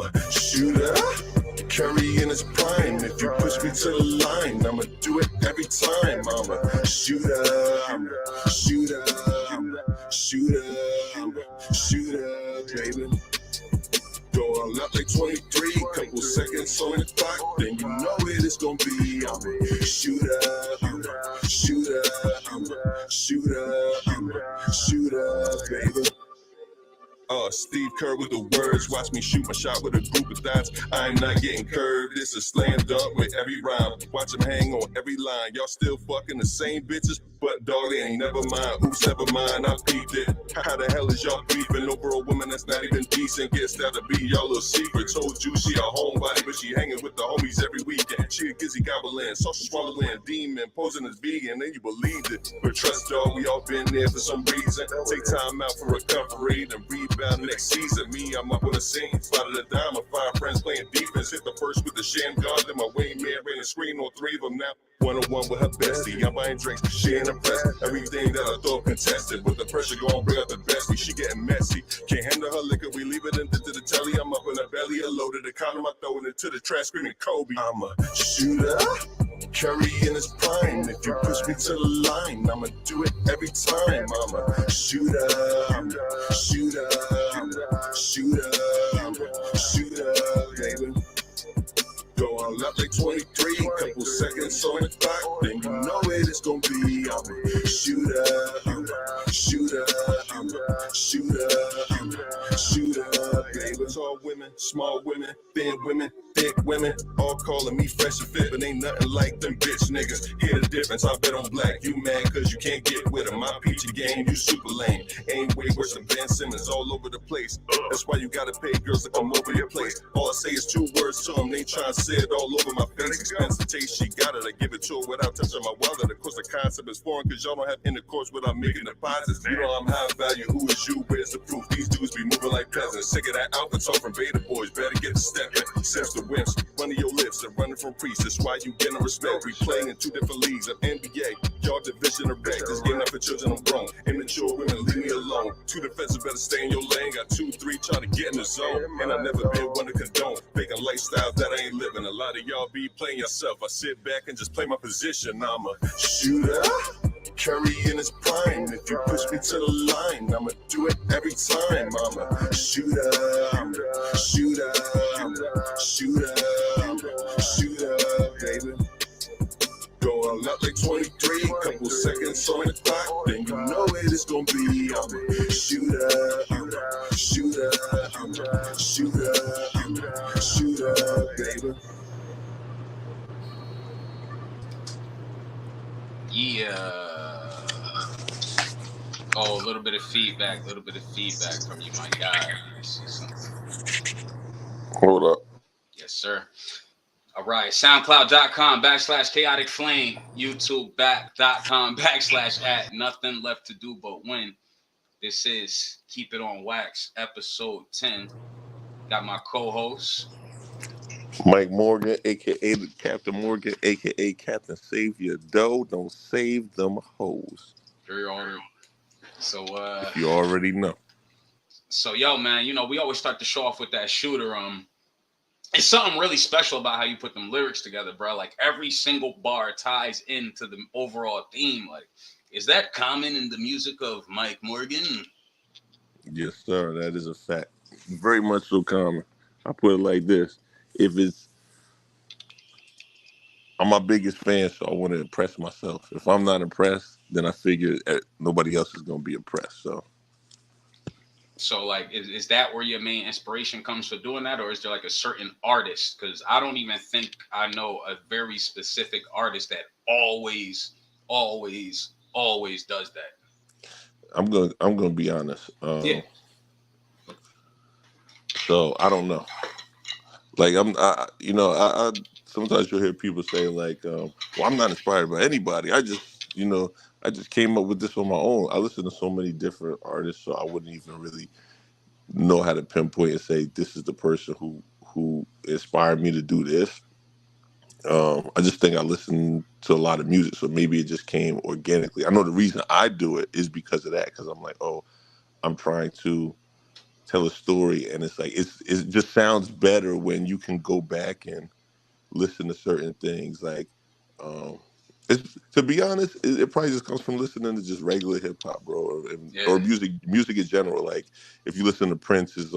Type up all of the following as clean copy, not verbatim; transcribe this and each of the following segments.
I'm a shooter. Curry in his prime. If you push me to the line, I'ma do it every time. I'm a shooter. I'm a shooter. I'm a shooter. I'm a shooter, baby. Going up like 23, couple seconds on the clock, then you know it is gonna be. I'm a shooter, I'm a shooter, I'm a shooter, I'm a shooter, baby. Steve Kerr with the words, watch me shoot my shot with a group of thoughts. I'm not getting curved, it's a slam dunk with every round. Watch them hang on every line, y'all still fucking the same bitches, but dog, they ain't never mind. Oops, never mind, I peeped it. How the hell is y'all beefing over a woman that's not even decent? Guess that'll be y'all little secret. Told you she a homebody, but she hanging with the homies every weekend. She a gizzy gobbling, social swallowing, demon, posing as vegan, and you believed it. But trust y'all, we all been there for some reason. Take time out for recovery, then rebound next season. Me, I'm up on the scene, spotted a dime of 5 friends playing defense. Hit the first with the sham guard, then my wingman ran a screen on 3 of them now. 1-on-1 with her bestie, I'm buying drinks, she ain't impressed. Everything that I thought contested, with the pressure gon' bring out the best. She getting messy, can't handle her liquor, we leave it into the telly. I'm up in her belly, I loaded the condom, I throw it into the trash, screaming Kobe. I'm a shooter, Curry in his prime. If you push me to the line, I'ma do it every time. I'm a shooter, I'm a shooter, I'm a shooter, I'm a shooter, baby. Going up like 23, couple seconds on the clock, then you know it is gonna be. I'm a shooter, I'm a shooter, I'm a shooter, I'm a shooter, baby. Tall women, small women, thin women, thick women, all calling me fresh and fit, but ain't nothing like them bitch niggas. Hear the difference, I bet on black. You mad cause you can't get with them. My peachy game, you super lame. Ain't way worse than Ben Simmons all over the place. That's why you gotta pay girls to come over your place. All I say is 2 words to them, they tryna say it all over my face. Expensive taste, she got it, I give it to her without touching my wallet. Of course the concept is foreign cause y'all don't have intercourse without making deposits. You know I'm high value, who is you, where's the proof? These dudes be moving like peasants. Sick of that outfit talk from Beta boys, better get a step in. Sense the wimps, running your lips and running from priests. That's why you get no respect. We playing in 2 different leagues of NBA. Y'all division of wreck. This game not for children, I'm grown. Immature women, leave me alone. 2 defensive better stay in your lane. Got 2, 3 trying to get in the zone. And I never been one to condone faking lifestyles that I ain't living. A lot of y'all be playing yourself. I sit back and just play my position. I'm a shooter, Curry in his prime. If you push me to the line, I'ma do it every time. I'm a shooter, I'm a shooter, I'm a shooter, I'm a shooter, baby. Going up like 23, couple seconds on the clock, then you know it is gonna be. I'm a shooter, I'm a shooter, I'm a shooter, I'm a shooter, baby. Yeah. Oh, a little bit of feedback from you, my guy. I see something. Hold up. Yes, sir. All right. SoundCloud.com/chaotic flame. YouTube.com/ nothing left to do but win. This is Keep It On Wax, episode 10. Got my co-host Mike Morgan, a.k.a. Captain Morgan, a.k.a. Captain Save Your Dough. Don't save them hoes. Very honored. So, if you already know. So, yo, man, you know, we always start the show off with that shooter. It's something really special about how you put them lyrics together, bro. Like, every single bar ties into the overall theme. Like, is that common in the music of Mike Morgan? Yes, sir. That is a fact. Very much so common. I put it like this. I'm my biggest fan, so I want to impress myself. If I'm not impressed, then I figure nobody else is going to be impressed. So, like, is that where your main inspiration comes for doing that? Or is there, like, a certain artist? Because I don't even think I know a very specific artist that always does that. I'm gonna be honest. Yeah. So, I don't know. Like, I sometimes you'll hear people say, like, well, I'm not inspired by anybody. I just came up with this on my own. I listen to so many different artists, so I wouldn't even really know how to pinpoint and say this is the person who inspired me to do this. I just think I listen to a lot of music, so maybe it just came organically. I know the reason I do it is because of that, because I'm like, oh, I'm trying to tell a story, and it's like it just sounds better when you can go back and listen to certain things. Like, um, it's to be honest, it probably just comes from listening to just regular hip hop, bro, or Yeah. music in general. Like, if you listen to Prince's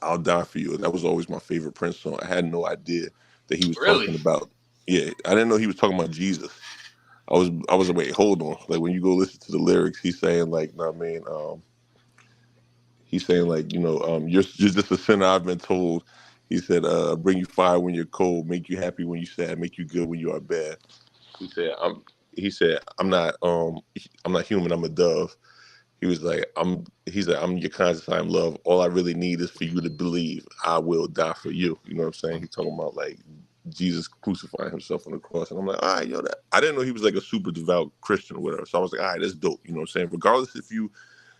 "I'll Die for You," that was always my favorite Prince song. I had no idea that he was Really? talking about. Yeah, I didn't know he was talking about Jesus. I was like, wait, hold on. Like when you go listen to the lyrics, he's saying like, no, I mean, he's saying like, you're just a sinner. I've been told. He said, bring you fire when you're cold, make you happy when you're sad, make you good when you are bad. He said, I'm not human. I'm a dove. He was like, he said, I'm your conscience, I'm love. All I really need is for you to believe I will die for you. You know what I'm saying? He's talking about like Jesus crucifying himself on the cross. And I'm like, all right, yo, that I didn't know he was like a super devout Christian or whatever. So I was like, all right, that's dope. You know what I'm saying? Regardless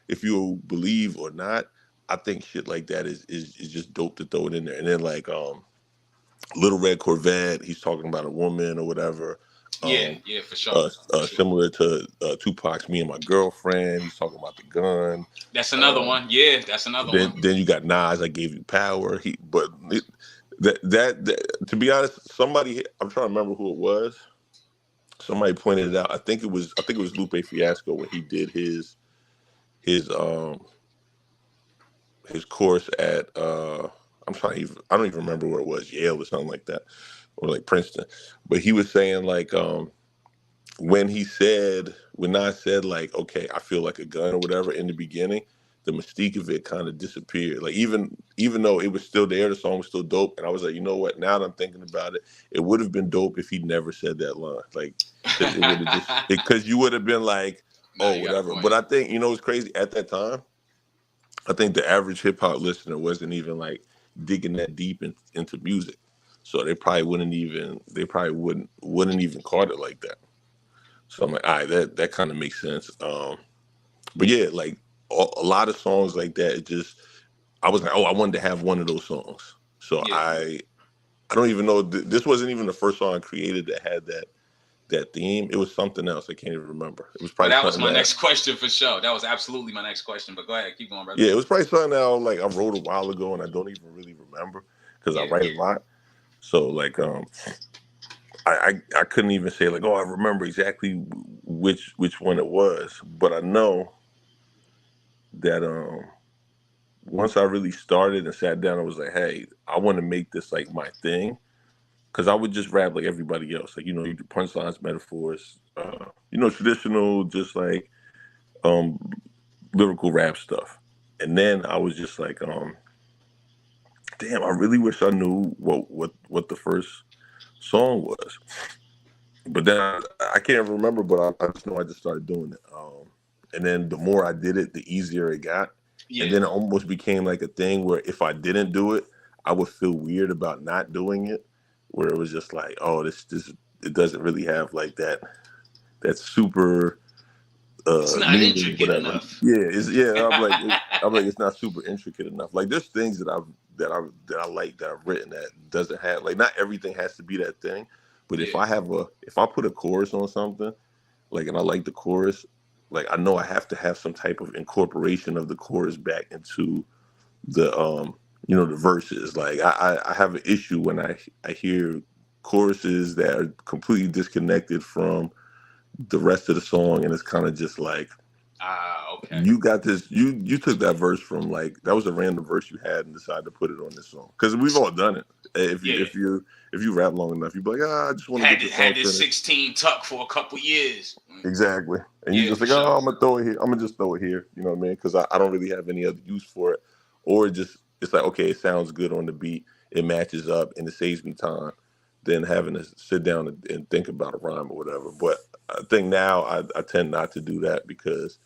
if you believe or not, I think shit like that is just dope to throw it in there. And then like Little Red Corvette, he's talking about a woman or whatever. Yeah, Um, yeah, for sure. For sure. Similar to Tupac's "Me and My Girlfriend," he's talking about the gun. That's another Um, one. Yeah, that's another then one. then you got Nas, "I Gave You Power." That to be honest, I'm trying to remember who it was. Somebody pointed it out. I think it was Lupe Fiasco when he did his his course at I don't even remember where it was, Yale or something like that, or like Princeton. But he was saying like when Nas said like, okay, I feel like a gun or whatever in the beginning, the mystique of it kind of disappeared. Like even though it was still there, the song was still dope, and I was like, you know what? Now that I'm thinking about it, it would have been dope if he never said that line, like because it would have just because you would have been like, Nah, oh, you got a whatever. point. But I think it's crazy at that time. I think the average hip hop listener wasn't even like digging that deep into music, so they probably wouldn't even caught it like that. So I'm like, all right, that kind of makes sense. But yeah, like a lot of songs like that, I was like, oh, I wanted to have one of those songs. So Yeah. I don't even know. This wasn't even the first song I created that had that theme. It was something else. I can't even remember. It was Well, probably that was something my that next question for sure. That was absolutely my next question. But go ahead, keep going, brother. yeah, it was probably something that I wrote a while ago and I don't even really remember because I Yeah. write a lot. So like I couldn't even say like, oh, I remember exactly which one it was, but I know that once I really started and sat down, I was like, hey, I want to make this like my thing. Cause I would just rap like everybody else. Like, you do punchlines, metaphors, traditional, just like um lyrical rap stuff. And then I was just like, damn, I really wish I knew what the first song was. But then I can't remember, but I just know I just started doing it. And then the more I did it, the easier it got. And Yeah. then it almost became like a thing where if I didn't do it, I would feel weird about not doing it. Where it was just like, oh, this it doesn't really have like that super It's not meaning, intricate whatever. enough. Yeah. I'm like it's not super intricate enough. Like there's things that I like that I've written that doesn't have like not everything has to be that thing. But Yeah. if I put a chorus on something, like and I like the chorus, like I know I have to have some type of incorporation of the chorus back into the the verses. Like I have an issue when I hear choruses that are completely disconnected from the rest of the song, and it's kind of just like Ah, okay. you got this. You took that verse from like that was a random verse you had and decided to put it on this song because we've all done it. If you Yeah. if you rap long enough, you'd be like, I just want to Had get this, this song had this finished. 16 tuck for a couple years. Exactly. And you Yeah, just for like, sure. oh, I'm gonna throw it here. I'm gonna just throw it here. You know what I mean? Because I don't really have any other use for it, or it's like okay, it sounds good on the beat. It matches up and it saves me time than having to sit down and think about a rhyme or whatever. But I think now I tend not to do that because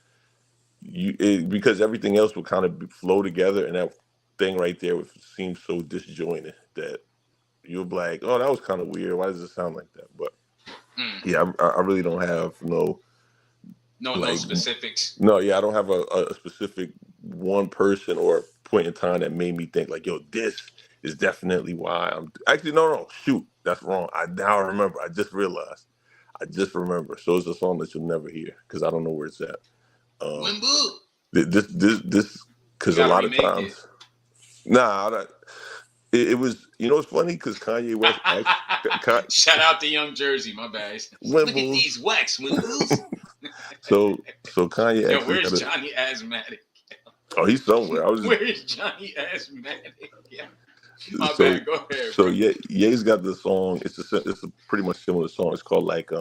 because everything else will kind of flow together, and that thing right there would seem so disjointed that you'll be like, oh, that was kind of weird. Why does it sound like that? But Mm. yeah, I really don't have no No like specifics. no, yeah, I don't have a specific one person or point in time that made me think like, yo, this is definitely why I'm actually no, shoot, that's wrong. I now remember. I just realized. I just remember. So it's a song that you'll never hear because I don't know where it's at. Um, Wimbo. this You because a gotta lot of remake it. times, nah, it was. You know, it's funny because Kanye West actually Shout out to Young Jersey, my bad. Look at Wimbles. these wax moves. So Kanye Yo, actually had where's a. Johnny Asthmatic? Oh, he's somewhere. I was just Where's Johnny Asthmatic? Yeah. My so bad. Go ahead, so bro. yeah. Ye's got the song. It's a pretty much similar song. It's called like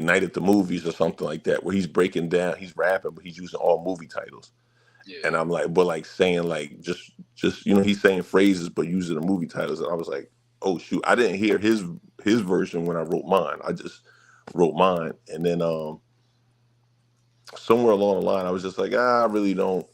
Night at the Movies or something like that, where he's breaking down. He's rapping, but he's using all movie titles. Yeah. And I'm like, but like saying like just he's saying phrases but using the movie titles. And I was like, oh shoot, I didn't hear his version when I wrote mine. I just wrote mine, and then somewhere along the line, I was just like, I really don't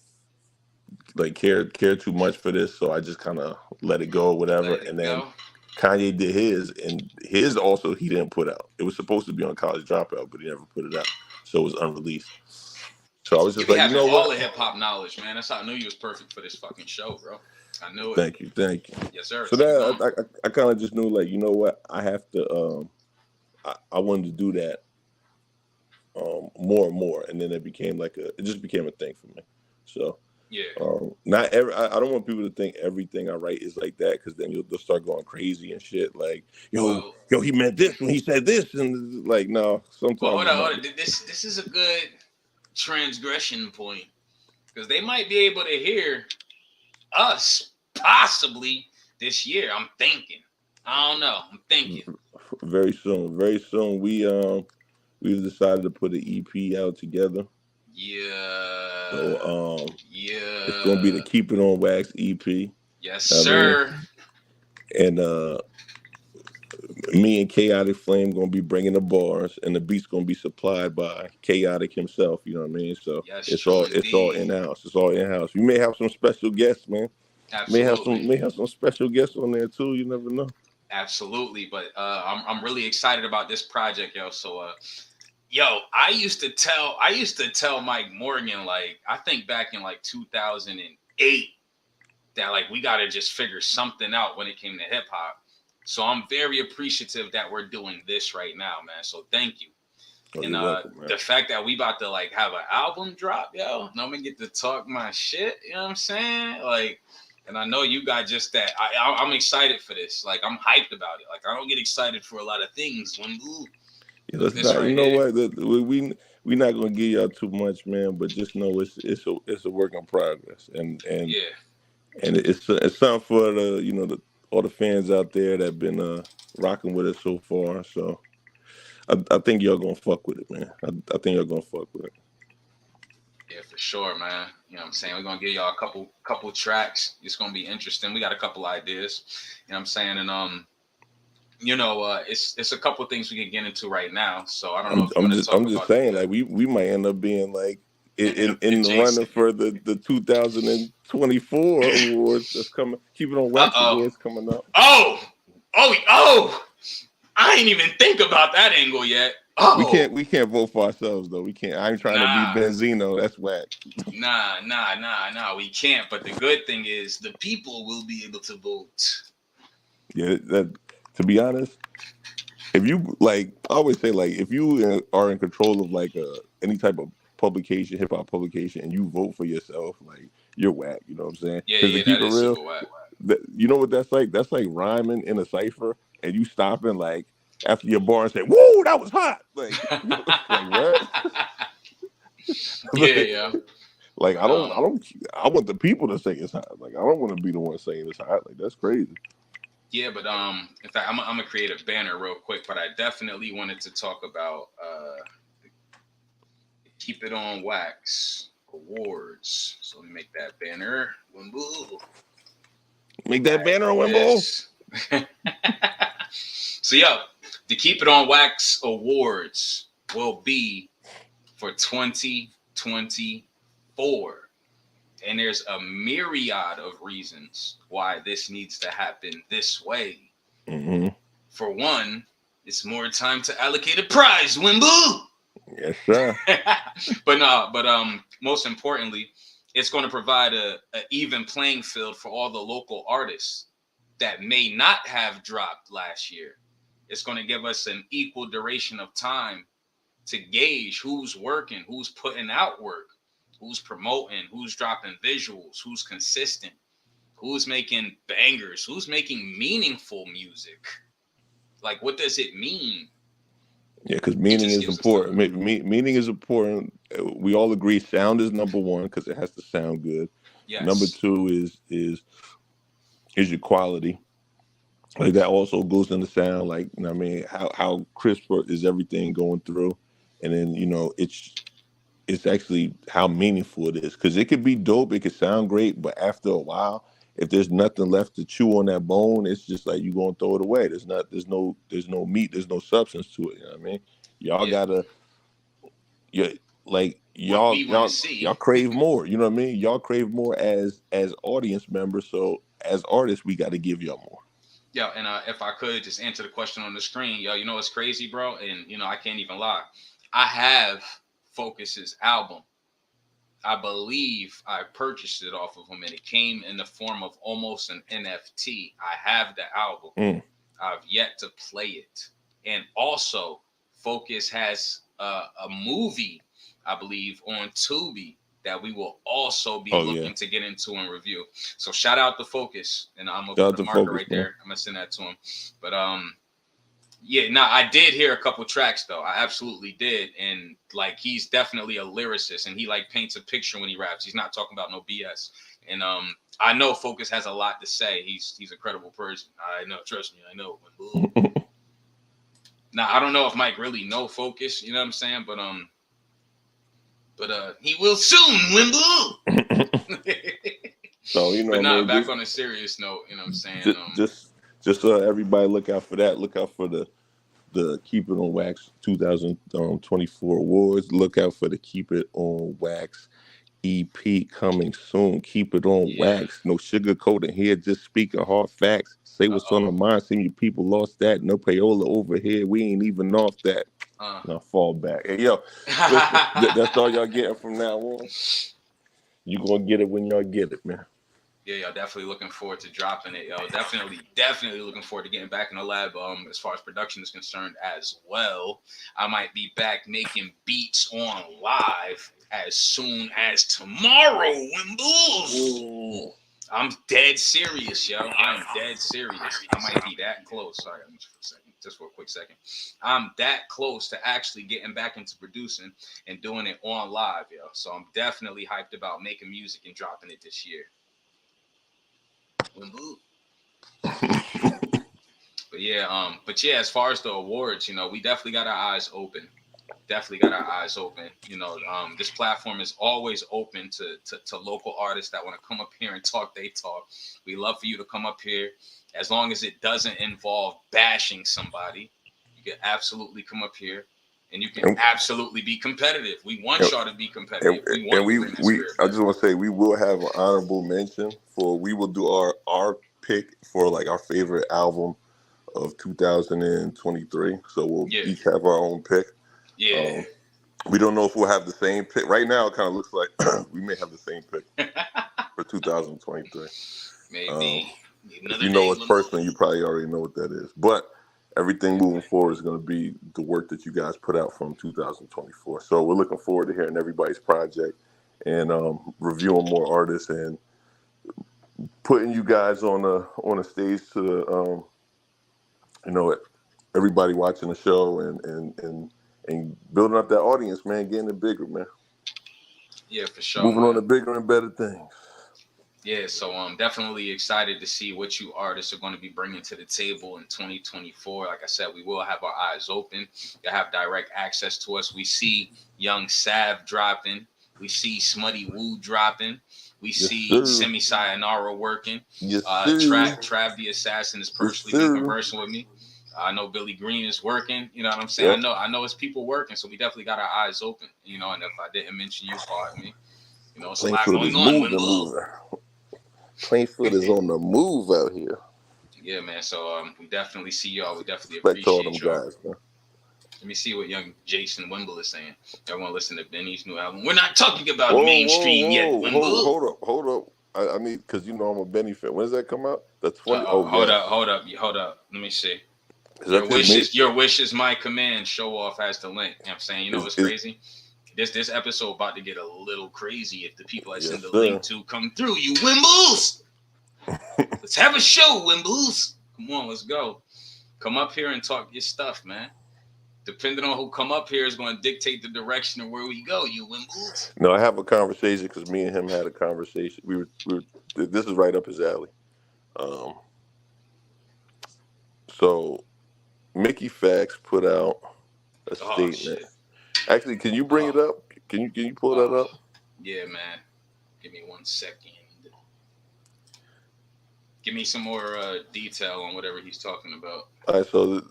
like care too much for this, so I just kind of let it go, whatever. Let And it then go. Kanye did his, and his also he didn't put out. It was supposed to be on College Dropout, but he never put it out, so it was unreleased. So I was You just be like, you having know all what? the hip hop knowledge, man. That's how I knew you was perfect for this fucking show, bro. I knew it. Thank you. Yes, sir. So Let's keep going. that I kind of just knew, like, you know what? I have to. I wanted to do that more and more, and then it just became a thing for me. So Yeah. not every. I don't want people to think everything I write is like that, because then they'll start going crazy and shit. Like, Well, he meant this when he said this, and like, no. Sometimes hold it's on, not. hold on. This is a good transgression point because they might be able to hear us possibly this year. I'm thinking. I don't know. I'm thinking. Very soon, we've decided to put an EP out together. Yeah. So it's gonna be the Yeah. Keep It On Wax EP. Yes, I mean, sir. and me and Chaotic Flame gonna be bringing the bars, and the beats gonna be supplied by Chaotic himself. You know what I mean? So Yes, true it's all in indeed. house. It's all in house. We may have some special guests, man. Absolutely. May have some special guests on there too. You never know. Absolutely. But I'm really excited about this project, yo. So yo, I used to tell Mike Morgan, like, I think back in like 2008, that like we gotta just figure something out when it came to hip hop. So I'm very appreciative that we're doing this right now, man. So thank you. Oh, And you're welcome, man. the fact that we about to like have an album drop, yo, and I'm gonna get to talk my shit, you know what I'm saying? Like, and I know you got just that. I'm excited for this. Like, I'm hyped about it. Like, I don't get excited for a lot of things when Yeah, but let's this not. You right know here, what? We not gonna give y'all too much, man. But just know it's a work in progress, yeah, and it's something for the all the fans out there that been rocking with us so far. So I think y'all gonna fuck with it, man. I think y'all gonna fuck with it. yeah, for sure, man. You know what I'm saying? We're gonna give y'all a couple tracks. It's gonna be interesting. We got a couple ideas. You know what I'm saying? And it's a couple things we can get into right now. So I don't know if you want to talk I'm just about saying, the like we might end up being like in the running adjacent. for the 2024 awards that's coming. Keep It On Uh Wax oh. awards coming up. Oh. I ain't even think about that angle yet. Oh, We can't vote for ourselves though. We can't. I ain't trying to be nah, Benzino. That's whack. nah. We can't. But the good thing is the people will be able to vote. Yeah, that to be honest, if you like, I always say, like, if you are in control of like any type of publication, hip hop publication, and you vote for yourself, like, you're whack. You know what I'm saying? Because to Yeah, keep that it is real, super whack. you know what that's like? That's like rhyming in a cipher, and you stopping like after your bar and say, "Whoa, that was hot!" Like, like what? Yeah, like, yeah. like, But I want the people to say it's hot. Like, I don't want to be the one saying it's hot. Like, that's crazy. yeah, but in fact, I'm gonna create a banner real quick. But I definitely wanted to talk about Keep It On Wax Awards. So let me make that banner. Wimble. Make that Like banner on Wimble. this. So yo, the Keep It On Wax Awards will be for 2024. And there's a myriad of reasons why this needs to happen this way. Mm-hmm. For one, it's more time to allocate a prize, Wimble. Yes, sir. but most importantly, it's going to provide a even playing field for all the local artists that may not have dropped last year. It's going to give us an equal duration of time to gauge who's working, who's putting out work, who's promoting, who's dropping visuals, who's consistent, who's making bangers, who's making meaningful music. Like, what does it mean? Yeah, because It meaning just is gives us time. important. Meaning is important. We all agree sound is number one because it has to sound good. Number Yes. two is your quality. Like that also goes into sound. Like, you know what I mean, how crisp is everything going through, and then it's actually how meaningful it is. Because it could be dope, it could sound great, but after a while, if there's nothing left to chew on that bone, it's just like you gonna throw it away. There's no meat, there's no substance to it. You know what I mean? Y'all Yeah. gotta yeah, like What y'all we want to y'all see. y'all crave more. You know what I mean? Y'all crave more as audience members. So as artists, we got to give y'all more. Yo, and if I could just answer the question on the screen, yo, you know what's crazy, bro? And I can't even lie. I have Focus's album. I believe I purchased it off of him, and it came in the form of almost an NFT. I have the album. Mm. I've yet to play it. And also, Focus has a movie, I believe, on Tubi that we will also be Oh yeah, looking to get into and review. So shout out to Focus, and I'm gonna shout put out a to marker Focus, right man. there. I'm gonna send that to him. But yeah, now I did hear a couple tracks though. I absolutely did, and like he's definitely a lyricist, and he like paints a picture when he raps. He's not talking about no BS. And I know Focus has a lot to say. He's a credible person. I know, trust me, I know. Now I don't know if Mike really know Focus. You know what I'm saying? But he will soon, Wimble. So you know, But what I nah, mean, back on a serious note, you know what I'm saying? just just just everybody look out for that. Look out for the Keep It on Wax 2024 awards. Look out for the Keep It on Wax EP coming soon. Keep it on Yeah. wax. No sugarcoating here. Just speaking hard facts. Say what's on Uh-oh. the mind. See, you people lost that. No payola over here. We ain't even off that. Now fall back. Hey, yo, listen. That's all y'all getting from now on. You gonna get it when y'all get it, man. Yeah, y'all definitely looking forward to dropping it, yo. Definitely looking forward to getting back in the lab. As far as production is concerned as well, I might be back making beats on live as soon as tomorrow. Wimbles. I'm dead serious, yo. I'm dead serious. I might be that close. Sorry, just for a quick second. I'm that close to actually getting back into producing and doing it on live, yo. So I'm definitely hyped about making music and dropping it this year. But yeah, as far as the awards, we definitely got our eyes open. This platform is always open to local artists that want to come up here and talk they talk. We love for you to come up here, as long as it doesn't involve bashing somebody. You can absolutely come up here and you can And, absolutely be competitive. We want and, y'all to be and, competitive. We and want you to bring that spirit I back. just want to say we will have an honorable mention for we will do our pick for like our favorite album of 2023. So we'll Yeah. each have our own pick. Yeah. We don't know if we'll have the same pick. Right now, it kind of looks like we may have the same pick for 2023. Maybe If another you know day. us personally, you probably already know what that is. But everything moving forward is going to be the work that you guys put out from 2024. So we're looking forward to hearing everybody's project and reviewing more artists and putting you guys on a stage to everybody watching the show and building up that audience, man, getting it bigger, man. Yeah, for sure, Moving on man. to bigger and better things. Yeah, so I'm definitely excited to see what you artists are going to be bringing to the table in 2024. Like I said, we will have our eyes open. You'll have direct access to us. We see Young Sav dropping. We see Smutty Woo dropping. We Yes, see sir. Semi Sayonara working. Yes, sir. Trav the Assassin is Yes, personally been sir. conversing with me. I know Billy Green is working. You know what I'm saying? Yep. I know it's people working, so we definitely got our eyes open. And if I didn't mention you, pardon me. It's a lot Plainfield is going on. moving. Plainfield is on the move out here. Yeah, man. So we definitely see y'all. We definitely Respect to all them appreciate y'all. guys, man. Let me see what young Jason Wimble is saying. Y'all want to listen to Benny's new album? We're not talking about mainstream yet, Wimble. Hold up. I need because I'm a Benny fan. When does that come out? The 20. Hold Yes. up. Let me see. Is that Your wish is my command. Show off has the link. You know what I'm saying? What's crazy? This episode about to get a little crazy if the people I Yes, send the sir. link to come through. You Wimbles, let's have a show, Wimbles. Come on, let's go. Come up here and talk your stuff, man. Depending on who come up here is going to dictate the direction of where we go. You Wimbles. No, I have a conversation because me and him had a conversation. We were. This is right up his alley. Um, so Mickey Fax put out a Oh statement. shit. Actually, can you bring it up? Can you pull that up? Yeah, man. Give me 1 second. Give me some more detail on whatever he's talking about. All right. So,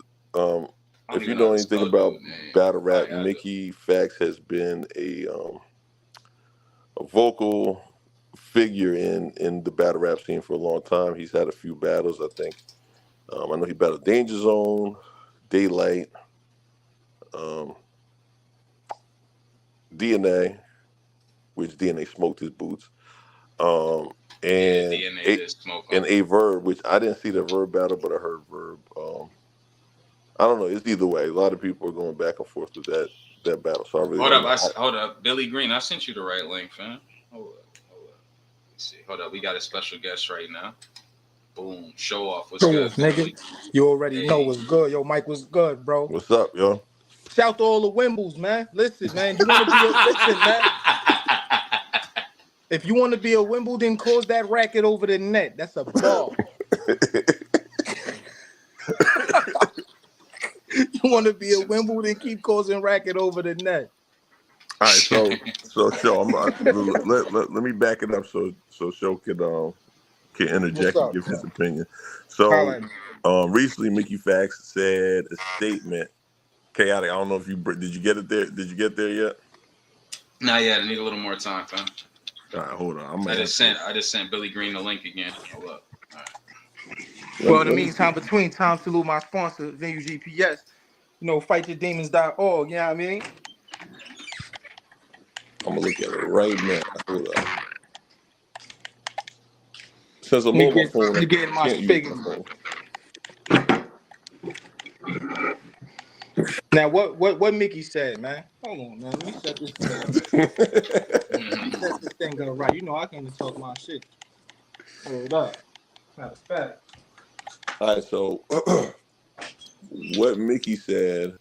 if you know anything about battle rap, Mickey Fax has been a vocal figure in the battle rap scene for a long time. He's had a few battles, I think. I know he battled Danger Zone, Daylight, DNA, which DNA smoked his boots, and DNA did smoke him. and a Verb, which I didn't see the Verb battle, but I heard Verb. I don't know. It's either way. A lot of people are going back and forth with that battle. So I really hold up, Billy Green. I sent you the right link, fam. Hold up. Let's see. Hold up. We got a special guest right now. Boom. Show off. What's good, nigga? You already know what's good. Yo, Mike, what's good, bro? What's up, yo? Shout to all the Wimbles, man. Listen, man. You want to be listen, man. If you want to be a Wimbledon, cause that racket over the net. That's a ball. You want to be a Wimbledon, keep causing racket over the net. All right, so Show, let me back it up so Show can interject and give his opinion. So recently, Mickey Fax said a statement. Chaotic. I don't know if did you get it there? Did you get there yet? Not yet. I need a little more time, fam. All right, hold on. I just sent Billy Green the link again. Hold up. All right. Well, in the meantime, between time, salute my sponsor, Venue GPS. You know, fightyourdemons.org. You know what I mean? I'm gonna look at it right now. Hold up. Since I'm on my phone, I can't use my phone. Now, what Mickey said, man? Hold on, man. Let me set this thing up. Let me set this thing up right. You know, I came to talk my shit. Hold up. Matter of fact. All right, so what Mickey said,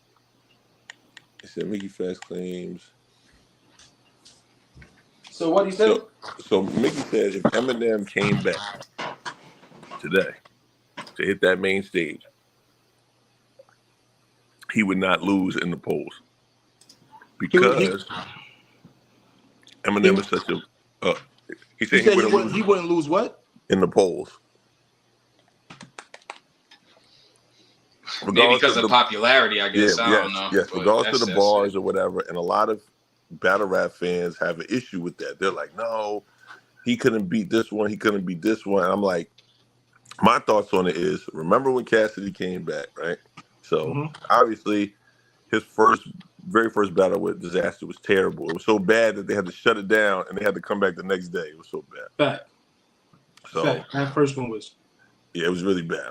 he said Mickey Fax claims. So what he said? So Mickey said if Eminem came back today to hit that main stage, he would not lose in the polls because Eminem is such a. He said he wouldn't lose what in the polls. Maybe because of popularity, I guess. I don't know. Yes, regardless of the bars or whatever, and a lot of battle rap fans have an issue with that. They're like, no, he couldn't beat this one. He couldn't beat this one. And I'm like, my thoughts on it is, remember when Cassidy came back, right? So obviously, his very first battle with Disaster was terrible. It was so bad that they had to shut it down and they had to come back the next day. It was so bad. That first one was. Yeah, it was really bad.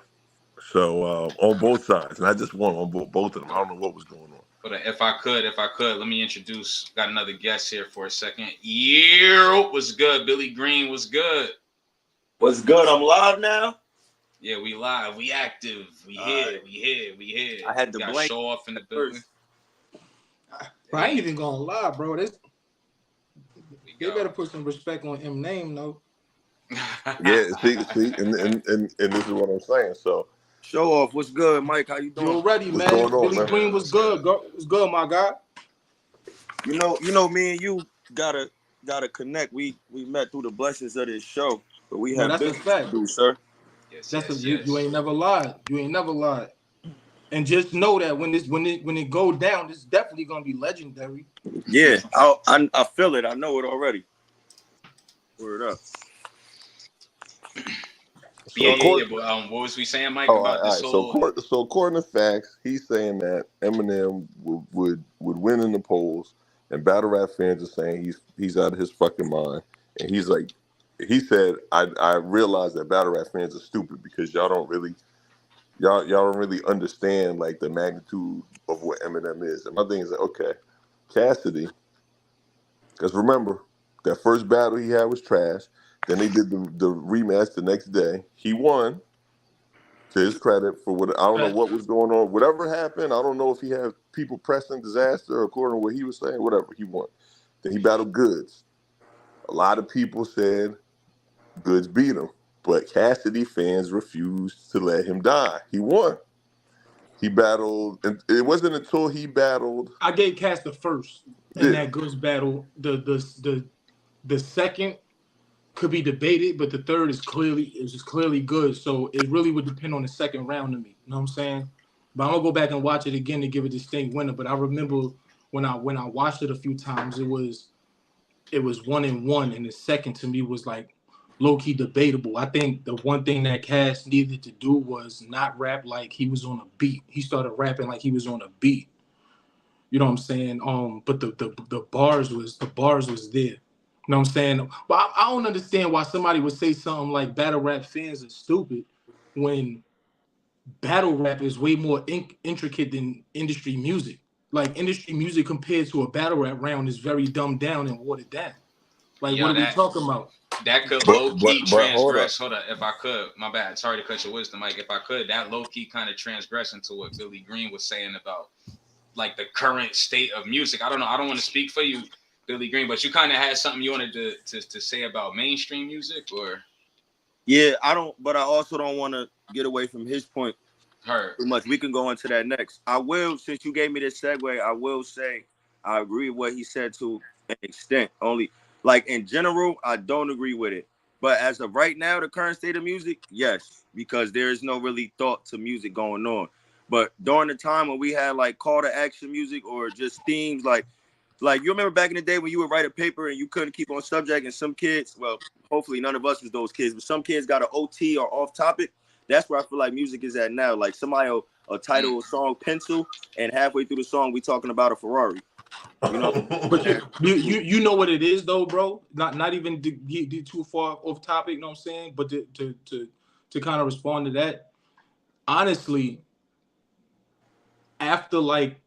So on both sides, and I just won on both of them. I don't know what was going on. But if I could, let me introduce. Got another guest here for a second. Yeah, what's good? Billy Green, what's good? What's good? I'm live now. Yeah, we live. We active. We here. I had to blank. Show off in the building. Bro, I ain't even gonna lie, bro. They better put some respect on him name, though. Yeah, see, and this is what I'm saying. So, Show off. What's good, Mike? How you doing? You already, man. Billy Green was good. Was good, my guy. You know, me and you gotta connect. We met through the blessings of this show, but we have that's a fact, do, sir. Yes, You ain't never lied. And just know that when it go down, it's definitely gonna be legendary. Yeah, I feel it. I know it already. Word up. What was we saying, Mike, about this whole? So according to facts, he's saying that Eminem would win in the polls, and battle rap fans are saying he's out of his fucking mind, and he's like, he said, I realize that battle rap fans are stupid because y'all don't really understand like the magnitude of what Eminem is. And my thing is like, okay, Cassidy Because remember, that first battle he had was trash. Then they did the rematch the next day. He won, to his credit, for what I don't know what was going on. Whatever happened, I don't know if he had people pressing disaster according to what he was saying. Whatever, he won. Then he battled Goods. A lot of people said Goods beat him, but Cassidy fans refused to let him die. He won. He battled, and it wasn't until he battled. I gave Cass the first in Yeah, that Goods battle. The second could be debated, but the third is just clearly good. So it really would depend on the second round to me. You know what I'm saying? But I'm gonna go back and watch it again to give a distinct winner. But I remember when I watched it a few times, it was 1-1, and the second to me was like low key debatable. I think the one thing that Cass needed to do was not rap like he was on a beat. He started rapping like he was on a beat. You know what I'm saying? But the bars was there. You know what I'm saying? But I don't understand why somebody would say something like battle rap fans are stupid when battle rap is way more intricate than industry music. Like industry music compared to a battle rap round is very dumbed down and watered down. Like what Yo, are we talking about? that could but low but key but hold up. transgress. Hold up, if I could, my bad. Sorry to cut your wisdom, Mike. If I could, that low key kind of transgress into what Billy Green was saying about like the current state of music. I don't know. I don't want to speak for you, Billy Green, but you kind of had something you wanted to say about mainstream music, or Yeah, I don't, but I also don't want to get away from his point her. too much. We can go into that next. I will, since you gave me this segue, I will say I agree with what he said to an extent. Only, like in general, I don't agree with it. But as of right now, the current state of music, yes, because there is no really thought to music going on. But during the time when we had like call to action music or just themes, like you remember back in the day when you would write a paper and you couldn't keep on subject, and some kids, well, hopefully none of us was those kids, but some kids got an OT or off topic. That's where I feel like music is at now. Like somebody will title a song "Pencil," and halfway through the song we talking about a Ferrari. You know? But you know what it is though, bro. Not even to get too far off topic. You know what I'm saying? But to kind of respond to that, honestly, after like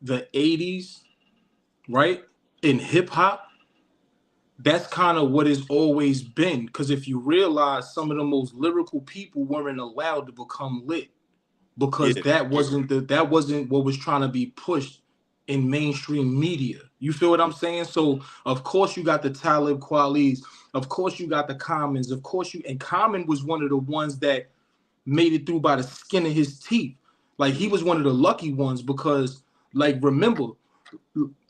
the 80s, right? In hip hop, that's kind of what it's always been. Because if you realize some of the most lyrical people weren't allowed to become lit because Yeah. that wasn't what was trying to be pushed in mainstream media. You feel what I'm saying? So of course you got the Talib Kweli's, of course you got the Commons, of course and Common was one of the ones that made it through by the skin of his teeth. Like he was one of the lucky ones because like remember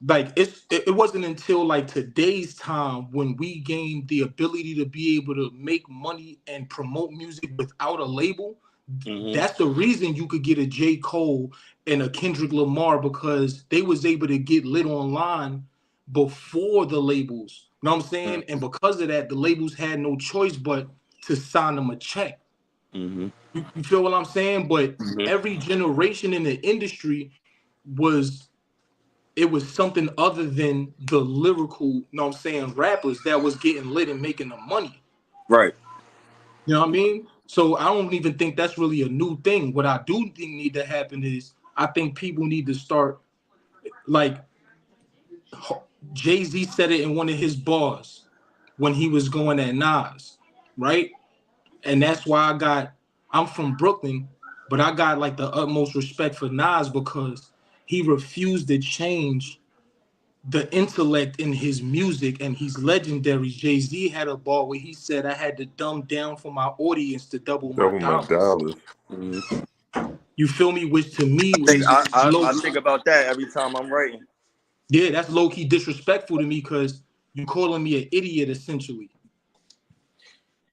like it wasn't until like today's time when we gained the ability to be able to make money and promote music without a label. Mm-hmm. That's the reason you could get a J. Cole and a Kendrick Lamar because they was able to get lit online before the labels. You know what I'm saying? And because of that, the labels had no choice but to sign them a check. Mm-hmm. You feel what I'm saying? But Mm-hmm. every generation in the industry was it was something other than the lyrical, you know what I'm saying, rappers that was getting lit and making the money. Right. You know what I mean? So I don't even think that's really a new thing. What I do think need to happen is I think people need to start like Jay-Z said it in one of his bars when he was going at Nas, right? And that's why I'm from Brooklyn, but I got like the utmost respect for Nas because he refused to change the intellect in his music, and he's legendary. Jay-Z had a bar where he said, I had to dumb down for my audience to double my Double my dollars. dollars. Mm-hmm. You feel me? Which to me Think is low. I think about that every time I'm writing. Yeah, that's low key disrespectful to me because you calling me an idiot essentially.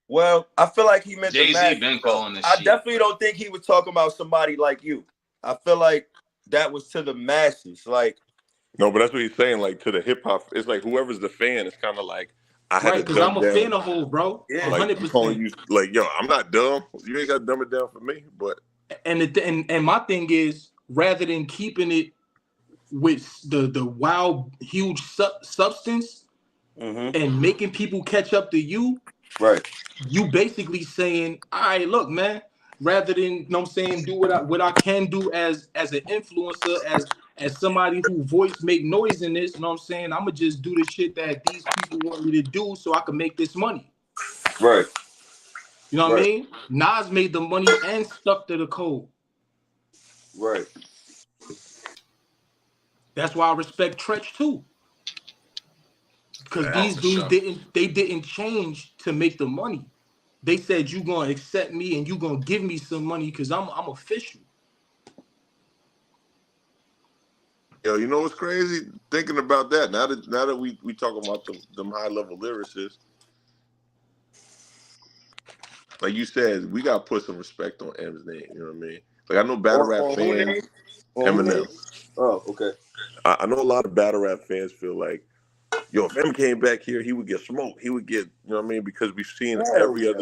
Well, I feel like he meant the Jay-Z masses been though. calling this I shit. definitely don't think he was talking about somebody like you. I feel like that was to the masses. Like, No, but that's what he's saying. Like to the hip hop, it's like whoever's the fan, it's kind of like I had Right? to Because dumb I'm a down. fan of Hov, bro. yeah. Like I'm calling 100%. you, like yo, I'm not dumb. You ain't got to dumb it down for me. But And my thing is, rather than keeping it with the wild, huge substance Mm-hmm. and making people catch up to you, Right. you basically saying, all right, look, man, rather than, you know what I'm saying, do what I can do as an influencer, as somebody who voice make noise in this, you know what I'm saying? I'm gonna just do the shit that these people want me to do so I can make this money. Right. You know what I Right. mean? Nas made the money and stuck to the code. Right. That's why I respect Tretch too. Because Oh, these for dudes sure. didn't change to make the money. They said you gonna accept me and you gonna give me some money because I'm official. Yo, you know what's crazy? Thinking about that now that we talking about them high level lyricists, like you said, we gotta put some respect on M's name. You know what I mean? Like I know battle rap On who name? fans, On who name? Eminem. Oh, okay. I know a lot of battle rap fans feel like, yo, if M came back here, he would get smoked. He would get, you know what I mean? Because we've seen Hell yeah.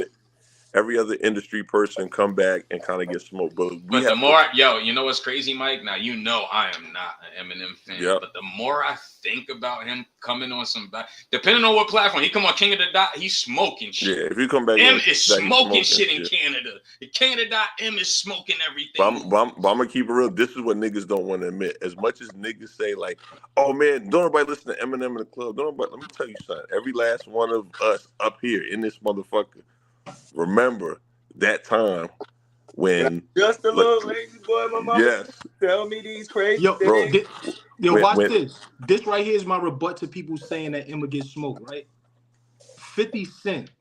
every other industry person come back and kind of get smoked. But we But the have to, more, you know what's crazy, Mike? Now, you know I am not an Eminem fan, Yep. but the more I think about him coming on some, depending on what platform, he come on King of the Dot, he's smoking shit. yeah, if you come back, M like is that, he's smoking shit in Canada. In Canada, M is smoking everything. But I'm gonna keep it real. This is what niggas don't want to admit. As much as niggas say like, "Oh man, don't nobody listen to Eminem in the club." Don't nobody. Let me tell you something. Every last one of us up here in this motherfucker remember that time when Just a little lazy boy, my mama. yes, Tell me these crazy Yo, bro. things. watch When this. This right here is my rebut to people saying that Emma gets smoked, right? 50 Cent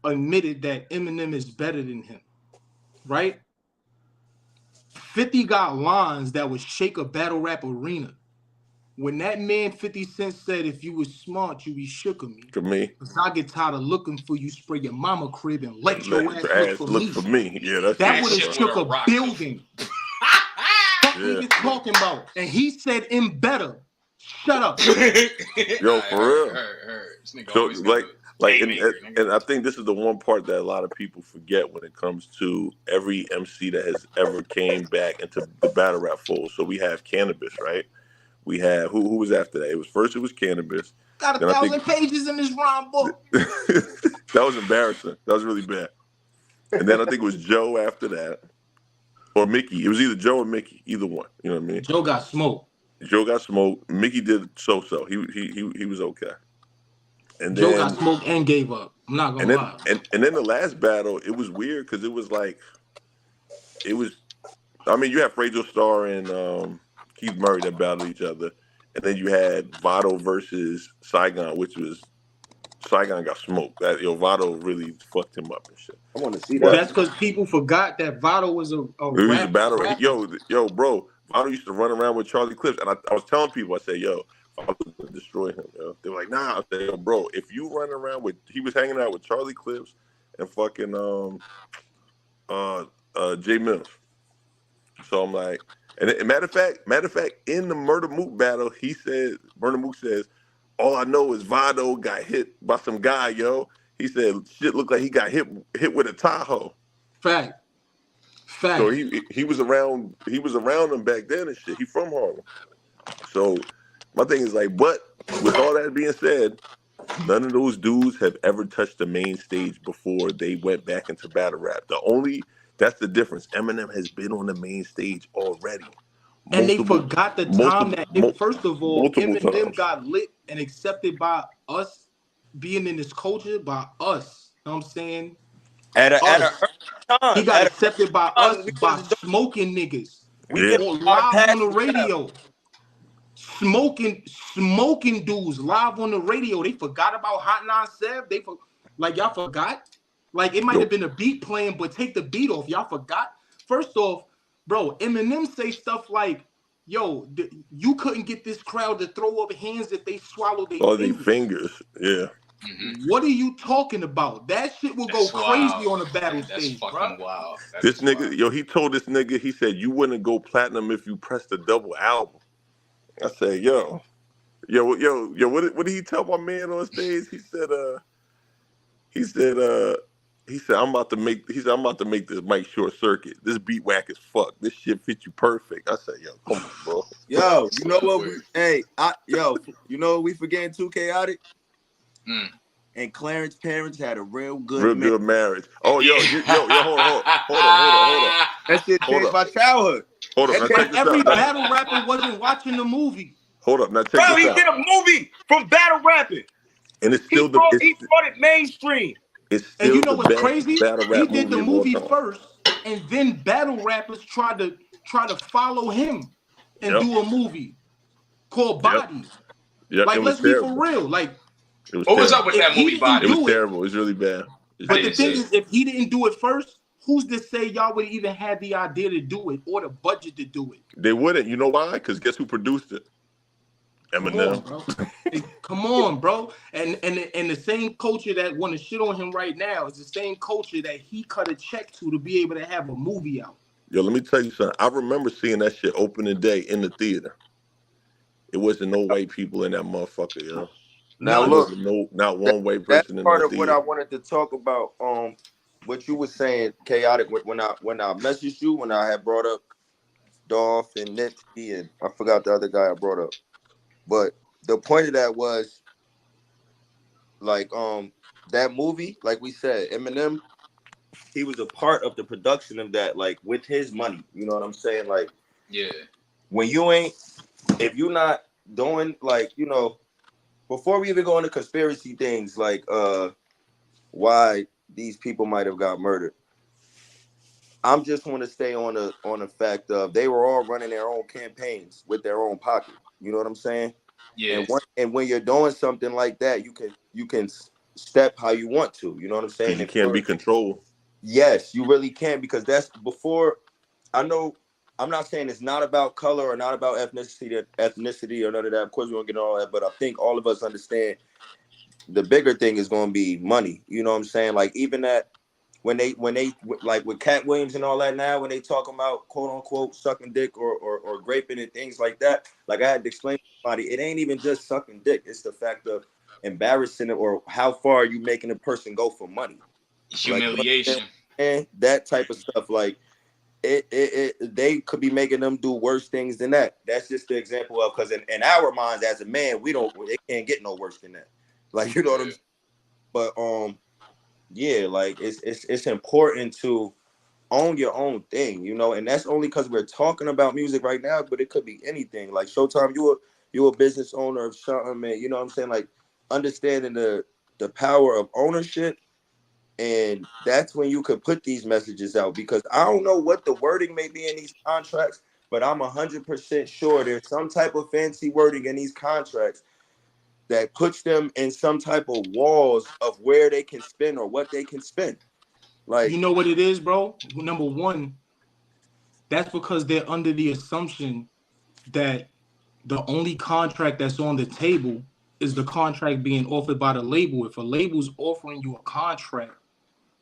admitted that Eminem is better than him, right? 50 got lines that would shake a battle rap arena. When that man 50 Cent said, if you was smart, you be shook of me. to me, Because I get tired of looking for you, spray your mama crib and let your ass ass look for me. Yeah, that's That it, would have bro. shook a building. What Yeah. niggas talking about? And he said, "M better." Shut up. Yo, for real. This nigga So always got like, haymaker, and I think this is the one part that a lot of people forget when it comes to every MC that has ever came back into the battle rap fold. So we have Cannabis, right? We have who was after that? It was Cannabis. Got Then I think 1,000 pages in this rhyme book. that was embarrassing. That was really bad. And then I think it was Joe after that, or Mickey. It was either Joe or Mickey, either one. You know what I mean? Joe got smoked. Joe got smoked. Mickey did so. He was okay. And Joe then got smoked and gave up. I'm not gonna lie. and then the last battle, it was weird because it was like, it was. I mean, you had Fraser Starr and Keith Murray that battled each other, and then you had Votto versus Saigon, which was Saigon got smoked. That Votto really fucked him up and shit. I want to see But that. That's because people forgot that Votto was a he was a battle. rapper. Yo, bro, Votto used to run around with Charlie Clips, and I was telling people, I said, yo, Votto's gonna destroy him. Yo. They were like, nah. I said, yo, bro, if you run around with, he was hanging out with Charlie Clips and fucking Jay Mills. So I'm like, and matter of fact, in the Murder Mook battle, Murder Mook says, all I know is Votto got hit by some guy, yo. He said, shit looked like he got hit with a Tahoe. Fact. So he was around him back then and shit. He from Harlem. So my thing is like, but with all that being said, none of those dudes have ever touched the main stage before they went back into battle rap. That's the difference. Eminem has been on the main stage already. And they forgot the time first of all, Eminem times. got lit and accepted by us being in this culture, by us. You know what I'm saying? At a time. He got accepted by us by smoking niggas. Yeah. Live on the radio. Smoking dudes live on the radio. They forgot about Hot 97. Y'all forgot? Like it might have been a beat playing, but take the beat off. Y'all forgot? First off, bro, Eminem say stuff like, yo, you couldn't get this crowd to throw up hands if they swallowed their fingers. Yeah. Mm-hmm. What are you talking about? That shit will go crazy on a battle stage, that's fucking wild. This nigga, yo, he told this nigga, he said, you wouldn't go platinum if you pressed a double album. I said, yo, what did he tell my man on stage? He said, I'm about to make this mic short circuit. This beat whack as fuck. This shit fit you perfect. I said, yo, come on, bro. Yo, you know what? You know what we forgetting too chaotic? And Clarence's parents had a real good marriage. Oh, yo, hold on. That shit changed my childhood. Hold up. Now But check this every out. Now, battle rapper wasn't watching the movie. hold up. Now check Bro, this he out. did a movie from battle rapping. And it's He still the brought it mainstream. it's And you still know the what's best crazy? battle He rap did the movie of all movie time. first, and then battle rappers try to follow him and Yep. do a movie called Yep. Body. Yep. It Like, was let's be for terrible. real. Like, It was What was up terrible. with if that he movie didn't It Body? was do it, terrible. It's really bad. It's I but really the didn't thing see bad. it. is, if he didn't do it first, who's to say y'all would even have the idea to do it or the budget to do it? They wouldn't. You know why? Because guess who produced it? Come on, Eminem. bro. Come on, bro. And the same culture that want to shit on him right now is the same culture that he cut a check to be able to have a movie out. Yo, let me tell you something. I remember seeing that shit opening day in the theater. It wasn't no white people in that motherfucker, you know. Now It None. look, wasn't not that, one white that's person in part that of what I theater. wanted to talk about. What you were saying, chaotic. When I messaged you, when I had brought up Dolph and Nipsey, and I forgot the other guy I brought up. But the point of that was like that movie, like we said, Eminem, he was a part of the production of that, like with his money. You know what I'm saying? Like Yeah. when you ain't, if you're not doing like, before we even go into conspiracy things, like why these people might have got murdered. I'm just want to stay on the fact of they were all running their own campaigns with their own pocket. You know what I'm saying? Yeah. And when you're doing something like that, you can step how you want to. You know what I'm saying? Because you can't be controlled. Yes, you really can, because that's before. I know. I'm not saying it's not about color or not about ethnicity or none of that. Of course, we won't get all that, but I think all of us understand the bigger thing is going to be money. You know what I'm saying? Like even that when they like with Cat Williams and all that now, when they talk about quote unquote sucking dick or graping and things like that, like I had to explain to somebody, it ain't even just sucking dick. It's the fact of embarrassing it, or how far are you making a person go for money? Like, you understand? Humiliation. And that type of stuff, like they could be making them do worse things than that. That's just the example of, because in our minds as a man, it can't get no worse than that. Like, you know what I'm Yeah. saying? But yeah, like it's important to own your own thing, and that's only because we're talking about music right now, but it could be anything. Like Showtime, you a business owner of something, man. You know what I'm saying? Like understanding the power of ownership. And that's when you could put these messages out, because I don't know what the wording may be in these contracts, but I'm 100% sure there's some type of fancy wording in these contracts that puts them in some type of walls of where they can spend or what they can spend. You Like, know what it is, bro? Number one, that's because they're under the assumption that the only contract that's on the table is the contract being offered by the label. If a label's offering you a contract,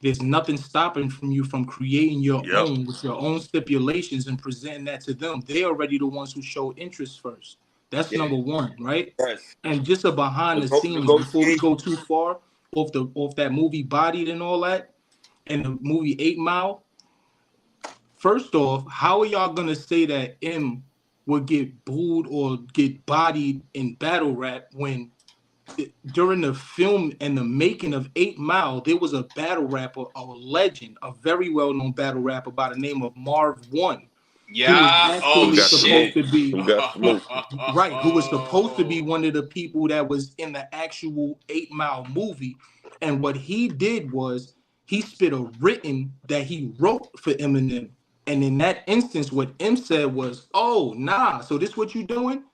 there's nothing stopping from you from creating your Yep. own with your own stipulations and presenting that to them. They're already the ones who show interest first. That's yeah, number one, right? yes, And just a behind the scenes before we negotiate. go too far off that movie Bodied and all that, and the movie 8 Mile. First off, how are y'all gonna say that M would get booed or get bodied in battle rap when during the film and the making of 8 Mile, there was a battle rapper, a legend, a very well-known battle rapper by the name of Marv 1, who was Yeah. Who Oh actually got supposed shit. smoked? to be Who got smoked? right, who was supposed to be one of the people that was in the actual 8 Mile movie. And what he did was he spit a written that he wrote for Eminem. And in that instance, what M said was, "Oh, nah, so this what you doing?"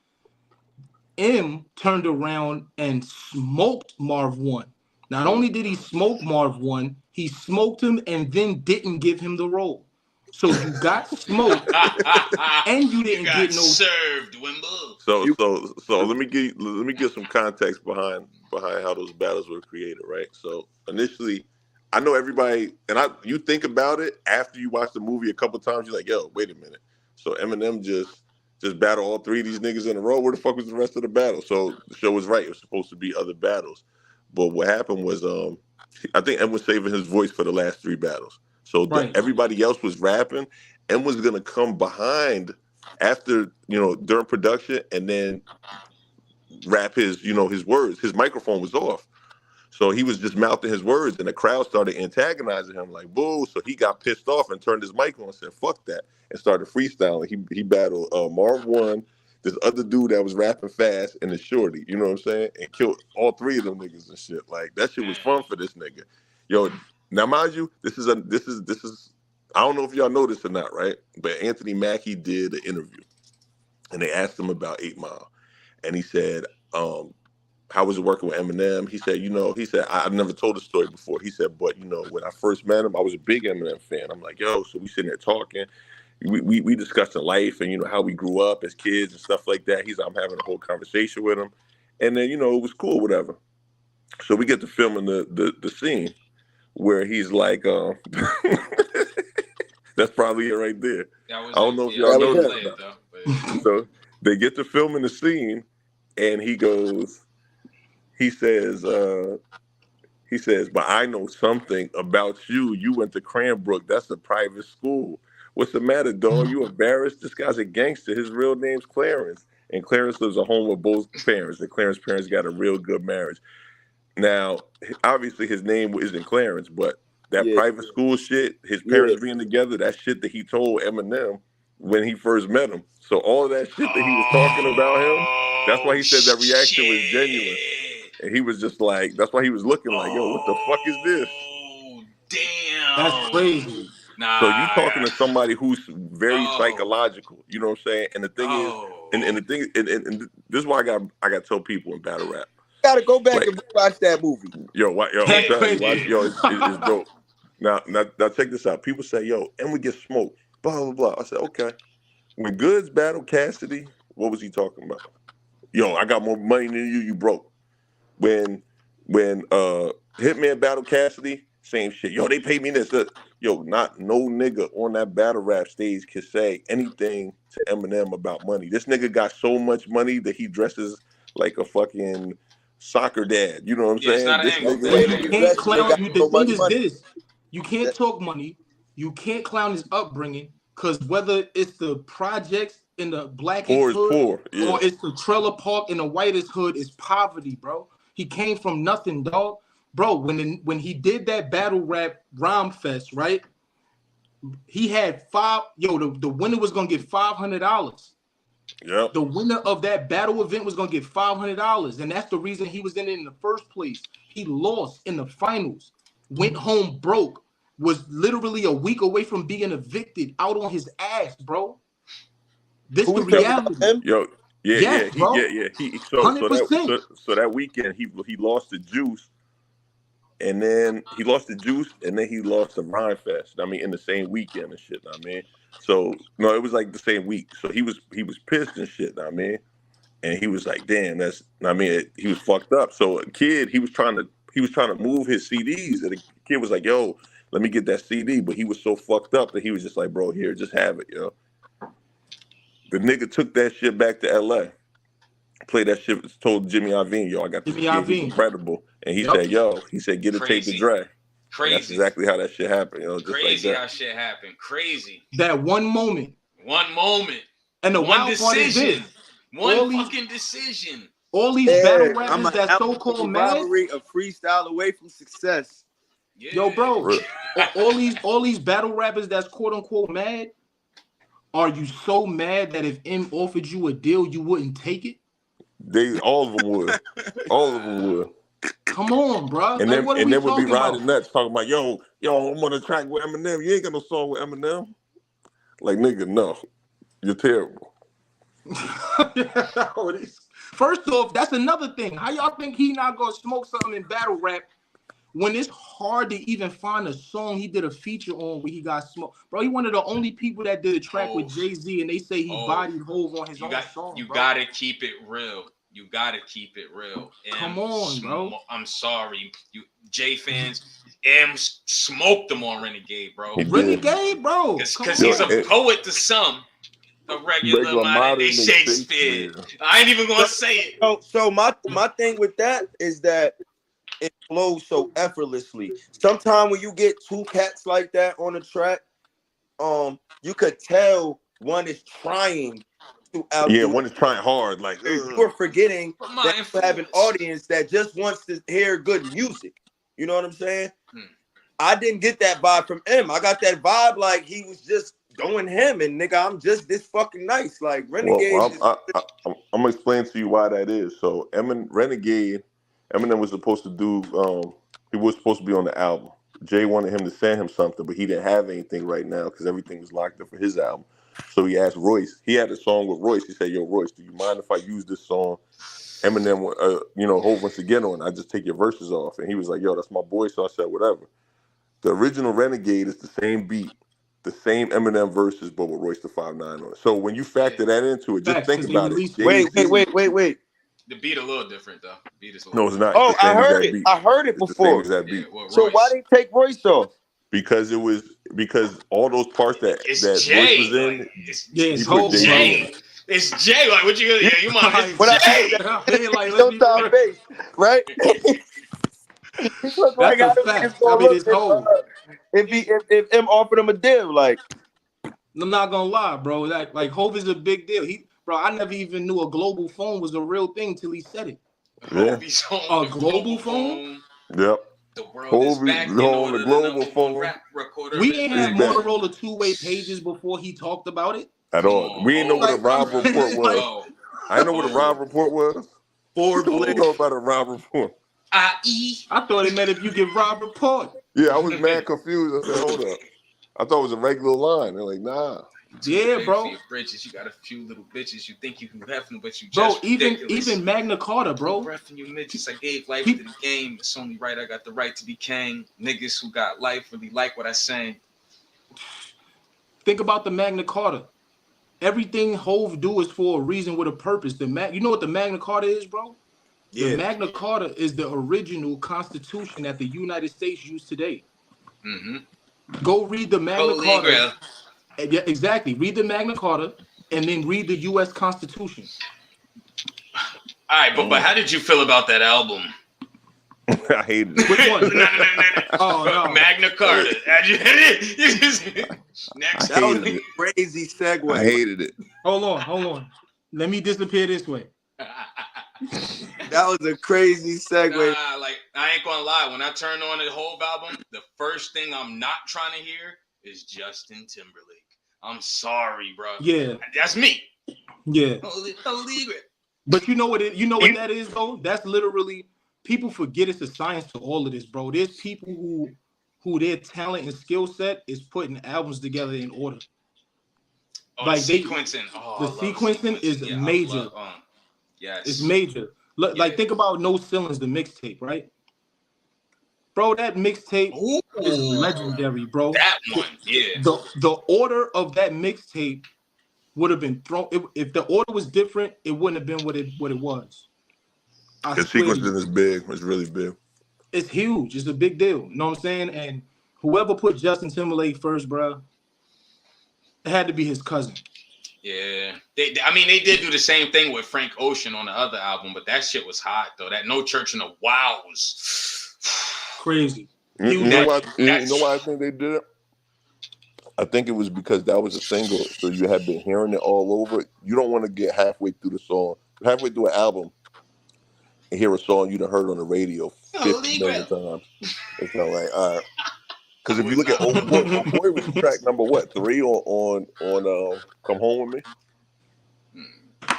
M turned around and smoked Marv 1. Not only did he smoke Marv 1, he smoked him and then didn't give him the role. So you got smoked and you You didn't got get no. served, Wimble. So You so so let me give some context behind how those battles were created, right? So initially, I know everybody, and you think about it after you watch the movie a couple times, you're like, yo, wait a minute. So Eminem just battled all three of these niggas in a row. Where the fuck was the rest of the battle? So the show was right. It was supposed to be other battles, but what happened was, I think Em was saving his voice for the last three battles. So Right. everybody else was rapping. Em was gonna come behind after, during production, and then rap his words. His microphone was off. So he was just mouthing his words, and the crowd started antagonizing him like, boo. So he got pissed off and turned his mic on and said, fuck that, and started freestyling. He battled Marv 1, this other dude that was rapping fast, and the shorty, you know what I'm saying? And killed all three of them niggas and shit. Like, that shit was fun for this nigga. Yo, now mind you, this is I don't know if y'all know this or not, right? But Anthony Mackie did an interview, and they asked him about 8 Mile. And he said, how was it working with Eminem? He said, I've never told the story before. He said, but, when I first met him, I was a big Eminem fan. I'm like, yo, so we sitting there talking. We discussing life and, how we grew up as kids and stuff like that. He's like, I'm having a whole conversation with him. And then, it was cool, whatever. So we get to filming the scene where he's like, that's probably it right there. I don't know if y'all know this. So they get to filming the scene, and he says, but I know something about you. You went to Cranbrook. That's a private school. What's the matter, dog? You embarrassed? This guy's a gangster. His real name's Clarence. And Clarence lives at home with both parents. And Clarence's parents got a real good marriage. Now, obviously, his name isn't Clarence, but that private school shit, his parents being together, that shit that he told Eminem when he first met him. So all of that shit that he was talking about him, that's why he said that reaction was genuine. And he was just like, that's why he was looking like, yo, what the fuck is this? Damn. That's crazy. Nah, so you talking to somebody who's very psychological, you know what I'm saying? And the thing is, and the thing, and this is why I got to tell people in battle rap. Gotta go back and watch that movie. I'm telling you, it's dope. Now, check this out. People say, yo, and we get smoked, blah, blah, blah. I said, okay. When Goods battled Cassidy, what was he talking about? Yo, I got more money than you, you broke. When Hitman battled Cassidy, same shit. Yo, they paid me this. Yo, not no nigga on that battle rap stage can say anything to Eminem about money. This nigga got so much money that he dresses like a fucking soccer dad. You know what I'm saying? It's not this angle. nigga, You can't clown. The thing is this: you can't talk money. You can't clown his upbringing, because whether it's the projects in the blackest hood or it's the trailer park in the whitest hood, is poverty, bro. He came from nothing, dog. Bro, when he did that battle rap rhyme fest, right? He had the winner was gonna get $500. Yeah. The winner of that battle event was gonna get $500, and that's the reason he was in it in the first place. He lost in the finals, went home broke, was literally a week away from being evicted, out on his ass, bro. This the reality. Yo, Yes, bro. So that weekend he lost the Juice, and then he lost the Rhyme Fest. I mean, in the same weekend and shit. I mean, so no, it was like the same week. So he was pissed and shit. I mean, and he was like, damn, he was fucked up. So a kid, he was trying to move his CDs, and the kid was like, yo, let me get that CD. But he was so fucked up that he was just like, bro, here, just have it, yo. The nigga took that shit back to LA. Played that shit, told Jimmy Iovine, yo, I got this kid, he's incredible. And he said, get a tape to Dre. Crazy. That's exactly how that shit happened, just crazy like that. How shit happened. Crazy. That one moment. And the one decision. Fucking decision. All these battle rappers that so-called mad. A freestyle away from success. Yeah. Yo, bro, all these battle rappers that's quote unquote mad. Are you so mad that if M offered you a deal, you wouldn't take it? All of them would. All of them would. Come on, bro. And like, then would be riding nuts talking about, yo, I'm on a track with Eminem. You ain't got no song with Eminem. Like, nigga, no. You're terrible. First off, that's another thing. How y'all think he not gonna smoke something in battle rap when it's hard to even find a song he did a feature on where he got smoked? Bro, he one of the only people that did a track with Jay-Z, and they say he bodied Hov on his own song. You gotta keep it real. You gotta keep it real. Come on, bro. I'm sorry, you J fans. M smoked them on Renegade, bro. Renegade, bro. Because he's a poet to some. A regular modern Shakespeare. I ain't even gonna say it. So my thing with that is that it flows so effortlessly. Sometimes when you get two cats like that on the track, you could tell one is trying commercial out Yeah, there. one is trying hard, like You're forgetting But my that you have an influence. audience that just wants to hear good music. You know what I'm saying? Hmm. I didn't get that vibe from him. I got that vibe like he was just doing him, and nigga, I'm just this fucking nice. Like Well, Renegade. I'm gonna explain to you why that is. So, Eminem was supposed to do. He was supposed to be on the album. Jay wanted him to send him something, but he didn't have anything right now because everything was locked up for his album. So he asked Royce. He had a song with Royce. He said, "Yo, Royce, do you mind if I use this song?" Eminem, Hov wants to get on. I just take your verses off, and he was like, "Yo, that's my boy." So I said, "Whatever." The original Renegade is the same beat, the same Eminem verses, but with Royce the 5'9" on it. So when you factor that into it, just Facts, think because he about it. released. Wait. The beat a little different though. The beat is a little No, it's different. not. It's Oh, the I same as heard that it. beat. I heard it It's the same before. as that Yeah, beat. what So why Royce? they take Royce off? Because all those parts It's that Royce Jay. was in, Like, it's Yeah, he it's put Hov, Jay bro. Z in. Jay. It's Jay. Like, what you gonna? Yeah, you mind? Like, When It's I heard Jay. that, I mean, like, let's be Showtime real. face, right? He looked like That's a how them niggas fact. I gonna mean, look it's Hov. if M offered him a deal. Like, I'm not gonna lie, bro. Like Hov is a big deal. Bro, I never even knew a global phone was a real thing till he said it. Yeah. Hobie's on A the global global phone? phone. Yep. The world is Hov back in on the order. The global #1 phone rap recorder We is ain't is have back. back Motorola two-way pages before he talked about it. at Come all. on, We ain't know what a Hov. Like, bro, Rob report was. like, Yo, I didn't know what a Hov. Rob report was. Forbes What you list. know about a Rob report? I.E. I thought it meant if you give Rob report. Yeah, I was mad confused. I said, hold up. I thought it was a regular line. They're like, nah. Too Yeah, big for bro. your britches. You got a few little bitches. You think you can ref them, but you Bro, just even ridiculous. Magna Carta, bro. Reffing you midgets. I gave life Pe- to the game. It's only right I got the right to be king. Niggas who got life really like what I sang. Think about the Magna Carta. Everything Hove do is for a reason with a purpose. You know what the Magna Carta is, bro? The Yeah. Magna Carta is the original constitution that the United States use today. Mm-hmm. Go read the Magna Holy Carta. Grail. Yeah, exactly. Read the Magna Carta and then read the U.S. Constitution. All right, but how did you feel about that album? I hated it. Which one? No. Oh, no. Magna Carta. Next. That was hated a it. crazy segue. I hated it. Hold on. Let me disappear this way. That was a crazy segue. Nah, like I ain't gonna lie. When I turn on the whole album, the first thing I'm not trying to hear is Justin Timberlake. I'm sorry, bro. Yeah. That's me. Yeah. Holy Grail. But you know what that is, though? That's literally, people forget it's a science to all of this, bro. There's people who their talent and skill set is putting albums together in order. Oh, Like the sequencing. the sequencing is major. Yes. It's major. Look, Yeah. like, think about No Ceilings, the mixtape, right? Bro, that mixtape is legendary, bro. That one, yeah. The order of that mixtape would have been thrown if the order was different. It wouldn't have been what it was. I The swear to sequencing you. is big. It's really big. It's huge. It's a big deal. You know what I'm saying? And whoever put Justin Timberlake first, bro, it had to be his cousin. Yeah. They did do the same thing with Frank Ocean on the other album, but that shit was hot though. That No Church in the Wild was Crazy. You know why I think they did it? I think it was because that was a single, so you had been hearing it all over. You don't want to get halfway through the song, halfway through an album, and hear a song you done heard on the radio 50 million times. It's not like, all right. Because if you look at Old Boy was track number 3 on Come Home With Me.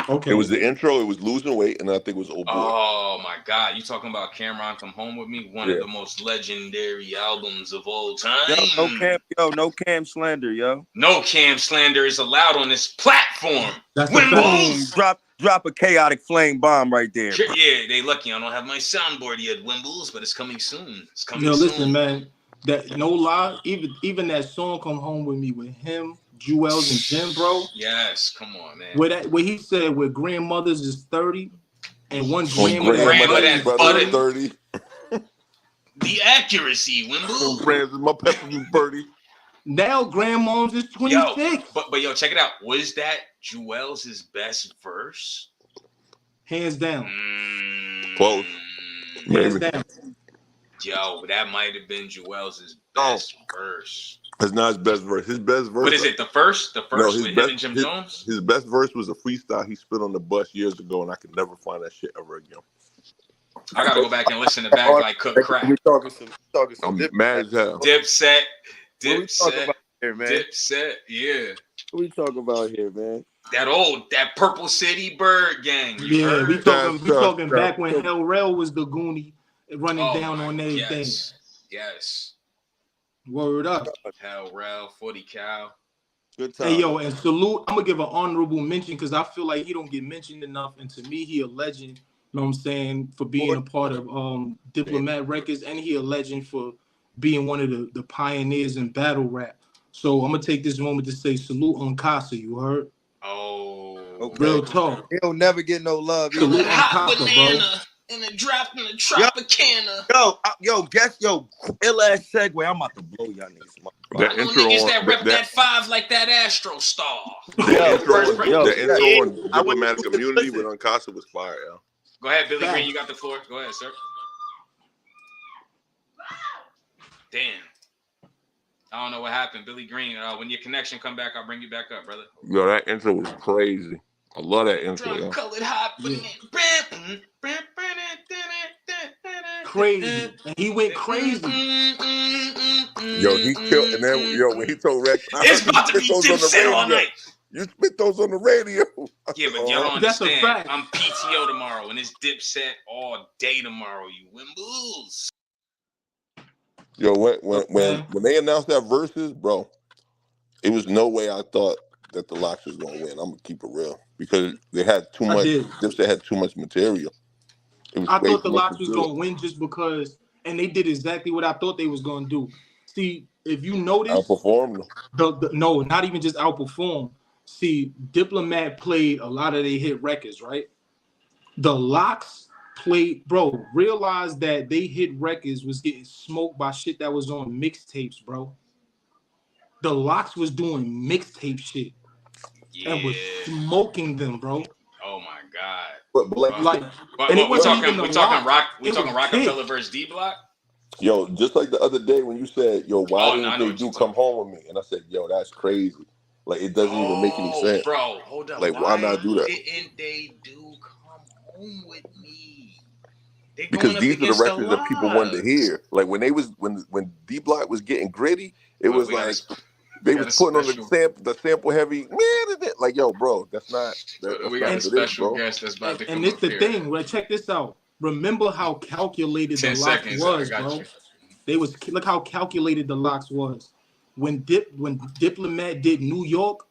Okay. It was the intro. It was Losing Weight, and I think it was Old Boy. Oh my God! You talking about Cameron Come Home With Me? One of the most legendary albums of all time. No Cam slander, yo. No Cam slander is allowed on this platform. That's Wimbles. Drop a chaotic flame bomb right there. Yeah, they lucky I don't have my soundboard yet, Wimbles, but it's coming soon. It's coming soon. Listen, man. That no lie, even that song "Come Home With Me" with him, Jewels, and Jim, bro. Yes, come on, man. Where he said where grandmothers is 30 and one grandma that's 30. The accuracy, Wimble. Brands is my pepper, you birdie. Now grandmoms is 26. Yo, but yo, check it out. Was that Jewels' best verse? Hands down. Close. Hands Maybe. down. Yo, that might have been Jewels' best verse. That's not his best verse. His best verse. What is it? The first No, his with best, him and Jim Jones. His best verse was a freestyle he spit on the bus years ago, and I could never find that shit ever again. I gotta go back and listen to Back Like Cook Crack. We talking some I'm Dipset. mad as hell. Dipset, What we talking about here, man? Dipset, yeah. What we talking about here, man? That Purple City Bird Gang. You heard? we talking That's back when Hell Rail was the Goonie running down my- on everything. Yes. Word up. Hell Rel, 40 Cal. Good time. Hey yo, and salute. I'm gonna give an honorable mention because I feel like he don't get mentioned enough, and to me, he a legend. You know what I'm saying, for being a part of Diplomat Records, and he a legend for being one of the pioneers in battle rap. So I'm gonna take this moment to say salute on Casa. You heard? Oh, Okay. Real talk. He'll never get no love. Salute Either. on Casa, bro. and a drop in the Tropicana. Yo, ill ass segue. I'm about to blow y'all niggas. That intro on that rep that 5 like that Astro Star. the intro on I Diplomatic Immunity with Uncasa was fire, yo. Go ahead, Billy Green. You got the floor. Go ahead, sir. Damn. I don't know what happened, Billy Green. When your connection come back, I'll bring you back up, brother. Yo, that intro was crazy. I love that intro, yo. Colored hot. Crazy, and he went crazy. Yo, he killed, and then when he told Rex, it's about to be Dipset all night. You spit those on the radio. Yeah, but y'all don't That's a understand. fact. I'm PTO tomorrow, and it's Dipset all day tomorrow. You Wimbles. Yo, when they announced that versus, bro, it was no way I thought that the Locks was gonna win. I'm gonna keep it real because they had too much. Dipset had too much material. I thought the Locks was gonna win just because, and they did exactly what I thought they was gonna do. See, if you notice, outperformed them. No, not even just outperform. See, Diplomat played a lot of their hit records, right? The Locks played, bro. Realized that they hit records was getting smoked by shit that was on mixtapes, bro. The Locks was doing mixtape shit and was smoking them, bro. Oh my god! But we're talking Rockefeller versus D Block. Yo, just like the other day when you said, "Yo, why didn't they do Come Home With Me?" And I said, "Yo, that's crazy. Like it doesn't even make any sense, bro. Hold up, like why not do that? Didn't they do Come Home With Me? Because these are the records that people wanted to hear. Like when D Block was getting gritty, it was like they was putting on the sample heavy. Man, like yo, bro, that's not. We got a special guest that's about to come. And it's the thing. Well, check this out. Remember how calculated the Locks was, bro. Look how calculated the Locks was. When Diplomat did New York,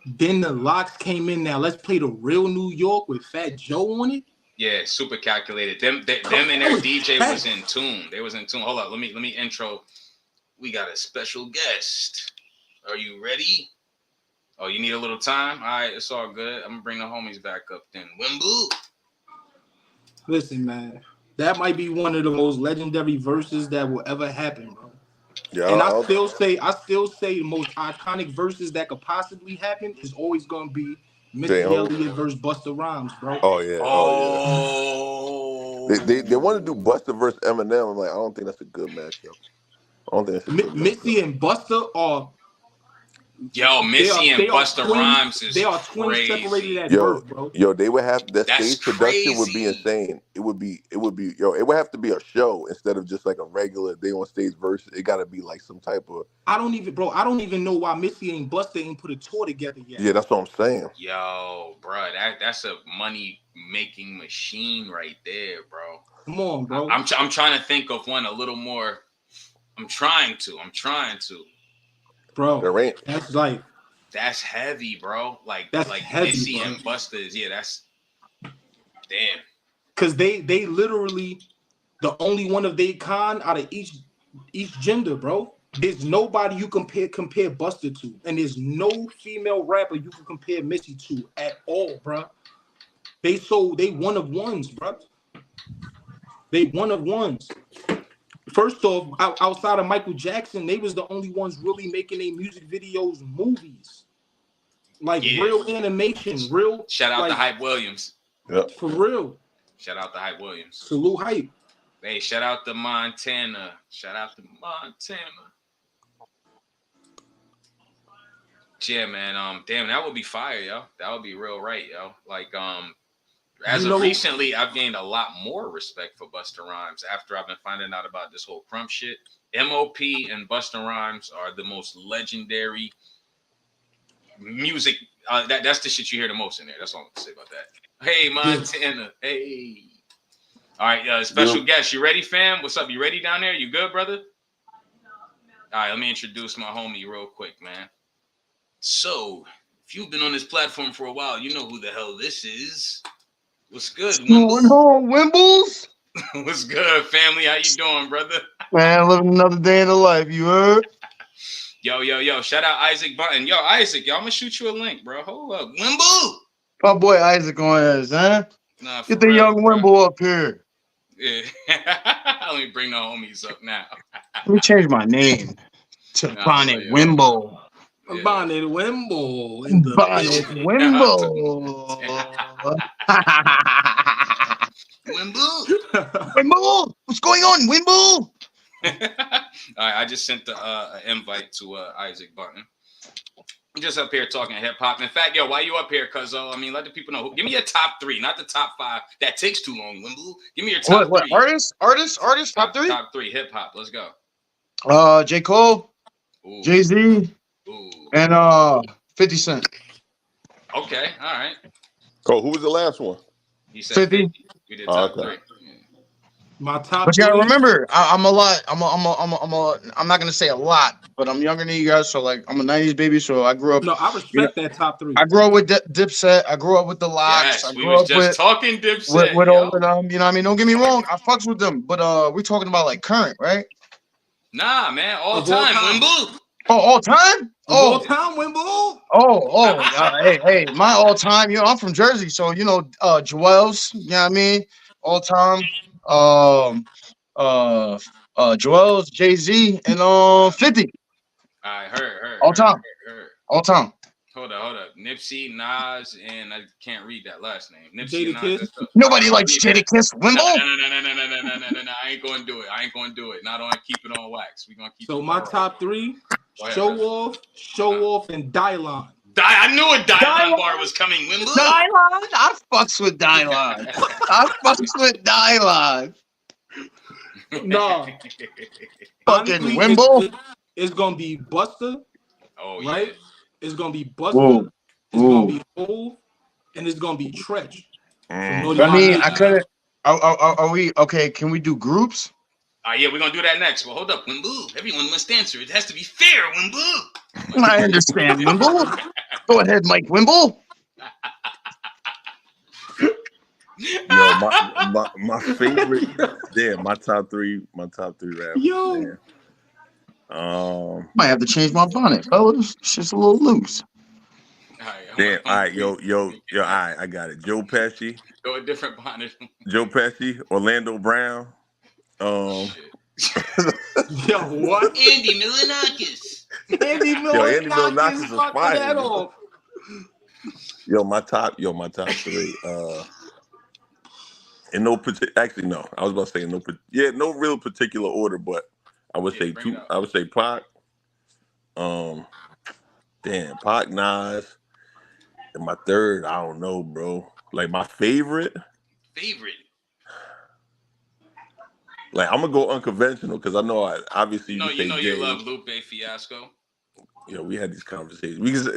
then the Locks came in. Now let's play the real New York with Fat Joe on it. Yeah, super calculated. Them and their DJ was in tune. They was in tune. Hold up, let me intro. We got a special guest. Are you ready? Oh, you need a little time? All right, it's all good. I'm gonna bring the homies back up then. Wimble. Listen, man, that might be one of the most legendary verses that will ever happen, bro. Yeah, and I still say the most iconic verses that could possibly happen is always gonna be Missy Elliott versus Busta Rhymes, bro. Oh yeah. They want to do Busta versus Eminem. I'm like, I don't think that's a good matchup. I don't think that's a good Missy and Busta are. Yo, Missy and Busta Rhymes is they are twins separated at birth, bro. Yo, they would have that stage production would be insane. It would be it would have to be a show instead of just like a regular they on stage verse. It gotta be like some type of I don't even know why Missy and Busta ain't put a tour together yet. Yeah, that's what I'm saying. Yo, bro, that's a money making machine right there, bro. Come on, bro. I'm trying to think of one a little more. I'm trying to. Bro, that's heavy, bro. Like heavy, Missy bro. and Busta is that's damn. Cause they literally the only one of they kind out of each gender, bro. There's nobody you compare Busta to, and there's no female rapper you can compare Missy to at all, bro. They one of ones, bro. They one of ones. First off, outside of Michael Jackson, they was the only ones really making their music videos movies. Like real animation, real. Shout out to Hype Williams. Yep. For real. Shout out to Hype Williams. Salute Hype. Hey, shout out to Montana. Yeah, man. Damn, that would be fire, yo. That would be real right, yo. Like, as You of know- recently, I've gained a lot more respect for Busta Rhymes after I've been finding out about this whole Crump shit. MOP and Busta Rhymes are the most legendary music. That's the shit you hear the most in there. That's all I'm gonna say about that. Hey, Montana. Hey. All right, special guest. You ready, fam? What's up? You ready down there? You good, brother? All right, let me introduce my homie real quick, man. So, if you've been on this platform for a while, you know who the hell this is. What's good, Going home, Wimbles? What's good, family? How you doing, brother? Man, living another day in the life, you heard? Yo. Shout out Isaac Button. Yo, Isaac, yo, I'm gonna shoot you a link, bro. Hold up. Wimble! My boy Isaac on his, huh? Nah, for Get the real, young bro. Wimble up here. Yeah. Let me bring the homies up now. Let me change my name to Bonnet Wimble. Yeah. Bonnet Wimble in the Bonnet Wimble. Wimble! Wimble! What's going on, Wimble? All right, I just sent the invite to Isaac Button. I'm just up here talking hip hop. In fact, yo, why you up here? Cause I mean, let the people know. Give me your top 3, not the top 5. That takes too long, Wimble. Give me your top 3. Artists? Top 3? Top 3 hip hop. Let's go. J. Cole, Ooh. Jay-Z, Ooh. and 50 Cent. Okay, all right. Oh, who was the last one? You said 50. We did top 3. My top. But you gotta 3. remember, I'm a lot. I'm not gonna say a lot, but I'm younger than you guys. So like, I'm a '90s baby. So I grew up. No, I respect that top 3. I grew up with Dipset. I grew up with the Locks. Yes, I we grew was up just talking Dipset. with all of them. You know what I mean? Don't get me wrong. I fucks with them, but we're talking about like current, right? Nah, man, all time, Wimble. Oh, all time? All time, Wimble. Hey, my all time. You know, I'm from Jersey, so you know, Joel's. You know what I mean? All time. Joel's, Jay-Z, and 50. I heard. All time. Hold up. Nipsey, Nas, and I can't read that last name. Nipsey, Jadakiss. Nobody likes Jadakiss. Wimble. No. I ain't gonna do it. Not on Keep It On Wax. We gonna keep. So it my right. top 3: Show Off, and Dylon. I knew a Dylon bar was coming. Wimble. Dylon. I fucks with Dylon. No. Fucking Wimble. It's gonna be Busta. Oh, right? Yeah. It's gonna be Busta. It's gonna be Hov, and it's gonna be Tretch. I mean, I couldn't. Are we okay? Can we do groups? Yeah, we're gonna do that next. Well, hold up, Wimble. Everyone must answer. It has to be fair, Wimble. I understand, Wimble. Go ahead, Mike Wimble. Yo, my favorite. Damn, my top 3 rappers. Yo. Man. Might have to change my bonnet, fellas. It's just a little loose. Damn. All right, yo. All right, I got it. Joe Pesci. Go a different bonnet. Joe Pesci, Orlando Brown. Yo, what? Andy Milonakis. Andy Milonakis is fire. that off. My top 3. In no particular. Actually, no. I was about to say no real particular order, but I would say two. I would say Pac. Pac, Nas, and my third. I don't know, bro. Like my favorite. Like I'm gonna go unconventional because I know obviously you love Lupe Fiasco. Yo, we had these conversations.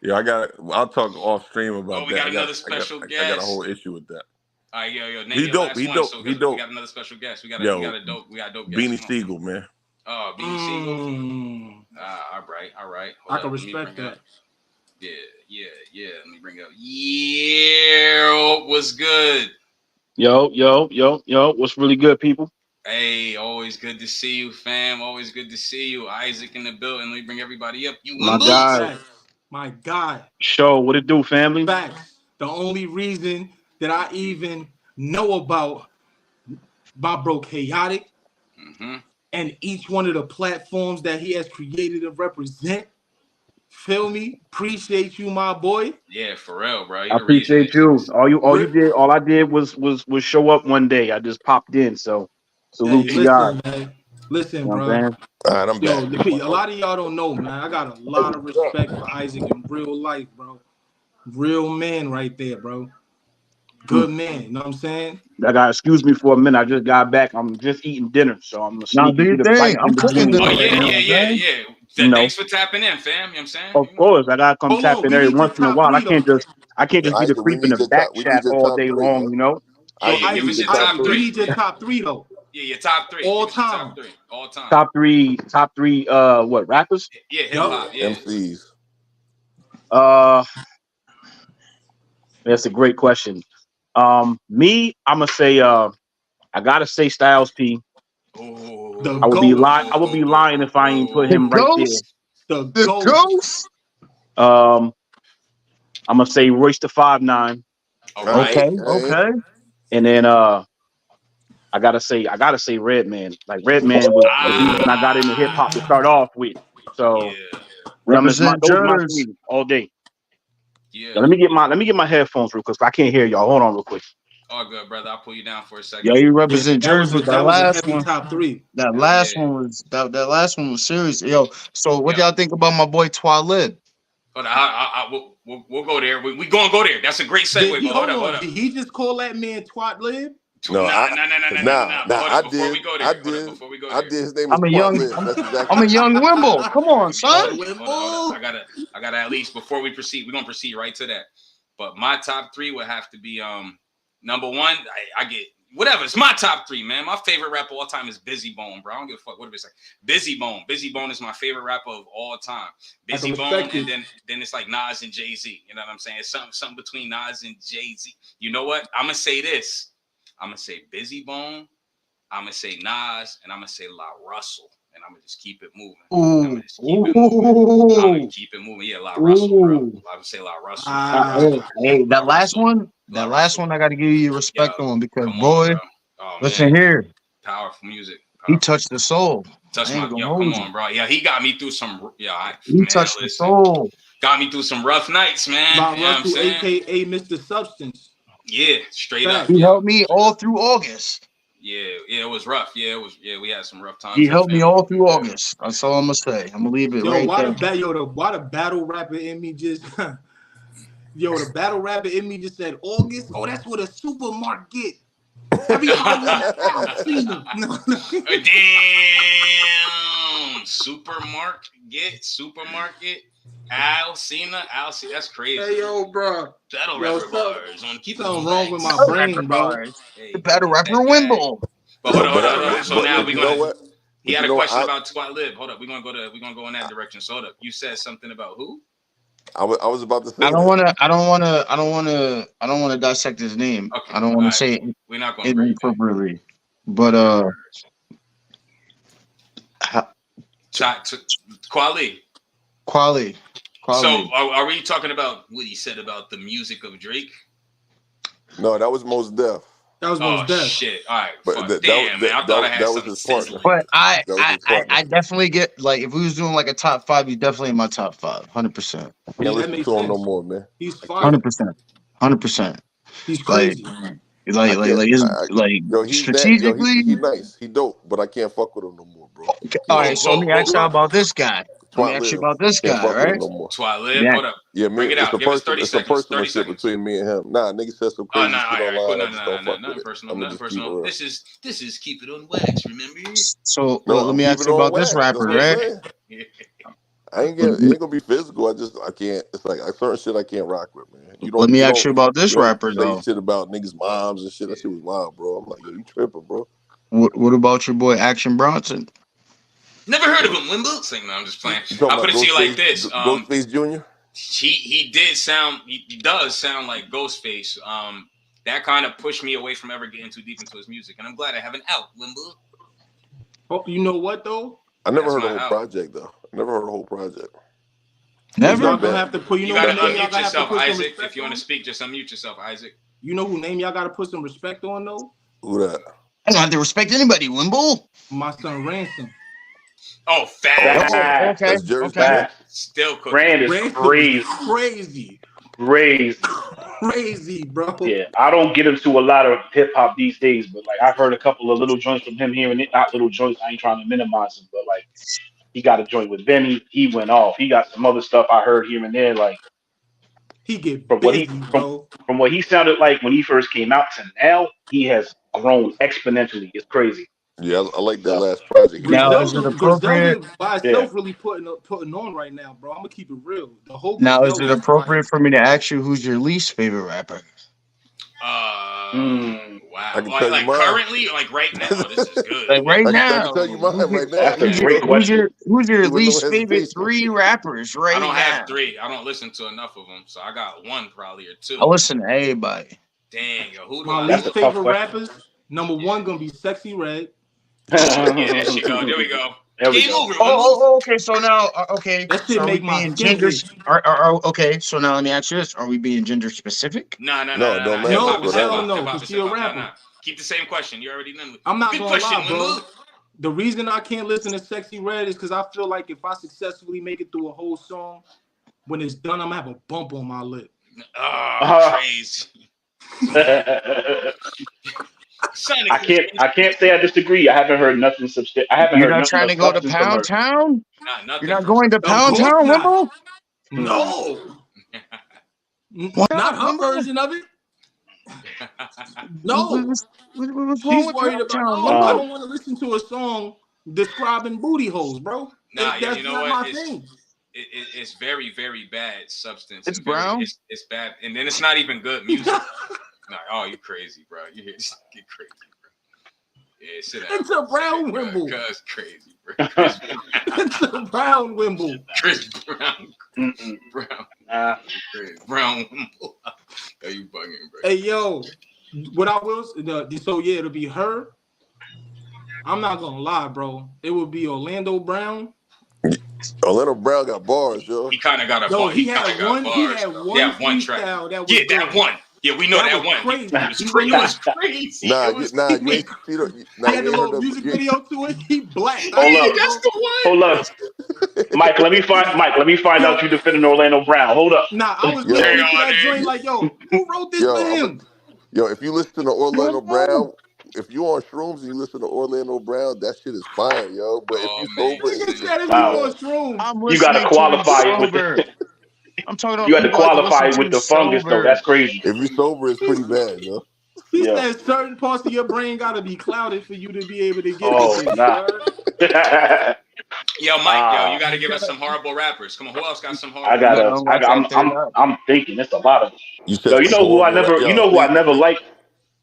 I'll talk off stream about that. We got another special guest. I got a whole issue with that. All right, yo. He dope. He dope. We got another special guest. We got a dope guest. Beanie Siegel, man. Oh, Beanie Siegel. All right. I can respect that. Yeah. Let me bring it up. Yeah, what's good? Yo. What's really good, people? Hey, always good to see you, fam. Always good to see you. Isaac in the building. Let me bring everybody up. My guy. Show, what it do, family? Facts. The only reason that I even know about my bro Chaotic and each one of the platforms that he has created and represent. Feel me? Appreciate you, my boy. Yeah, for real, bro. I appreciate you. All I did was show up one day. I just popped in. So salute to God. Man, Listen, You know what bro. I'm saying? All right, I'm Yo, back. a lot of y'all don't know, man. I got a lot of respect for Isaac in real life, bro. Real man right there, bro. Mm. Good man. You know what I'm saying? I got excuse me for a minute. I just got back. I'm just eating dinner, so I'm gonna Now sneak do into your the thing. bites I'm in cooking between. Oh dinner right yeah, now, yeah, yeah, man. yeah. You know, Thanks for tapping in, fam. You know what I'm saying? of course, I gotta come Hold tap on. in We every need your once in a top while. three though. I can't just be the Isaac, creep in the back we need chat your all top day three, long. man. You know, So Yeah, Isaac, we give need us your your Isaac, top top we three. three. need your top three though. Yeah, your top three. All Give us your top time. three all time. top three. What rappers? Yeah, hip Yup. hop. Yeah. MCs. Uh, that's a great question. Me, I'm gonna say. I gotta say Styles P. The I would be GOAT. lying. I would be lying if I ain't put The him right there. ghost. The The GOAT. ghost. Um, I'm gonna say Royce the 5'9", All All right, right. Okay. all right. Okay. and then I gotta say Redman. Like Redman was the reason I got into hip hop to Ah, start off with. So yeah, them is Represent those my Jersey. three all day. yeah. Yo, let me get my headphones real quick. I can't hear y'all. Hold on real quick. All good, brother. I'll pull you down for a Yo, second. you Yeah, represent Jersey. that was a heavy top three. That Hell last yeah. one was that last one was serious. Yo, so what Yo, y'all think about my boy Twalib? hold on. We'll go there. We gonna go there. That's a great Did segue. he But hold hold up, hold on? up. Did he just call that man twat lib? No, But hold I up. Before did, we go I there, hold up. did, Before we go I there. did. His name is I'm a Twat young Live. That's I'm exactly. a young Wimble. Come on, son. Hold up. I gotta at least before we proceed, we're gonna proceed right to that. But my top three would have to be number one. I get whatever. It's my top three, man. My favorite rapper of all time is Busy Bone, bro. I don't give a fuck what it is. Like Busy Bone. Busy Bone is my favorite rapper of all time. I can Busy Bone, respect and it. then it's like Nas and Jay-Z. You know what I'm saying? It's something between Nas and Jay-Z. You know what? I'm gonna say this. I'm gonna say Busy Bone. I'm gonna say Nas, and I'm gonna say La Russell, and I'm gonna just keep it moving. I'm gonna Ooh. just keep it moving. I'm gonna Ooh. keep it moving. Yeah, La Russell, bro. Ooh. I would say La Russell, man. Ah, Hey, La Russell, La that last Russell. one I gotta give you Yo, respect on because come on, boy, bro. Oh listen man, here. powerful music, He powerful touched music. the soul. Touch I ain't my gonna yo, come hold you. on, bro. Yeah, he got me through some. He Man, touched the listen, soul. got me through some rough nights, man. La You know what I'm Russell, saying? aka Mr. Substance. Yeah, straight up, Fact. He yo, helped me straight all up. through August. Yeah, it was rough. Yeah, it was. Yeah, we had some rough He times in the helped me family, all to be through fair. August. That's all I'm gonna say. I'm gonna leave it Yo, right there. why the battle rapper in me just yo, the battle rapper in me just said August. Oh, that's what a supermarket. Everybody in the Alcina. No, no. Damn, supermarket. Al Cena, that's Hey, crazy. yo, bro. Battle Yo, rapper bars on keep it on something wrong with my wax. Battle rapper brain, bro. bars. Hey, The go battle get rapper that guy. Wimble. But No, hold up. So now but we're you know gonna. what? He But had you a know, question about Squat Lib. Hold up, we're gonna go in that direction. So hold up, you said something about who? I was about to I say don't that. wanna I don't wanna I don't wanna I don't wanna dissect his name. Okay, I don't all wanna right, say cool. We're not gonna it break that. inappropriately. But ha- Quali. quality. So Quality. are we talking about what he said about the music of Drake? No, that was Most Def. That was Oh most deaf. shit! All right, But fuck. Damn, man. I thought I had that was something his partner. sizzling. But That was his partner. I definitely get like if we was doing like a top five, he's definitely in my top five. 100%. Can't Yeah, that listen makes to him no sense. more, man. He's I can't. fire. 100%. 100%. He's Like crazy. I can't. like it's like Yo, he's that. Yo, strategically. he nice. He dope, but I can't fuck with him no more, bro. Okay, all Can't right, fuck so with let him. me ask y'all about this guy. Let me Twat ask you live. about this Can't guy, fuck with him right? no more. Twat Lib. Yeah. Hold up. Yeah, Bring me. it out. Give us 30 It's a seconds. personal 30 shit seconds. between me and him. Nah, niggas said some Oh crazy no! shit All right, cool. online. No, I just don't fuck with nothing it. personal. I'm gonna Nothing just keep it personal. real. This is keep it on wax. Remember? So No, let I'm me keeping ask it you on about this wax. That's rapper, what I'm right? saying. It ain't gonna be physical. I can't. It's like certain shit I can't rock with, man. Let me ask you about this You don't rapper say though. shit about niggas' moms and shit. That shit was wild, bro. I'm like, yo, you tripping, bro. What about your boy Action Bronson? Never heard of him. Wimble? Saying no, I'm just playing. You talking I'll put about it to you like this. Ghostface Jr.? He does sound like Ghostface. That kind of pushed me away from ever getting too deep into his music, and I'm glad I have an out, Wimble. Oh, you know what though? I never That's heard the my whole out. project though. I never heard the whole project. It's Never? Y'all that gonna bad. have to put. You You know gotta who That name bad. y'all unmute gonna have to yourself, put some Isaac. If respect you want to on? speak, just unmute yourself, Isaac. You know who name y'all gotta put some respect on though? Who that? I don't have to respect anybody, Wimble. My son Ransom. Oh, Oh, Oh, facts. oh, okay, that's Jersey, okay. man. Facts. Still cooking. Brand is Ransom is crazy. crazy. Crazy. Crazy, bro. Yeah, I don't get into a lot of hip hop these days, but like I've heard a couple of little joints from him here and it. Not little joints. I ain't trying to minimize him, but like he got a joint with Benny. He went off. He got some other stuff I heard here and there. Like He get from what he busy, bro. from what he sounded like when he first came out to now, he has grown exponentially. It's crazy. Yeah, I like that So last project he Now, dropped. is it appropriate? Griselda by yeah. itself really putting on right now, bro. I'm gonna keep it real. The whole Now, is it Griselda is fire. appropriate for me to ask you who's your least favorite rapper? Mm, I Wow. can tell you Like mine. currently, like right now, this is good. Like right I can now, tell you mine right now. that's a who's You your great know, who's question. your who's your with no least favorite hesitation. 3 rappers I right don't now? have 3. I don't listen to enough of them, so I got 1 probably or 2. I listen to everybody. Dang, yo, who do My I That's least a listen? tough favorite question. rappers, number Yeah. one gonna be Sexy Red. Oh yeah, there she go. There we go. There we Game go. over, Oh, Wimble. okay. So now, okay. That So shit are we make my being skin gender? itch. Okay. So now let me ask you this: are we being gender specific? No, no, no, No, it no, don't no. Hip matter. No, hop It's is hip hell whatever. hop. Hip no, hop cause is she hip a hop. No, rapper. no. Keep the same question. You already done. I'm not Good gonna question, lie, bro. Wimble. The reason I can't listen to Sexy Red is because I feel like if I successfully make it through a whole song, when it's done, I'm gonna have a bump on my lip. Oh, Uh, crazy. Son, I can't say I disagree. I haven't heard nothing I haven't You're heard not nothing trying of to go to substance from Pound her. Town. not You're nothing not from going to Of Pound substance. course Town, not. Wimble. Hmm. No, Why not not, her Wimble? version of it. No, What's wrong she's with worried Pound about. Town, No, I Wimble? don't want to listen to a song describing booty holes, bro. Nah, yo, you That's know not what? my thing. It's very, very bad substance It's and very brown. it's bad, and then it's not even good music. Nah, oh, you crazy, bro? You get crazy, bro. Yeah, sit down. It's a brown Bro. Wimble. Cuz crazy, bro. Chris It's a brown Wimble. Brown, Mm-mm. Brown, Nah. crazy. Brown Wimble. Are you bugging, bro? Hey, yo, what I will so yeah, it'll be her. I'm not gonna lie, bro. It would be Orlando Brown. Orlando Brown got bars, yo. He kind of got a Yo, bar. He kind of got he bars, had though. one Yeah, one track. freestyle that was Yeah, good. that one. Yeah, we know That that was one. crazy. It was He crazy. went It was in. crazy. Nah, It was nah, you crazy. ain't see the. Nah, He had you the ain't heard little the. music video to it. He blacked. I Hold Hey, up. seen it, that's bro. the one. Hold up. Mike, let me find out Yo, you defending Orlando Brown. Hold up. nah, I was Yo, listening to Hell, that joint dude. like, yo, who wrote this for yo, him? if you listen to Orlando Wimble. Brown, if you on shrooms and you listen to Orlando Brown, that shit is fire, yo. But if Oh you man, sober, Nigga listen. said if you Wow. on shrooms. I'm You got to listening to you qualify it with sober. the I'm talking about you got to people I can qualify listen it with to the fungus though. sober. That's crazy. if you sober, it's He, pretty bad, yo. he Yeah. said certain parts of your brain gotta be clouded for you to be able to get the Oh shit. You nah. heard? Yo, Mike, yo, you Ah, got to give us some horrible rappers. Come on, who else got some I horrible You rappers? gotta gotta. unlock that third eye. I'm thinking. It's a lot of them. You Yo, said some horrible. you Yo, know who I see, never liked.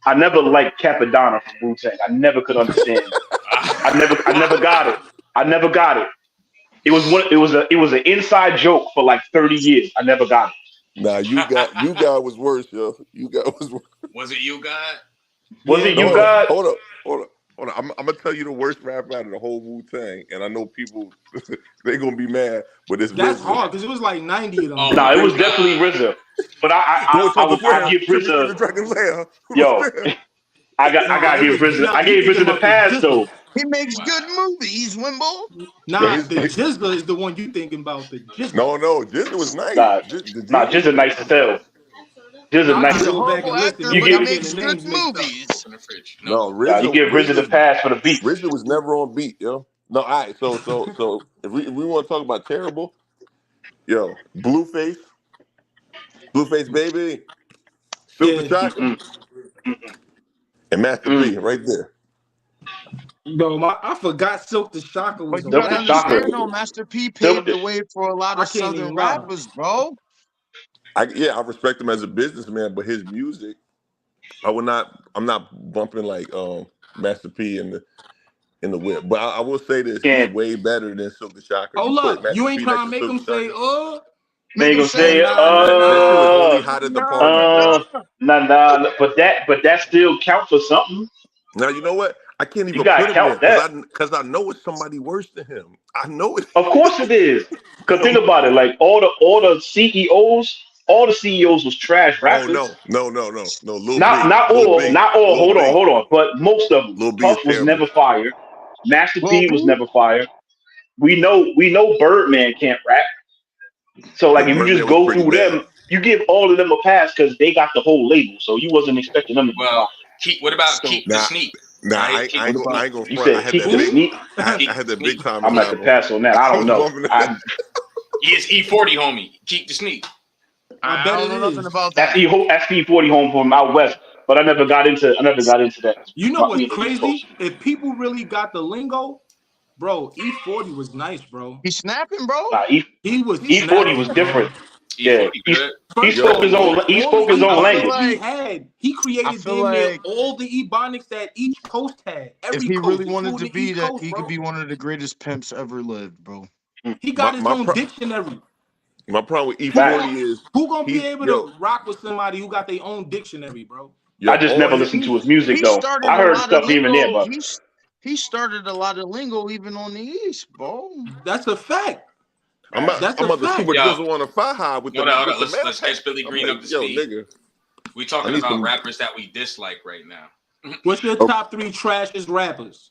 I never liked Capadonna from Wu Tang. I never could understand. I never got it. I never got it. It was one. It was an inside joke for like 30 years. I never got it. nah, you got was worse, yo. You got was worse. Was it you, God? Was Yeah, it No, you, hold bro. up, God? hold up, hold up, hold up. I'm gonna tell you the worst rapper out of the whole Wu Tang, and I know people they gonna be mad, but it's That's RZA. hard because it was like 90 of them, Oh No, bro. it my was definitely God. RZA. But Who was talking I Slam? give Jimmy RZA. the Dragon Slayer. Who was Yo, Slam? I Nah, got to it give was RZA. I you gave thinking RZA the about the pass though. Jizzle. He makes good Wow. movies, Wimble. Yo, Nah, his, the Jizzle is the one you thinking about. The Jizzle. no, Jizza was nice. Nah, The nah, Jizza was RZA nice as cool. hell. RZA Nah, I nice He's gotta as a go back horrible and listen. actor, you but he Maybe give. I'm getting makes the good names mixed up. movies. Open the fridge. No. No, Nah, you give RZA the RZA, pass for the beats. RZA was never on beat, yo. No, all right. So if we want to talk about terrible, yo, Blueface baby, Silk the Yeah, Shocker, Mm-mm, mm-mm, and Master mm. P, right there. bro. I forgot Silk the Shocker was But a you Silk gotta the rapper, Shocker. understand, bro. though, Master P Silk paved the the way for a lot I of can't Southern even lie. rappers, bro. I respect him as a businessman, but his music, I'm not bumping like Master P in the whip. But I will say this, he's can't. way better than Silk the Shocker. You Hold put up, you Master ain't P trying next to to make Silk them the say, Shocker. They Make ain't him gonna say, say it. That shit was only nah, hot at the party, bro. nah, Nah. But that still counts for something. Now you know what? I can't You even put gotta him there count that. because I know it's somebody worse than him. I know it. Of course it is. Cause think Yo, about it. Like all the CEOs was trash oh rappers. no. Lil B, Not all. Lil B, Hold on. But most of them. Lil B Puff is was terrible. never fired. Master Lil P B. was never fired. We know Birdman can't rap. So like Yeah, if you Birdman just was go pretty through them, bad. you give all of them a pass because they got the whole label, so you wasn't expecting them to be fire. Well, what about So keep the Nah, sneak? nah, Right? I what ain't about gonna You front. I said had keep that the Who? big. sneak. I Keep had the that big sneak. time I'm in gonna have to album. pass on that. I I don't was know. bumping that. I It's E40, homie. Keep the sneak. I I bet don't it know nothing is. about that's that. E40 home from out west, but I never got into that. You know My, what's we in the East Coast. crazy? If people really got the lingo, bro, E40 was nice, bro. He's snapping, bro. Nah, E He was E40 was snapping, bro. different. Yeah, E40 good. he First spoke off, his Yo, own all the I feel language. ebonics he like had, he I created feel damn near like all the ebonics that each coast had. if Every he coast, really wanted to including the be East that, Coast, he could bro. be one of the greatest pimps ever lived, bro. Mm, He my got his my own pro- dictionary. my problem with Who facts. gonna E40 is who gonna be he's able yo to rock with somebody who got their own dictionary, bro? I yo just all never his listened to his He music though. started I a heard lot of stuff here and there, lingo. but He started a lot of lingo even on the East, bro. That's a fact. I'm about, That's I'm a about to see fact. what Yo, Jizzle on a fire high with hold on, hold with on. the Let's math pack. get Billy I'm Green like, up to yo, speed. nigga, We I talking need about some. rappers that we dislike right now. What's your Oh. top three trashiest rappers?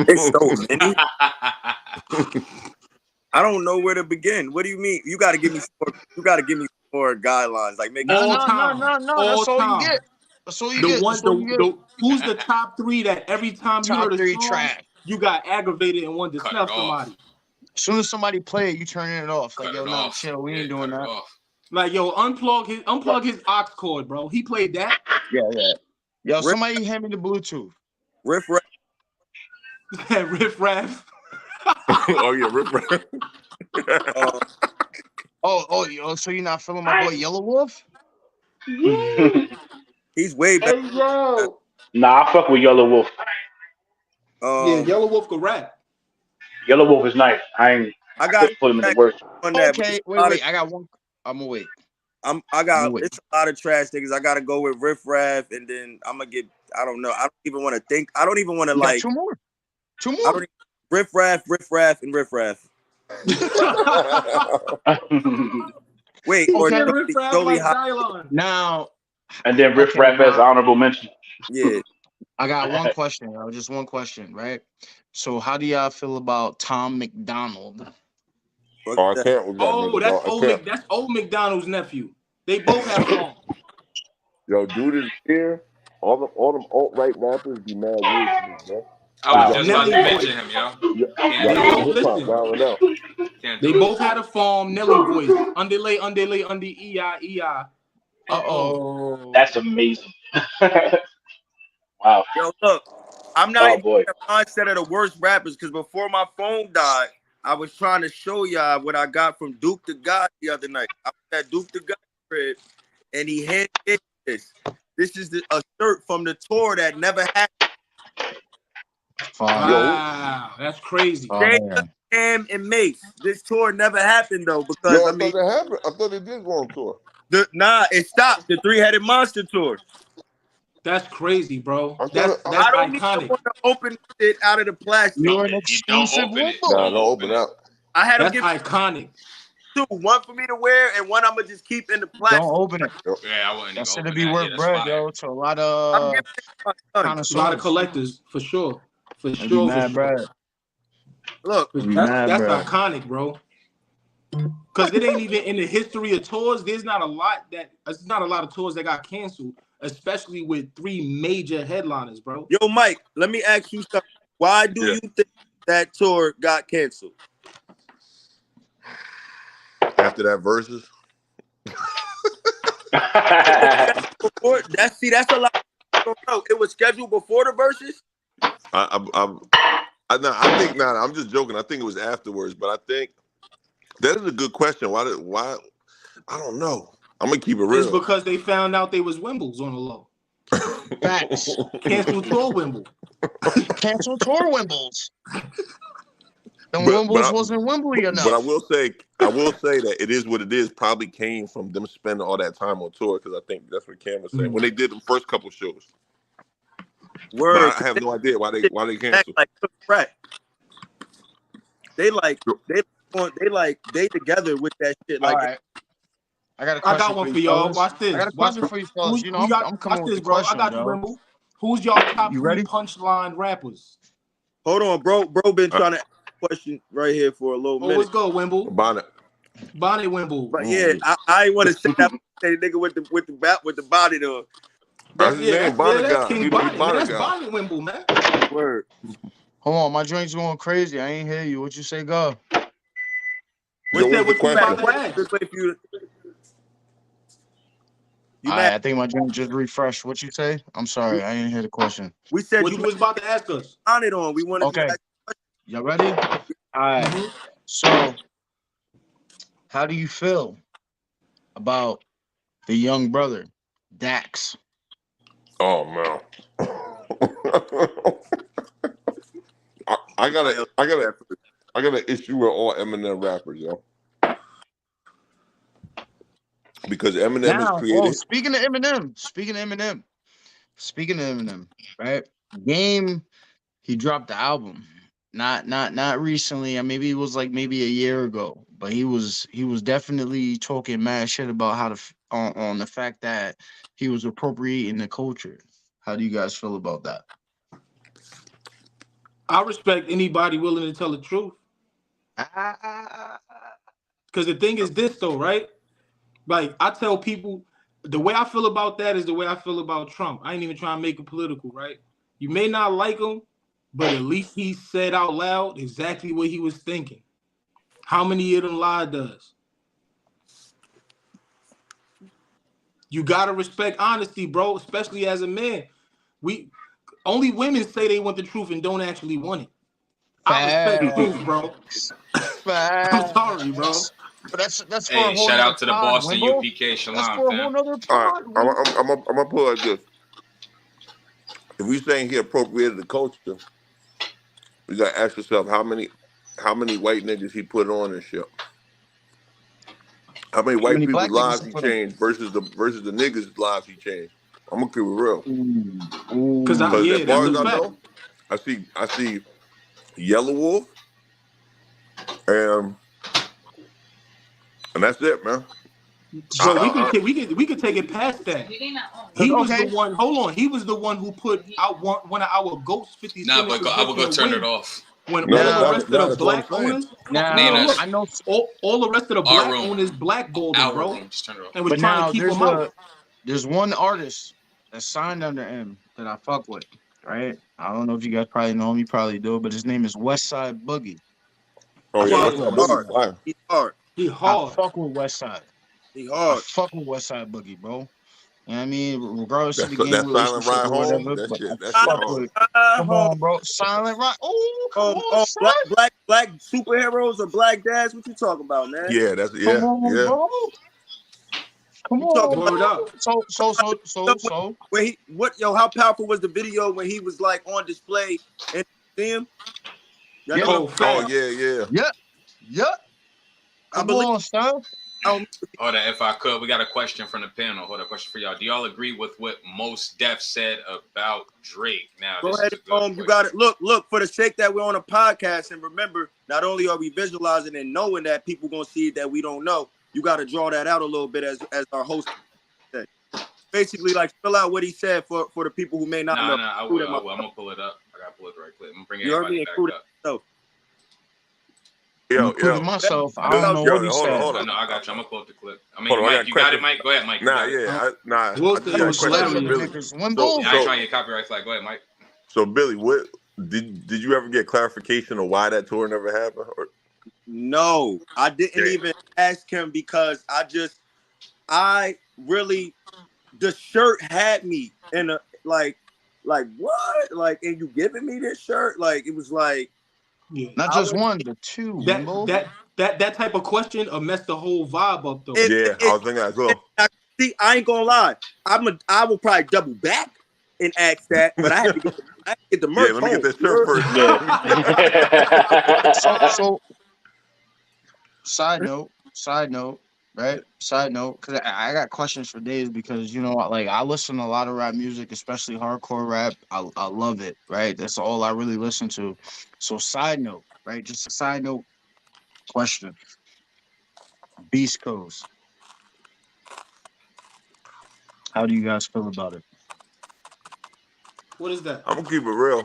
It's so many. I don't know where to begin. What do you mean? You got to give me some. You got to give me some more guidelines. Like make it. All No. time. That's All all you time. get. That's all you The get. one That's all you get. who's the top three that every time you Top heard a three song, trash. you got aggravated and wanted to Cut it snuff off. somebody? As soon as somebody play it, you turning it off. Like, Cut yo, it nah, off. chill. We ain't doing Cut it that. off. Like, yo, unplug his aux cord, bro. He played that. Yeah. Yo, Riff, somebody hand me the Bluetooth. riff, raff. That riff raff. Oh yeah, Rip. Uh, So you're not feeling my boy Yellow Wolf? he's way better. Hey, yo. nah, I fuck with Yellow Wolf. Yeah, Um, Yellow Wolf could rap. Yellow Wolf is nice. I I got couldn't put him in the trash worst. on that. But Okay, it's a lot of, wait. I got one. I'm gonna wait. I got Wait. it's a lot of trash niggas. I gotta go with riff raff, and then I'm gonna get. I don't know. I don't even want to think. I don't even want to You got like. two more. Two I more. don't even, riff raff, and riff raff. Wait, He or Okay. said riff raff Joey like High. Dylon. Now, And then Riff okay. Raff as Now honorable mention. Yeah. I got one question. Just one question, right? So, how do y'all feel about Tom McDonald? Fuck Oh, I that. can't with that Oh, nigga, that's bro. I can't. That's old McDonald's nephew. They both have songs. Yo, dude is here. All them alt right rappers be mad weird to me, bro. I was Wow. just about Nelly to mention voice. him, yo. Can't Y'all do They it. niggas both hip hop listen. wilding out. Can't They do it. both had a farm. Nelly voice. Underlay, E-I. Oh. That's amazing. Wow. Yo, look, I'm not Oh even boy. in the mindset of the worst rappers because before my phone died, I was trying to show y'all what I got from Duke the God the other night. I was at Duke the God crib, and he handed me this. This is a shirt from the tour that never happened. Fire. Wow, that's crazy. Jada, Fire. Cam, and Mace. This tour never happened though because Yo, I I mean, thought that happened. I thought they did go on tour. it stopped. The Three-Headed Monster tour. That's crazy, bro. I thought That's I don't even iconic. want to open it out of the plastic. You're an You don't exclusive open it. window. nah, Don't don't open open it. out. I had him That's give iconic. two, one for me to wear and one I'm gonna just keep in the plastic. Don't open it. Yeah, I wouldn't That even should open be that. worth Yeah, that's bread, fire. yo. To a lot I'm of giving it to my son. A lot of connoisseurs. collectors, for sure. For It'd be sure, for mad sure. bread. Look, It'd be mad That's bread. iconic, bro. Because it ain't even in the history of tours. It's not a lot of tours that got canceled, especially with three major headliners, bro. yo, Mike, let me ask you something. Why do Yeah. you think that tour got canceled? After that verses. That's a lot. I don't know. It was scheduled before the verses. I think not. I'm just joking. I think it was afterwards, but I think that is a good question. Why? I don't know. I'm gonna keep it It's real. because they found out they was Wimbles on the low. Facts. Canceled tour Wimble. Cancel tour Wimbles. Them But Wimbles wasn't Wimbly enough. I will say that it is what it is. Probably came from them spending all that time on tour because I think that's what Cam was saying when they did the first couple shows. Word. But I have no idea why they Act canceled. like Cook Pratt. They together with that shit. All Like right. I got a I question got one for for you, y'all. fellas. Watch this. I got a question for you, fellas. You know, I'm watch coming with this, the bro. I question, got you, yo. Wimble. Who's y'all top You three ready? punchline rappers? hold on, bro. Bro been trying to ask a question right here for a little Oh, minute. what's good, Wimble? Bonnet. Bonnet Wimble. But yeah, I ain't want to say that. Say the nigga with the body though. That's his name, Bonnet That's guy. King He Bonnet, man. Bonnet That's guy. Bonnet Wimble, man. Word. Hold on, my drink's going crazy. I ain't hear you. What you say, go? Yo, what's the What you was about question? to ask? If you mad? I think my drink just refreshed. What you say? I'm sorry, I didn't hear the question. We said What you was about to ask us? on it on. We wanted Okay, to. y'all ready? All right. Mhm. So, how do you feel about the young brother, Dax? Oh man. I got an issue with all Eminem rappers, yo. Because Eminem is Now, created. speaking of Eminem, right? Game, he dropped the album. Not recently. Maybe it was like maybe a year ago. But he was definitely talking mad shit about how on the fact that he was appropriating the culture. How do you guys feel about that? I respect anybody willing to tell the truth. Because the thing is this though, right? Like I tell people, the way I feel about that is the way I feel about Trump. I ain't even trying to make it political, right? You may not like him, but at least he said out loud exactly what he was thinking. How many of them lie does? You gotta respect honesty, bro, especially as a man. Only women say they want the truth and don't actually want it. I respect truth, bro. I'm sorry, bro. Facts. But that's for a Hey, whole shout nother out to the pod, Boston Wimble. UPK That's Shalom, for a whole fam. nother All right, pod. I'm gonna put it like this. If we saying he appropriated the culture, we gotta ask yourself how many white niggas he put on and shit. How many How white many people's black niggas lives to he put on? changed versus the niggas' lives he changed. I'm gonna keep it real. Cause Because as that's far a as I fact. know, I see Yellow Wolf and that's it, man. But we could take it past that. He was the Okay. one. Hold on. He was the one who put out one of our goats 50 Nah, Cent but I would in go the turn it wind. off. When No, all Now, the rest of the that's what I'm black saying. owners, Name no, us. I know, all the rest of the Our black room. owners blackballed him, Our bro, room. Just turn it off. and was but trying to now keep him out. there's one artist that signed under him that I fuck with, right? I don't know if you guys probably know him, you probably do, but his name is Westside Boogie. Oh I yeah, Yeah, fuck what's with up, He hard. Boogie's Westside. fire. He hard. he I hard. fuck with Westside. He I hard. fuck with Westside Boogie, bro. You know what I mean? Regardless of the game That Silent relationship Ride or Home, whatever, that but I shit fuck hard. with. Come Home. on, bro. Silent Ride. Oh, come on, son. Black superheroes or black dads? What you talking about, man? Yeah, Come on, yeah. bro. Come You on, talking bro. Word up. So. when he what yo? How powerful was the video when he was like on display in the museum? Y'all know what Oh, Oh facts. yeah. Yep. I Come believe. on, son. Hold on, if I could, we got a question from the panel. Hold on, a question for y'all. Do y'all agree with what Mos Def said about Drake? Now, Go this ahead, is a good home. You question. got it. Look. For the sake that we're on a podcast, and remember, not only are we visualizing and knowing that people gonna see that we don't know, you got to draw that out a little bit as our host said. Basically, like fill out what he said for the people who may not know. I will. I'm gonna pull it up. I gotta pull it right quick. I'm gonna bring You heard everybody me, back including up. yourself. Including myself. I don't know what he Hold said. on. I know. I got you. I'm gonna pull up the clip. I Hold mean, on, I Mike, got a you got it, question. Mike. Go ahead, Mike. You got it. I Will just said it got a was question for hilarious. Billy. Wimble. I ain't trying to get copyright flag. Go ahead, Mike. So Billy, what did you ever get clarification of why that tour never happened? Or, No, I didn't even ask him because I really the shirt had me in a like what? Like, and you giving me this shirt? Like it was like Yeah. Not I just was one, but two, Wimble. That type of question messed the whole vibe up though. yeah, I was thinking that as well. see, I ain't gonna lie. I will probably double back and ask that, but I had to get the merch Yeah, let me home. get this shirt first. Yeah. So side note, right? Side note, because I got questions for days because like I listen to a lot of rap music, especially hardcore rap. I love it, right? That's all I really listen to. So side note, right? Just a side note question. Beast Coast. How do you guys feel about it? What is that? I'm gonna keep it real.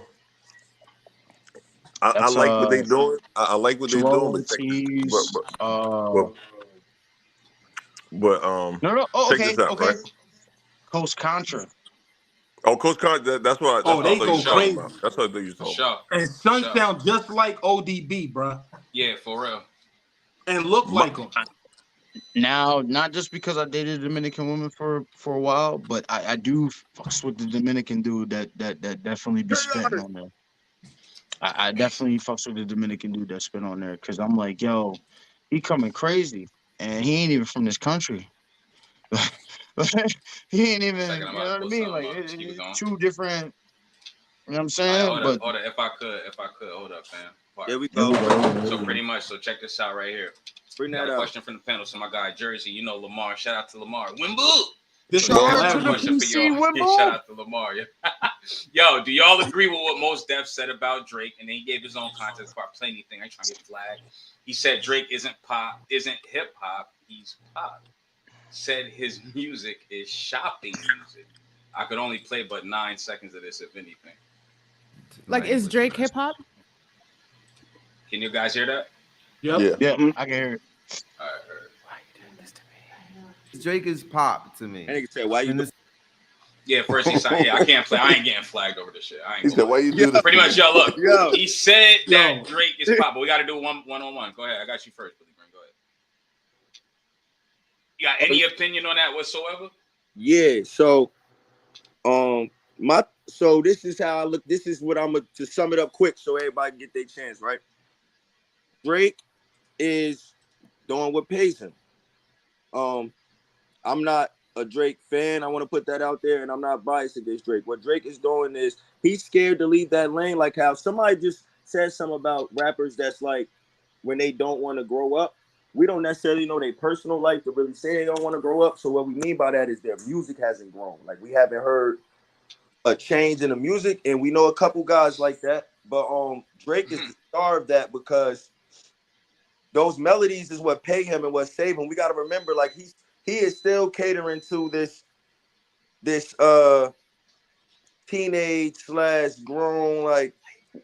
I That's like what they doing. I like what they doing, Joel but Ortiz, but But No. Oh, check okay, this out, okay. right? Coast Contra. Oh, Coach Con, that's what Oh, I they thought For you go was talking sure. about. crazy. That's what I thought you was For talking about. sure. And For Sun sure. sound just like ODB, bruh, Yeah, for real. and look My, like him. Now, not just because I dated Dominican women for a while, but I do fucks with the Dominican dude that definitely be spitting on there. I definitely fucks with the Dominican dude that spit on there because I'm like, yo, he coming crazy, and he ain't even from this country. He ain't Second, even, I'm you about know to what I pull mean? something Like up. Just keep it it's going. two different. You know what I'm All right, saying? But order. If I could, hold up, fam. Part. There we here go. we go. Here we go. Here So we go. pretty much, so check this out right here. Bring We got that a out. question from the panel. So my guy Jersey, you know Lamar. Shout out to Lamar. Wimble. This So he is has Charge a to the hilarious. question for PC, y'all. Yeah, shout Wimble. out to Lamar. Yeah. Yo, do y'all agree with what Mos Def said about Drake? And then he gave his own context before I play anything. I ain't trying to get flagged. He said Drake isn't pop, isn't hip hop. He's pop. Said his music is shopping music. I could only play but 9 seconds of this, if anything. Like, is Drake hip hop? Can you guys hear that? Yep. yeah. Yeah, Mhm. I can hear it. All right, heard. Why are you doing this to me? Drake is pop to me. And nigga said, why you And doing? this Yeah, first he said, yeah, I can't play. I ain't getting flagged over this shit. I ain't He gonna said, lie. "Why you Yo, do this Pretty to much, me?" yo, look. yo. He said that Yo. Drake is pop, but we got to do one on one. Go ahead. I got you first, Billy Green. Go ahead. You got any opinion on that whatsoever? Yeah. So, so this is how I look. This is what I'm gonna to sum it up quick, so everybody can get their chance. Right. Drake is doing what pays him. Um, I'm not a Drake fan. I want to put that out there, and I'm not biased against Drake. What Drake is doing is he's scared to leave that lane. Like how somebody just said something about rappers that's like when they don't want to grow up. We don't necessarily know their personal life to really say they don't want to grow up. So what we mean by that is their music hasn't grown. Like we haven't heard a change in the music, and we know a couple guys like that. But Drake is the star of that because those melodies is what pay him and what save him. We got to remember, like he is still catering to this teenage slash grown, like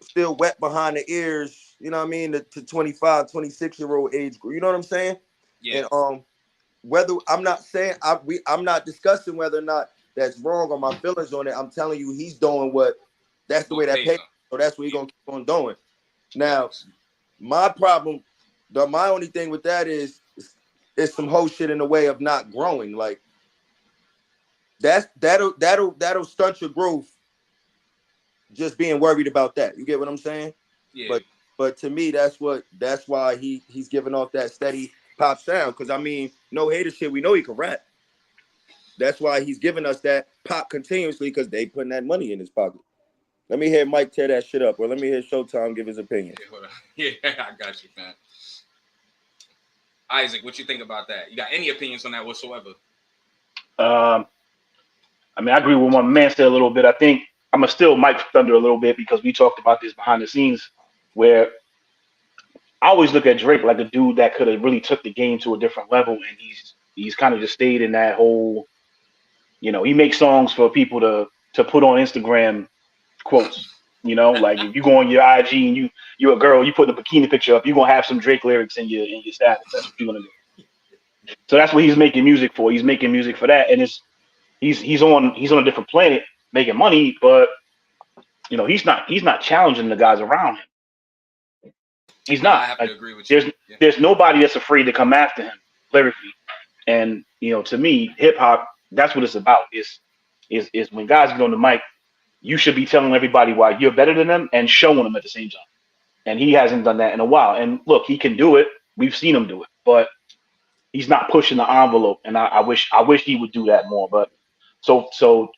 still wet behind the ears, you know what I mean, to 25, 26-year-old age group. You know what I'm saying? Yeah. And whether I'm not saying I'm not discussing whether or not that's wrong or my feelings on it. I'm telling you he's doing what that's the way What that pays pays. him? So that's what he's Yeah. gonna keep on doing. Now, Facts. my problem, my only thing with that is some whole shit in the way of not growing. Like that'll stunt your growth just being worried about that. You get what I'm saying? Yeah. But to me, that's why he's giving off that steady pop sound. Cause I mean, no hater shit. We know he can rap. That's why he's giving us that pop continuously because they putting that money in his pocket. Let me hear Mike tear that shit up, or let me hear Showtime give his opinion. Yeah, hold on. Yeah, I got you, man. Isaac, what you think about that? You got any opinions on that whatsoever? Um, I mean, I agree with what my man said a little bit. I think I'm gonna still Mike Thunder a little bit because we talked about this behind the scenes, where I always look at Drake like a dude that could have really took the game to a different level, and he's kind of just stayed in that whole. He makes songs for people to put on Instagram quotes. Like if you go on your IG and you're a girl, you put the bikini picture up, you're gonna have some Drake lyrics in your status. That's what you're gonna do. So that's what he's making music for. He's making music for that, and he's on a different planet making money, but he's not challenging the guys around him. He's Nah, I not. have to Like agree with you. there's Yeah. there's nobody that's afraid to come after him lyrically. And to me, hip hop, that's what it's about. Is when guys get on the mic, you should be telling everybody why you're better than them and showing them at the same time. And he hasn't done that in a while. And look, he can do it. We've seen him do it, but he's not pushing the envelope. And I wish he would do that more. But so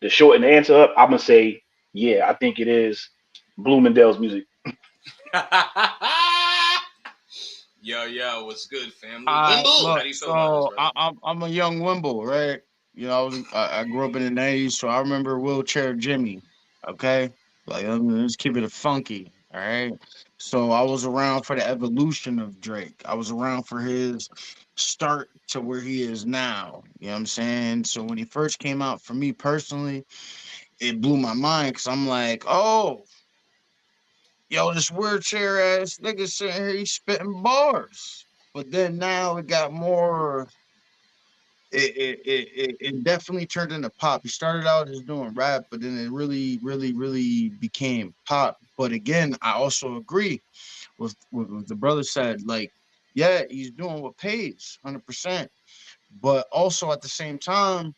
the short and the answer up, I'm gonna say, yeah, I think it is Bloomingdale's music. Yo, what's good, family? I Wimble, how look, do you feel about this, so brother? I'm a young Wimble, right? I grew up in the '90s, so I remember Wheelchair Jimmy. Okay, like let's keep it funky, all right. So I was around for the evolution of Drake. I was around for his start to where he is now. You know what I'm saying? So when he first came out, for me personally, it blew my mind because I'm like, oh, yo, this wheelchair ass nigga sitting here, he's spitting bars. But then now it got more. it definitely turned into pop. He started out as doing rap, but then it really became pop. But again, I also agree with the brother said. Like, yeah, he's doing what pays, 100%. But also at the same time,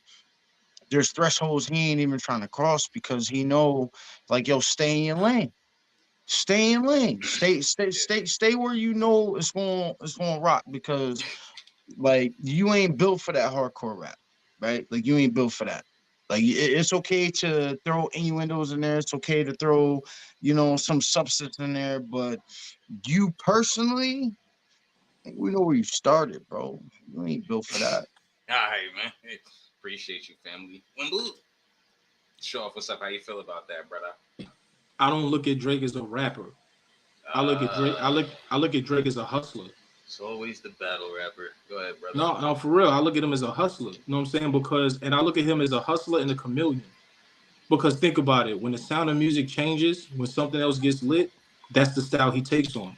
there's thresholds he ain't even trying to cross because he know, like, yo, stay in your lane. Stay in lane. Stay where you know it's going to rock because like you ain't built for that hardcore rap, right? Like you ain't built for that. Like it's okay to throw innuendos in there. It's okay to throw, some substance in there. But you personally, we know where you started, bro. You ain't built for that. All right, man. Hey, appreciate you, family. Wimble. Show off what's up. How you feel about that, brother? I don't look at Drake as a rapper. I look at Drake. I look at Drake as a hustler. It's always the battle rapper. Go ahead, brother. No, for real. I look at him as a hustler. You know what I'm saying? And I look at him as a hustler and a chameleon. Because think about it, when the sound of music changes, when something else gets lit, that's the style he takes on.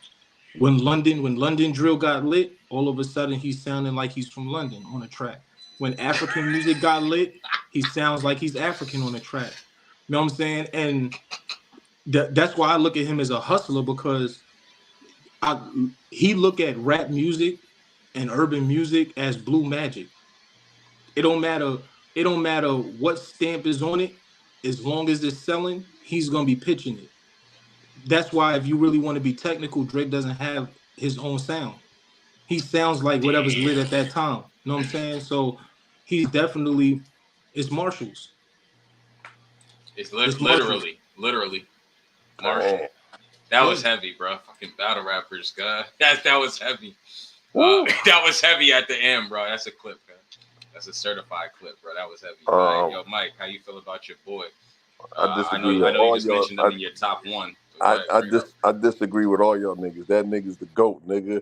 When London drill got lit, all of a sudden he's sounding like he's from London on a track. When African music got lit, he sounds like he's African on a track. You know what I'm saying? And that's why I look at him as a hustler because he look at rap music and urban music as blue magic. It don't matter. It don't matter what stamp is on it. As long as it's selling, he's gonna be pitching it. That's why if you really want to be technical, Drake doesn't have his own sound. He sounds like whatever's lit at that time. You know what I'm saying? So he's definitely it's Marshalls. It's Marshalls. literally Marshall. That was heavy, bro. Fucking battle rappers, God. That was heavy. That was heavy at the end, bro. That's a clip, man. That's a certified clip, bro. That was heavy. Yo, Mike, how you feel about your boy? I know you just mentioned him in your top one. I disagree with all y'all niggas. That nigga's the GOAT, nigga.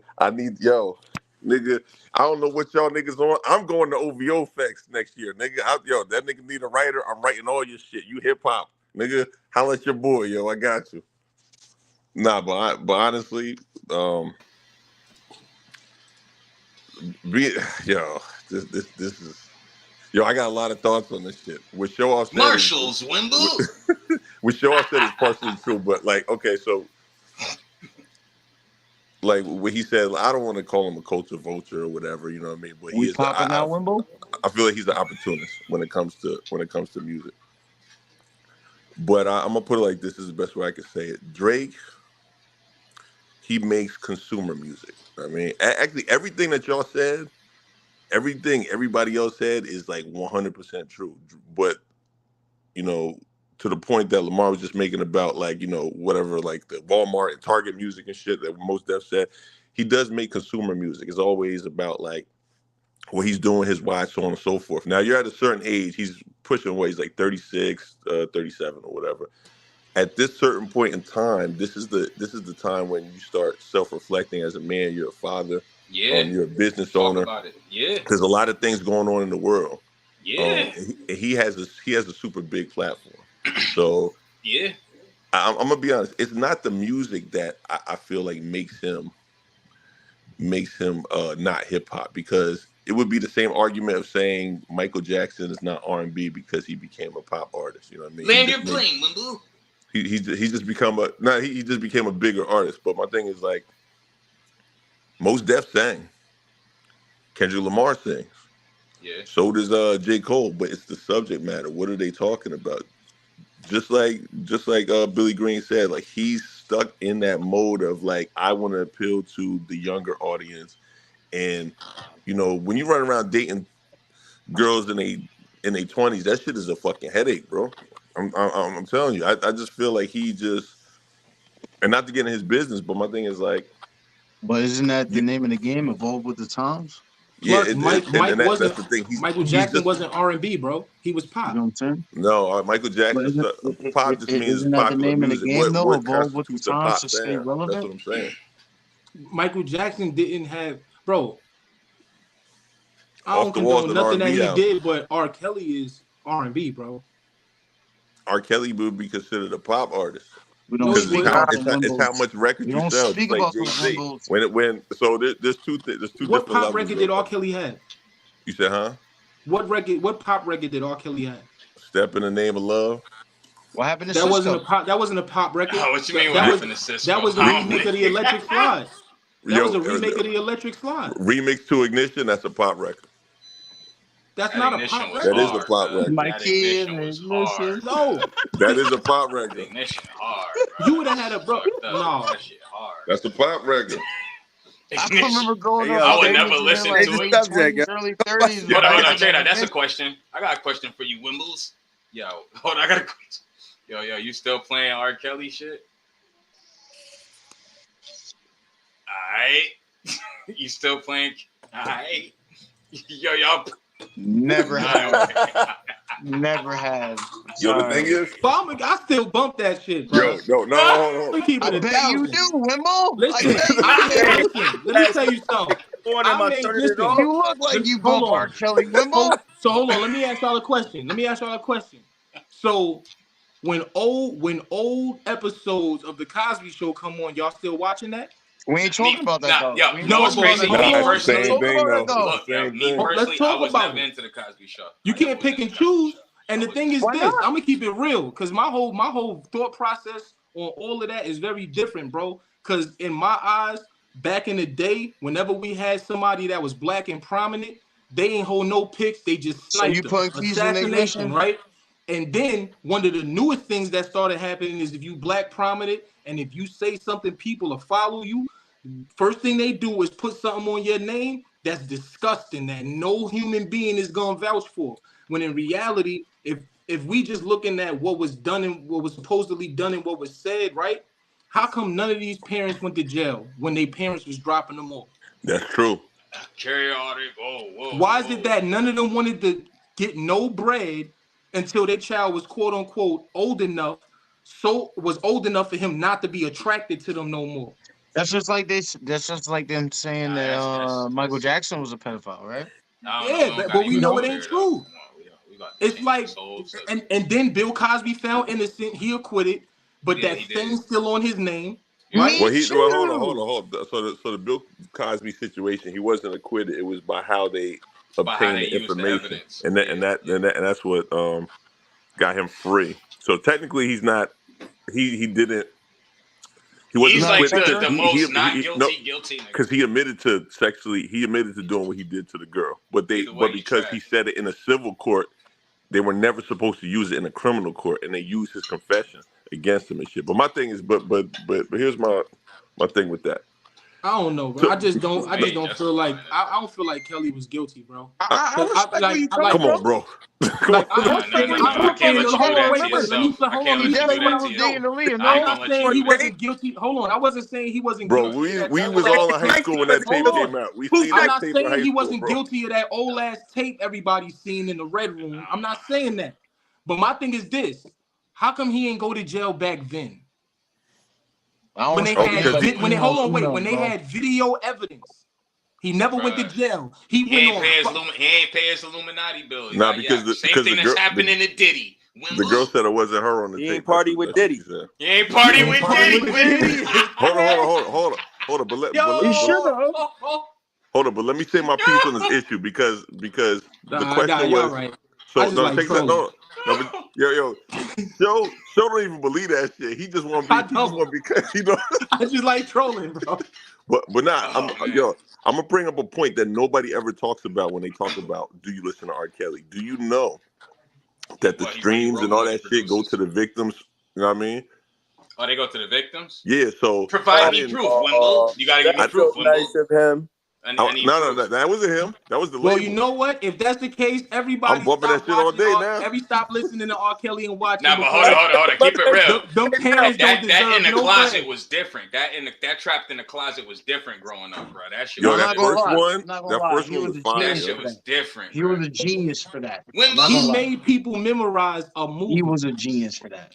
Nigga. I don't know what y'all niggas on. I'm going to OVO Fest next year, nigga. That nigga need a writer. I'm writing all your shit. You hip hop, nigga. Holla at your boy, yo. I got you. Nah, but honestly, this is. Yo, I got a lot of thoughts on this shit. What Show Off said Marshalls, Wimble. What Show Off said is partially true, but like, okay, so like what he said, I don't want to call him a culture vulture or whatever, you know what I mean? But he We is. popping out, Wimbo? I feel like he's an opportunist when it comes to music. But I'm gonna put it like this: is the best way I can say it. Drake, he makes consumer music. I mean, actually, everything that y'all said, everything everybody else said is like 100% true. But to the point that Lamar was just making about like whatever, like the Walmart and Target music and shit that most Def said, he does make consumer music. It's always about like what he's doing, his watch, so on and so forth. Now you're at a certain age, he's pushing away, he's like 36, 37 or whatever. At this certain point in time, this is the time when you start self-reflecting as a man. You're a father. Yeah. You're a business Talk owner. about it. Yeah. There's a lot of things going on in the world. Yeah. He has a super big platform. So yeah, I'm gonna be honest. It's not the music that I feel like makes him not hip hop, because it would be the same argument of saying Michael Jackson is not R&B because he became a pop artist. You know what I mean? Land your plane, Wimble. He just become he just became a bigger artist. But my thing is like, most Def sang. Kendrick Lamar sings. Yeah. So does J. Cole, but it's the subject matter. What are they talking about? Just like Billy Green said, like he's stuck in that mode of like, I want to appeal to the younger audience. And when you run around dating girls in their 20s, that shit is a fucking headache, bro. I'm telling you, I just feel like he just, and not to get in his business, but my thing is like, but isn't that the name of the game? Evolve with the times. Plus, yeah, Mike wasn't. that's the thing. Michael Jackson wasn't R&B, bro. He was pop. You know what I'm saying? No, Michael Jackson's pop just means isn't that the popular name of the music. game though? What Evolve with the constitutes a times pop to stay sound? That's what relevant. I'm saying. Michael Jackson didn't have, bro. I Off don't the Walls condone and nothing that R&B he album. did, but R. Kelly is R&B, bro. R. Kelly would be considered a pop artist. We don't Because speak about it's how much records We you don't sell. speak Just like about the Jay-Z. Wimbos. So there's two What different pop levels. record did R. Kelly have? You said, huh? What pop record did R. Kelly have? Step in the Name of Love. What happened to That Cisco? wasn't a pop. That wasn't a pop record. Oh, what you mean? What That was happened to Cisco? that was a remake of the Electric Slide. That was a remake of the Electric Slide. Remix to Ignition. That's a pop record. That's That not a Ignition pop was record. That is a hard, pop man. record. My That kid Ignition was Ignition. hard. No, That is a pop That record. Ignition hard, bro. you would have had a bro. Fucked up. No, That shit hard. That's a pop record. I Ignition. remember growing Hey, up. yo, I would David never was in, listen like, to the it. late subject, 20s, yo. early 30s. Hold on, bumping Jada. that That's a shit. question. I got a question for you, Wimbles. Yo, hold on. I got a question. Yo, you still playing R. Kelly shit? Alright. You still playing? Alright. Yo, y'all. Never had. Alright. Never had. Yo, the Sorry. thing is, but I still bump that shit, bro. no, hold We on. keep I it a bet you thousand. do, Wimble. Listen, listen. Let me tell you something. On him, I'm turning it off. You look like you Hold bump on. R. Kelly, Wimble. So hold on. Let me ask y'all a question. So when old episodes of the Cosby Show come on, y'all still watching that? We ain't talking about that, though. Yo, We you ain't know what's talking crazy? about Nah, Me that, it's the personally, same Talk thing, about though. it, though. It's the same me thing. Let's personally, talk I was about never it. into the Cosby Show. You I never can't was pick into and the choose. Cosby Show. And I the was thing is Why this, not? I'm gonna keep it real, because my whole thought process on all of that is very different, bro. Because in my eyes, back in the day, whenever we had somebody that was black and prominent, they ain't hold no picks, they just So you sniped them. putting keys in the Assassination, ignition? right? And then one of the newest things that started happening is if you black prominent and if you say something, people will follow you. First thing they do is put something on your name that's disgusting, that no human being is gonna vouch for. When in reality, if we just looking at what was done and what was supposedly done and what was said, right? How come none of these parents went to jail when their parents was dropping them off? That's true. Chaotic. Whoa. Why is it that none of them wanted to get no bread until their child was quote unquote old enough, was old enough for him not to be attracted to them no more? That's just like this. That's just like them saying Nah, that Michael Jackson was a pedophile, right? I don't know. Yeah, We don't but we gotta know go it ain't there, though. true. Come on, we got to It's change like, this whole subject. and then Bill Cosby found innocent, he acquitted, but Yeah, that he did. thing's still on his name, You're right? Well, Me hold too. on. So the Bill Cosby situation, he wasn't acquitted. It was by how they By how obtained they the use the information, evidence. and that's what got him free. So technically, he's not. He didn't. He wasn't He's like acquitted the because most not no, guilty nigga. because he admitted to doing what he did to the girl. But Either way, because he said it in a civil court, they were never supposed to use it in a criminal court, and they used his confession against him and shit. But my thing is, but here's my thing with that. I don't know, bro. So, I just don't Way feel like justifying it, I don't feel like Kelly was guilty, bro. I respect where you coming Like, come on, from. bro. like I I ain't respect saying where you I coming can't from. let you hold do on, that wait, to let me yourself. I hold on, can't let let me you That's do say what one that of to those I'm day yourself. in the league. I I'm ain't No, gonna not let you saying he do that. wasn't guilty. Hold on, I wasn't saying he wasn't Bro, guilty of we that was old all ass in high tape. school when that tape Hold came on. out. We seen I'm that not tape in saying high he school, wasn't bro. guilty of that old ass tape everybody seen in the red room. I'm not saying that. But my thing is this: how come he ain't go to jail back then? I don't When they Oh, respect had because anybody when they hold female on, wait, females, when they bro. had video evidence, he never went to Bruh. jail. He He went ain't on. pay his Illuminati bill. He nah, got because yacked. Same thing the that's girl happening to Diddy. the girl said it wasn't her on the He ain't tape. party with That's what Diddy. she said. He ain't party Ain't with party Diddy. with Diddy. Hold on. He should have. Hold on, but let me say my piece on this issue because the Nah, question y'all was right. I so just no like take that trolling. but yo show don't even believe that shit. He just want to I be he just don't. want to be you know. I just like trolling, bro. But nah, Oh man. I'm gonna bring up a point that nobody ever talks about when they talk about do you listen to R. Kelly? Do you know that the What he streams wrote and and all what he that shit go to produces. the victims? You know what I mean? Oh, they go to the victims? Yeah. So I Provide me didn't. proof, Wimble. You gotta give me I, That's so proof, Wimble. nice of him. I need proof. that wasn't him. That was the Well, you label. know what? If that's the case, I'm everybody bumping that stop shit all watching. day now. Stop listening to R. Kelly and watch him Nah, but because hold on. Keep it real. them parents don't That in deserve the no closet bread. was different. That trapped in the closet was different growing up, bro. That shit Yo, was I'm that not gonna different. first lie. one, I'm not gonna that lie. first He one was was a fire, That genius shit yo. for was that. different, He bro. was a genius for that. I'm not Wimble. gonna He lie. made people memorize a He movie. was a genius for that.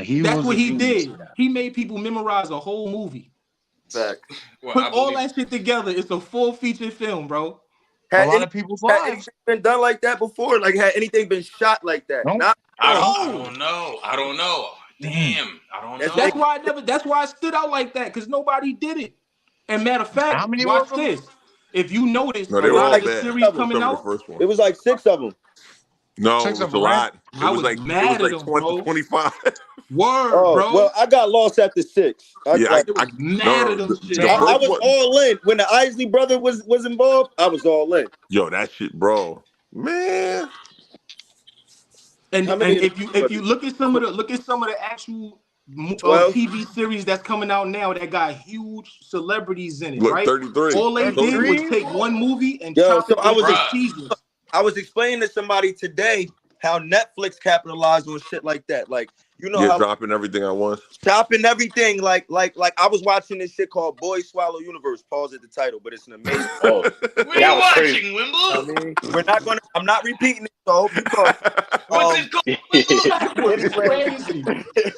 He That's was what a he genius for did. that. He made people memorize a whole movie. Fact. Well, Put I all believe. that shit together. It's a full feature film, bro. A Had, lot any, of people's had lives. anything been done like that before? Like, had anything been shot like that? Nope. Not I No. don't know. Mm. Damn. I don't That's know. That's why it stood out like that, because nobody did it. And matter of How fact, many watch of them? this. if you notice, No, a they were lot all of the bad. series Seven. coming Except for the out, first one. It was like 6 of them. No, Six it was of a them, right? lot. I was mad at them, 20 bro. 25. Word, Oh, bro. well, I got lost after 6. Yeah, It was no, mad no, at them shit, the I bro. first was one. all in when the Isley brother was involved. I was all in. Yo, that shit, bro. Man. And How many of if them? you look at some of the actual 12. TV series that's coming out now that got huge celebrities in it, Look, right? 33. All they I told did you. was 33? take one movie and Yo, chop so it into Bruh. seasons. I was explaining to somebody today how Netflix capitalized on shit like that. Like, you know Yeah, how dropping everything at once. shopping everything. Like I was watching this shit called Boy Swallow Universe. Pause at the title, but it's an amazing. Oh, What are that you was crazy. watching, Wimble? I mean, we're not gonna. I'm not repeating it. So I hope you caught. What's it called, Wimble? That was Anyway, crazy.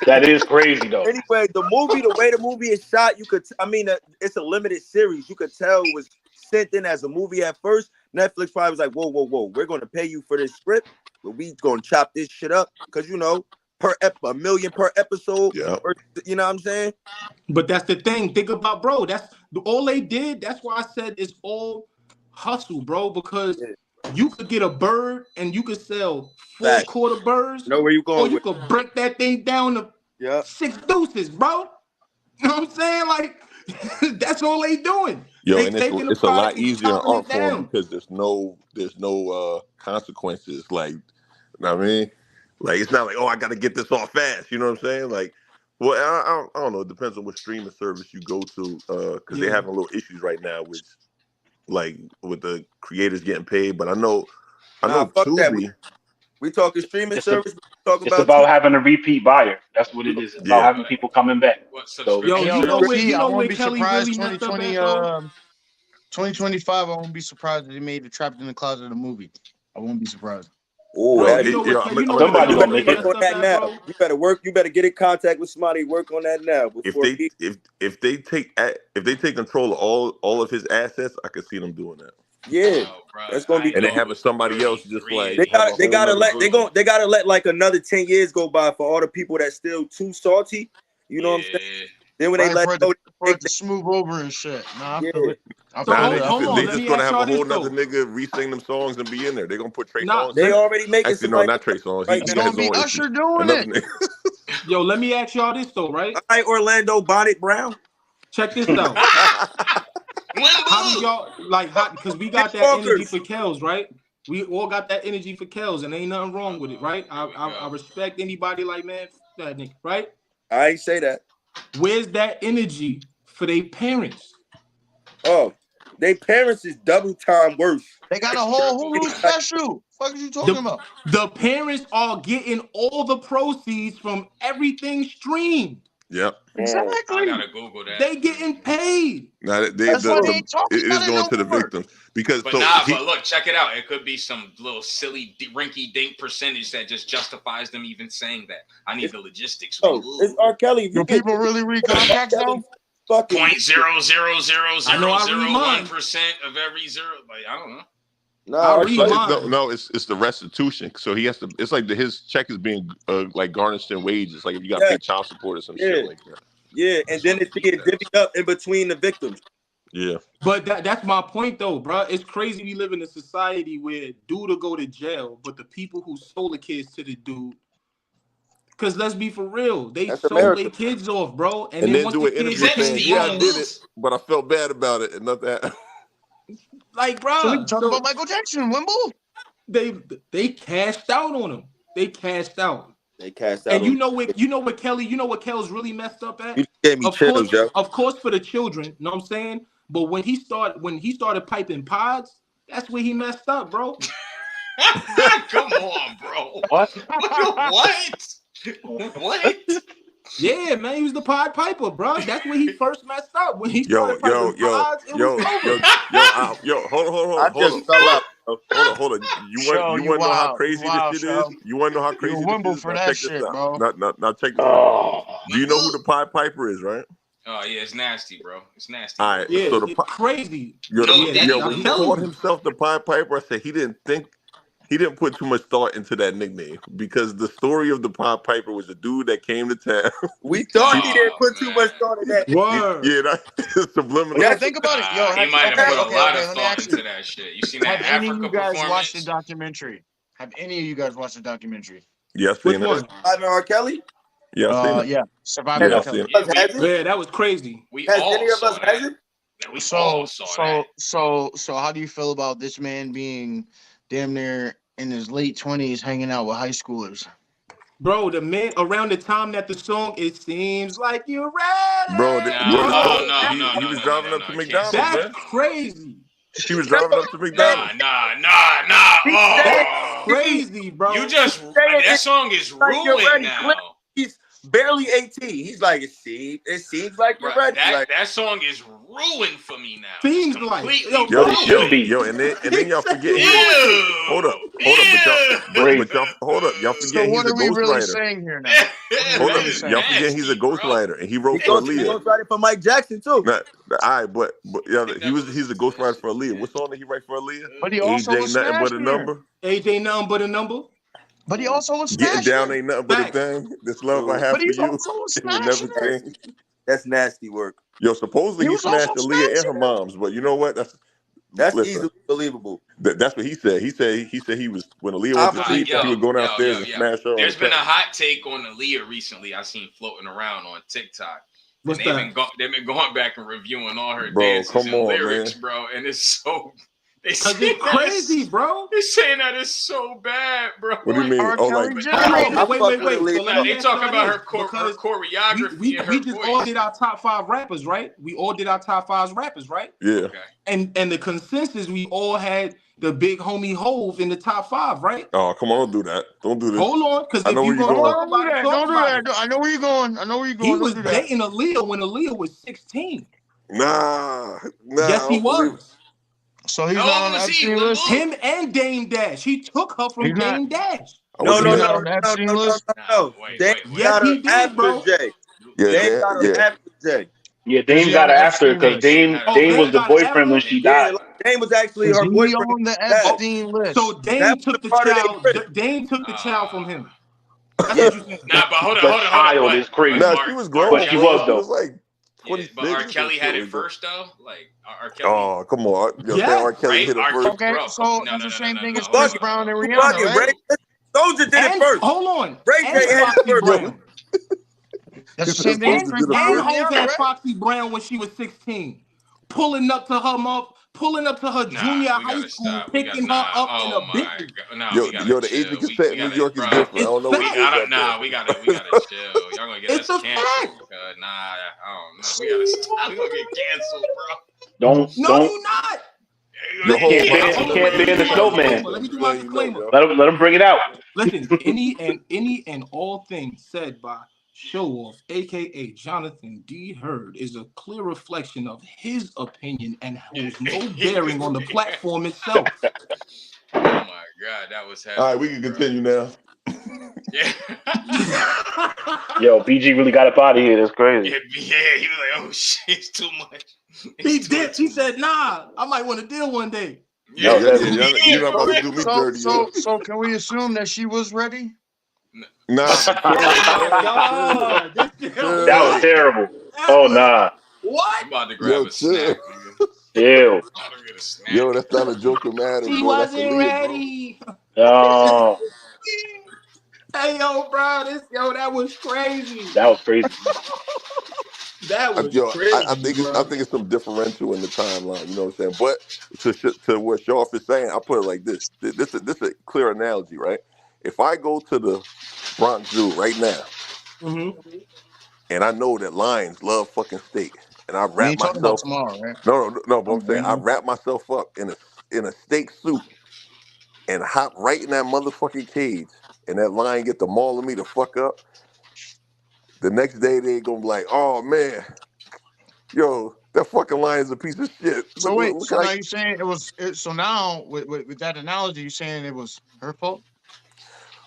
That is crazy though. anyway, the way the movie is shot, you could. I mean, it's a limited series. You could tell it was sent in as a movie at first. Netflix probably was like, whoa, whoa, whoa, we're gonna pay you for this script, but we gonna chop this shit up because $1 million per episode. Yeah. You know what I'm saying? But that's the thing. Think about, bro. That's all they did. That's why I said it's all hustle, bro. Because Yeah. you could get a bird and you could sell four Fact. quarter birds, Know where you or going you with? could break that thing down to Yeah. 6 deuces, bro. You know what I'm saying? Like, that's all they doing. Yo, They and it's taking the it's a lot product and easier in chopping art it form down. because there's no consequences. Like, you know what I mean? Like, it's not like, oh, I got to get this off fast. You know what I'm saying? Like, well, I don't know. It depends on what streaming service you go to, because they're Yeah. having a little issues right now with the creators getting paid. But I know Nah, fuck that. Tubi. We talking streaming It's a, service. We talk it's about about having a repeat buyer. That's what it is. It's about Yeah, having people coming back. What So Yo, Hey, subscription yo, you know low service? where key, I won't be Kelly surprised. really messed up at though? 2025, I won't be surprised if they made the Trapped in the Closet a movie. I won't be surprised. Oh, Bro, yo, that you know yo, what I'm you know gonna what tell somebody you Kelly gonna like really make this. it. work messed on up that at, now. bro? You better get in contact with somebody. Work on that now If before they take control of all of his assets, I could see them doing that. yeah, Yo, bro, that's gonna I be. And then know it having was somebody else just 33 like and have a They whole gotta nother let version. they gotta let like another 10 years go by for all the people that's still too salty. You know what I'm saying? yeah. Then when they Right, let go, for it to smooth over and shit. Nah, I yeah, feel it. I So Nah, feel they it. I hold feel on, they it. let just me gonna ask have a y'all whole this nother though. nigga re-sing them songs and be in there. They're gonna put Trey Nah, Songz in they there. already making Actually, no, somebody not Trey Songz. right It's He now. got gonna his be own issues. Usher doing Another it. nigga. yo, let me ask y'all this though, right? All right, Orlando Bonnet Brown. Check this out. How do Wimble! y'all like how because we Nick got that energy Walkers. for Kels, right? We all got that energy for Kels, and ain't nothing wrong with it, right? Here we I go. respect anybody like man, f- that nigga, right? I ain't say that. Where's that energy for their parents? Oh, they parents is double time worse. They got a It's whole triple. Hulu special. Fuck are you talking The about? the parents are getting all the proceeds from everything streamed. Yep. Man, I Exactly. gotta Google that. They getting paid. Now That's why they ain't talking it is about it going no to the more. victims because But so nah, he but look, check it out. It could be some little silly rinky dink percentage that just justifies them even saying that. I need the logistics. it's R. Kelly. If Do you get people really read R. contracts Kelly, though? fucking Point zero zero zero I know zero I read zero mine. 1% of every zero. Like I don't know. nah, I R. read Kelly. mine. no, it's the restitution. So he has to. It's like his check is being like garnished in wages. Like if you got to Yeah, pay child support or some yeah, shit like that. yeah, and Just then want the it's to get details. divvied up in between the victims. Yeah. But that's my point though, bro. It's crazy we live in a society where dude will go to jail, but the people who sold the kids to the dude, because let's be for real, they That's sold America. their kids off, bro. And And then then once do the an kids interview came saying, Zesty "Yeah, I on home, did it, books. but I felt bad about it," and not that. like, So we bro, talk about so Michael Jackson, Wimble. they cashed out on him. They cashed out. They cast out And on. you know what Kel's really messed up You at? just gave me chills, yo. Of course for the children, you know what I'm saying? But when he started piping pods, that's where he messed up, bro. Come on, bro. What? What? What? Yeah, man, he was the pod piper, bro. That's where he first messed up. When he Yo, started piping pods, it was over. I just fell out. Bro. Hold on. Show, You you want to know how wild. You crazy this wild, shit is? show. You want to know how You crazy a this Wimble is? for Now that check this shit, out. bro. Now check this out. Oh, Do you know who the Pied Piper is, right? Oh yeah, it's nasty, bro. It's nasty. All right. Yeah, So it's crazy. No Yeah, Diddy when I'm he telling called you. himself the Pied Piper, I said he didn't think he didn't put too much thought into that nickname because the story of the Pied Piper was a dude that came to town. We thought he didn't Oh put too much man, thought in that. Word. Yeah, that's subliminal. Yo, That's think about it. Yo, he have, might have okay, put a okay, lot okay. of Let me thought ask you: into that shit. You seen that have any of Africa you guys watched the performance? documentary? Have any of you guys watched the documentary? Yeah, I Which seen it. one? Surviving R. Kelly. Yeah, I seen it. Yeah, Surviving Has Yeah, R. I any seen Kelly. it. of Yeah, us has it? Yeah, that was crazy. we Has all any of saw us has that. it? We all saw that. So, how do you feel about this man being damn near in his late 20s, hanging out with high schoolers? Bro, the man around the time that the song "It Seems Like You're Bro, Ready," No, bro, no, no, no, he no, he no, was no, no, driving no, up no. to I can't say McDonald's, that's man. that. crazy. He was driving up to Nah, McDonald's. nah, nah, nah. He said, That's Oh, he crazy, you bro. just saying that it song is like you're ruined ready. Clearly, now. he's barely 18. He's like, it seems like Bro, you're ready. that Like, that song is ruined for me now. It's Seems like completely But it should ruined. be. And then He y'all said forget he. ruined. Hold up, Ew. but y'all hold up. Y'all So, forget he's what a are we really ghostwriter. saying here now? What are we Hold That up, really is y'all saying? forget he's a nasty, bro. ghostwriter and he wrote he for goes Aaliyah. write it for Mike Jackson too. Not, but yeah, I he never he's a listened to that ghostwriter shit for Aaliyah. again. What song did he write for Aaliyah? But he Age also ain't was nothing but a smashing her. number. Age ain't nothing but a number. But he also was Getting smashing down her. ain't nothing but a Facts. thing. This love I Ooh, have But for he's you, also was it will never smashing her. change. that's nasty work. Yo, supposedly He he was also smashed Aaliyah and her smashing her. mom's, but you know what? That's Listen. easily believable. That's what he said. He was when Aaliyah I went to believe sleep, that. he would go Yo, downstairs yo, and yo. smash her on the There's been a couch. hot take on Aaliyah recently. I seen floating around on TikTok, and What's that? they've been going back and reviewing all her Bro, dances come and on, lyrics, man. bro. And it's so they Cause saying it's crazy, bro. they're saying that it's so bad, bro. What do you mean? R. Oh, like Kelly But just Hold made on, I it. but wait, fuck wait, with wait. So Aaliyah. let nah, me they ask talk y'all about this her because choreography and we her just all voice. did our top 5 rappers, right? We all did our top 5 rappers, right? yeah. Okay. And the consensus we all had the big homie Hove in the top 5, right? Oh, come on, don't do that. Don't do this. Hold on, because I if know where you you're Come gonna going. talk on, don't do about it, that. talk Don't do about it. that. I know where you're going. I know where you're He going. Don't was do that. dating Aaliyah when Aaliyah was 16. Nah, Yes, I he don't believe it. was. So he's How not old on the was he? Epstein When list. Lil? Him and Dame Dash. He took her from He's not. Dame Dash. I No, wish he no, He's no, had. not no, on the no, Epstein no, no, list. no, Nah, no. Dame wait. Yes, got her he did, after bro. Jay. Yeah, Lil, Dame that, got her yeah. after Jay. Yeah, Is Dame he on got the her after Epstein because list? Dame Dame had Oh, her Dame was Dame the after got it boyfriend when after. she Yeah, died. like Dame was actually Is her he boyfriend. on the That Epstein So list? Dame that was took a the part of their child. crib. Dame took the child from him. That's Yeah, what you're saying. Nah, but hold But on. child is But crazy. Nah, she was R. But grown, she Kelly, bro. was She though. was like yeah, but R. 26 or some Kelly shit had it like that. first though. Like R. Kelly, Oh, come on. You're saying R. Yes. Kelly right? hit her first? Okay, so No, that's no, the no, no, same no, thing no. as Hold Chris on, fucking, hold on, Brown and hold on, you hold Rihanna, on, fucking right? Ray. Soldier did it And first. hold on. Ray And J had it Foxy first. Yo, Brown. That's he the said same thing as Soldier Chris did it Brown And and first. Hove Rihanna, had right? Foxy Brown when she was 16. Pulling up to her mom, pulling up to her Nah, junior we high gotta school, stop. We got picking her nah. up in Oh a my Bentley. god. Nah, Yo, we gotta the age of chill. consent We in New gotta, York is bro. different. I It's don't know what it is fact. out there. We gotta chill. Y'all gonna get It's us a canceled. fact. Nah, I don't know. We gotta stop. We gonna get canceled, bro. No, Don't you not. We Yo, gonna get Hove, can't I, ban I'm canceled. he Hold on, letting can't you let me ban know, the do my yo. snowman. disclaimer. Let me do my Letting you know, disclaimer. yo. Let him bring it out. Listen, any and all things said by Show Off, aka Jonathan D. Hurd, is a clear reflection of his opinion and holds no bearing on the platform itself. Oh my god, that was All heavy, right, we can bro. continue now. Yeah. Yo, BG really got up out of here. That's crazy. Yeah, he was like, oh shit, it's too much. He It's doing did. He too much. said, "Nah, I might want to deal one day." Yeah, That was heavy. you're not about to do me So, dirty, yo. so, so, can we assume that she was ready? Nah, Oh chill, my man. Chill. God! That was Chill. What? terrible. That Oh was nah. what? I'm about to grab Yo, a chill. snack, nigga. Ew. I'm about to get a snack. Yo, that's not a joker matter, She bro. That's wasn't Aaliyah, bro. ready. Oh, Hey yo, bro, that was crazy. that was crazy. That was I crazy, think bro. it's some differential in the timeline. You know what I'm saying? But to what Shoff is saying, I put it like this. This is a clear analogy, right? If I go to the Bronx Zoo right now Mm-hmm. and I know that lions love fucking steak, and I We wrap ain't talking about myself tomorrow, right? no, but I'm Oh, saying right I now. wrap myself up in a steak suit and hop right in that motherfucking cage, and that lion get the mauling me the fuck up. The next day they gonna be like, oh man, yo, that fucking lion's a piece of shit. So wait, Look so like now you're saying it was. So now with that analogy, you're saying it was her fault?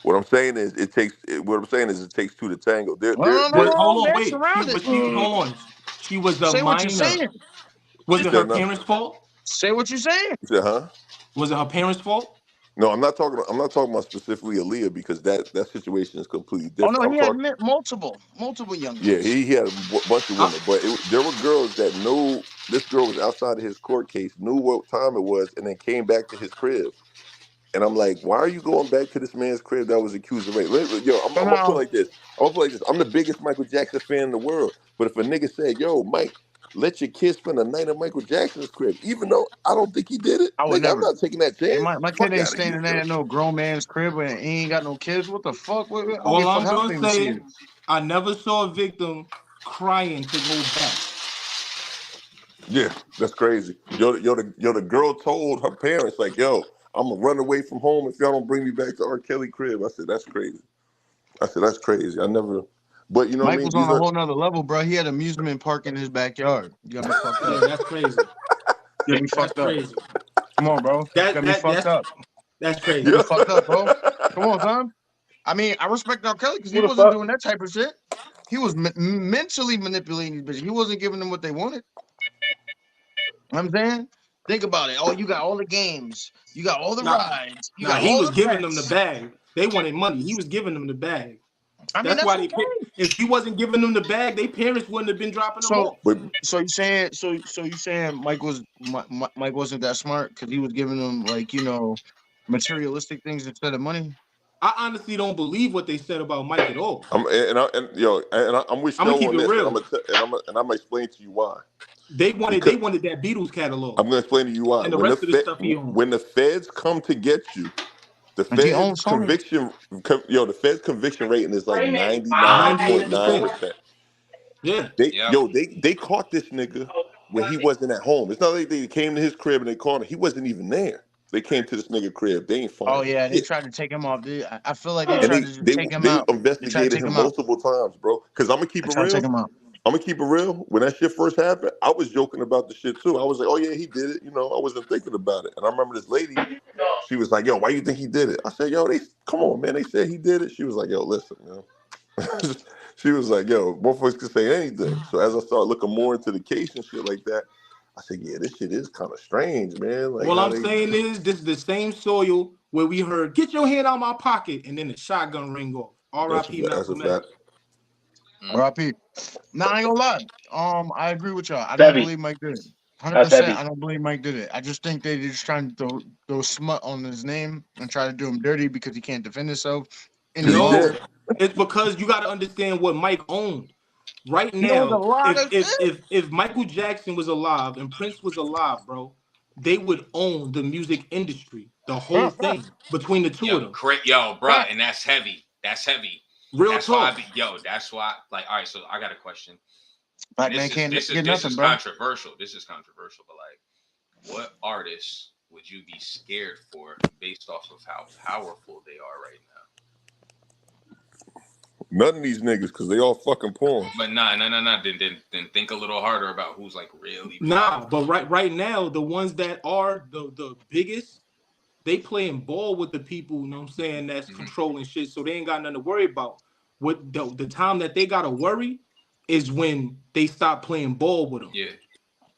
what I'm saying is what I'm saying is it takes two to tango. No, no, no, But no. hold on, Dance wait. around it. Hold on. She was a Say what you're minor. saying. Was you it her said nothing. parents' fault? Say what you're saying. You said, huh? Was it her parents' fault? No, I'm not talking. I'm not talking about specifically Aaliyah because that situation is completely Oh no, different. I'm he had talking. multiple young Yeah, chicks. he had a bunch of women, but there were girls that knew this girl was outside of his court case, knew what time it was, and then came back to his crib. And I'm like, why are you going back to this man's crib that was accused of rape? Yo, I'm So gonna put it now, like this. I'm gonna put it like this. I'm the biggest Michael Jackson fan in the world. But if a nigga said, yo, Mike, let your kid spend a night at Michael Jackson's crib, even though I don't think he did it, I would nigga, I'm never. not taking that Hey, chance. my kid Fuck ain't out of here, staying there yo. in no grown man's crib and he ain't got no kids. What the fuck? I don't give All a fuck I'm how gonna famous he say, is. I never saw a victim crying to go back. Yeah, that's crazy. The girl told her parents, like, yo, I'm gonna run away from home if y'all don't bring me back to R. Kelly crib. I said, that's crazy. I said, that's crazy. I never, but you know what I Mike mean? was on These a are, whole nother level, bro. He had an amusement park in his backyard. You got me fucked Yeah, up. that's crazy. You got me That's fucked up. crazy. Come on, bro. You That got me that fucked that's up. that's You got crazy. me yeah. fucked up, bro. Come on, son. I mean, I respect R. Kelly because he Who the wasn't fuck? doing that type of shit. He was mentally manipulating these bitches. He wasn't giving them what they wanted. You know what I'm saying? Think about it. Oh, you got all the games. You got all the Nah, rides. You nah, got he all was the giving them the pets. bag. They wanted money. He was giving them the bag. I mean, That's that's why they okay. picked. If he wasn't giving them the bag, their parents wouldn't have been dropping them So, off. But you saying you saying Mike wasn't that smart because he was giving them like materialistic things instead of money. I honestly don't believe what they said about Mike at all. I'm with I'm gonna Show keep on it this, and real. I'm gonna explain to you why. They Because wanted that Beatles catalog I'm gonna explain to you why. and the rest of the stuff he owned. When the feds come to get you, the And he feds owns Sony. conviction, the feds conviction rating is like 98%. 99.9%. Yeah. Yep. They caught this nigga when he wasn't at home. It's not like they came to his crib and they caught him. He wasn't even there. They came to this nigga crib. They ain't Oh find yeah, they shit. tried to take him off. I feel like they And tried to just take him they out. They tried to investigated take him him out. multiple times, bro. Cause I'm gonna keep They it tried to take real. him out. I'm gonna keep it real. When that shit first happened, I was joking about the shit too. I was like, "Oh yeah, he did it." You know, I wasn't thinking about it. And I remember this lady. She was like, "Yo, why you think he did it?" I said, "Yo, they come on, man. They said he did it." She was like, "Yo, listen, man." She was like, "Yo, both of us could say anything." So as I started looking more into the case and shit like that, I said, "Yeah, this shit is kind of strange, man. Like All how I'm they." saying is this is the same soil where we heard "Get your hand out my pocket" and then the shotgun ring off. R.I.P. That's a Malcolm X. fact. Mm. R.I.P. Nah, I ain't gonna lie. I agree with y'all. I don't Heavy. believe Mike did it. Hundred That's percent. heavy. I don't believe Mike did it. I just think they just trying to throw smut on his name and try to do him dirty because he can't defend himself in the Cause he moment. No, did. it's because you got to understand what Mike owned. Right He owns a now, lot if of if shit. if if Michael Jackson was alive and Prince was alive, bro, they would own the music industry, the whole thing between the two of them. Yo, bruh, Facts. and that's heavy. That's heavy. Real That's why talk. that's why, like, all right, so I got a question. And Black man can't get this is nothing, bro. controversial. This is controversial, but like, what artists would you be scared for based off of how powerful they are right now? None of these niggas, cause they all fucking pawns. But nah. Then think a little harder about who's like really Nah, powerful. but right now, the ones that are the biggest, they playing ball with the people, you know what I'm saying, that's Hmm. controlling shit. So they ain't got nothing to worry about. What the time that they gotta worry is when they stop playing ball with them. Yeah,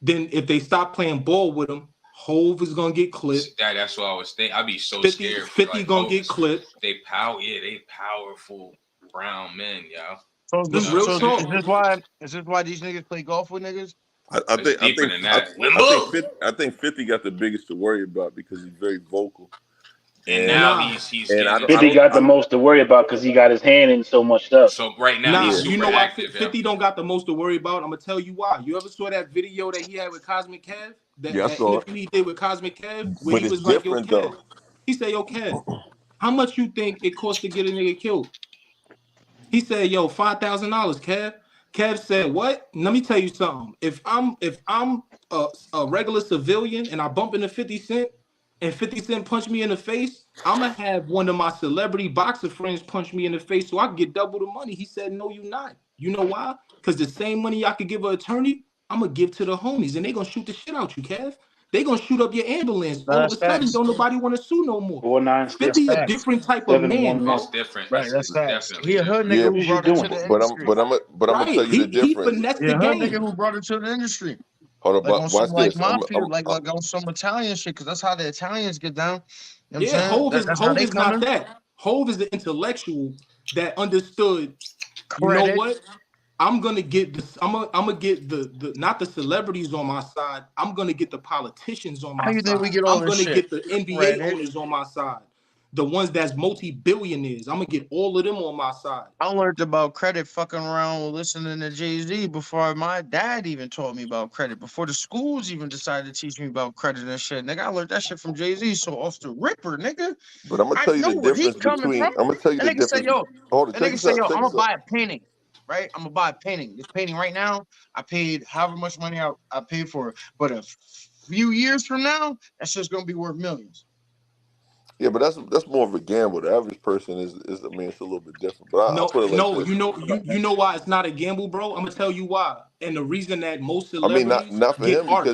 Then if they stop playing ball with them, Hove is gonna get clipped. that's what I was thinking. I'd be so 50, scared for 50 like gonna get Hopes. clipped. They powerful brown men, yo. So, You This know what I'm real so saying? is talk. this why these niggas play golf with niggas? It's deeper than that. Limbo. I think 50 got the biggest to worry about because he's very vocal. And And now Nah, he's and getting I 50 into don't got the most to worry about because he got his hand in so much stuff. so right now he's nah. yeah. You super know why active, yo. 50 don't got the most to worry about? I'm gonna tell you why. You ever saw that video that he had with Cosmic Kev? That Yeah, I that saw it. interview he did with Cosmic Kev, where But he it's was like, "Yo, different though. Kev," he said, "Yo, Kev, how much you think it costs to get a nigga killed?" He said, "Yo, $5,000, Kev." Kev said, "What? Let me tell you something. If I'm a regular civilian and I bump into 50 Cent and 50 Cent punch me in the face, I'ma have one of my celebrity boxer friends punch me in the face so I can get double the money." He said, "No, you not. You know why? Because the same money I could give an attorney, I'm gonna give to the homies, and they gonna shoot the shit out you, Kev. They gonna shoot up your ambulance. No, All of that's a sudden, facts. don't nobody want to sue no more." That's 50 a facts. different type of man, 711. It's bro. different. Right, that's It's facts. definitely He a hood different. Yeah, nigga What who is you brought it doing? to the but industry. I'm gonna Right. tell you the He difference. finessed He the a hood nigga game. who brought it to the industry. Hold on, like on but some watch like this. mafia, like on some Italian shit, because that's how the Italians get down. You know what I'm Yeah, saying? That's how Hove they is not coming. that. Hove is the intellectual that understood. You know Credit. what? I'm gonna get this. I'm gonna get the not the celebrities on my side. I'm gonna get the politicians on How my you think we side. get all I'm this gonna shit? get the NBA Credit. owners on my side. The ones that's multi-billionaires. I'm gonna get all of them on my side. I learned about credit fucking around with listening to Jay-Z before my dad even taught me about credit. Before the schools even decided to teach me about credit and shit. Nigga, I learned that shit from Jay-Z. So off the ripper, nigga. but I'm gonna I tell you know the where he difference coming between. from. I'm gonna tell you That the nigga say, difference. yo, Hold on, that check nigga this say, out. yo, Check I'm this gonna out. buy a painting, right? I'm gonna buy a painting. This painting right now, I paid however much money I paid for it. But a few years from now, that's just gonna be worth millions. Yeah, but that's more of a gamble. The average person is I mean, it's a little bit different. But I'll No, put it like no, this. you know why it's not a gamble, bro. I'm gonna tell you why. And the reason that most I mean, not celebrities not for get him art.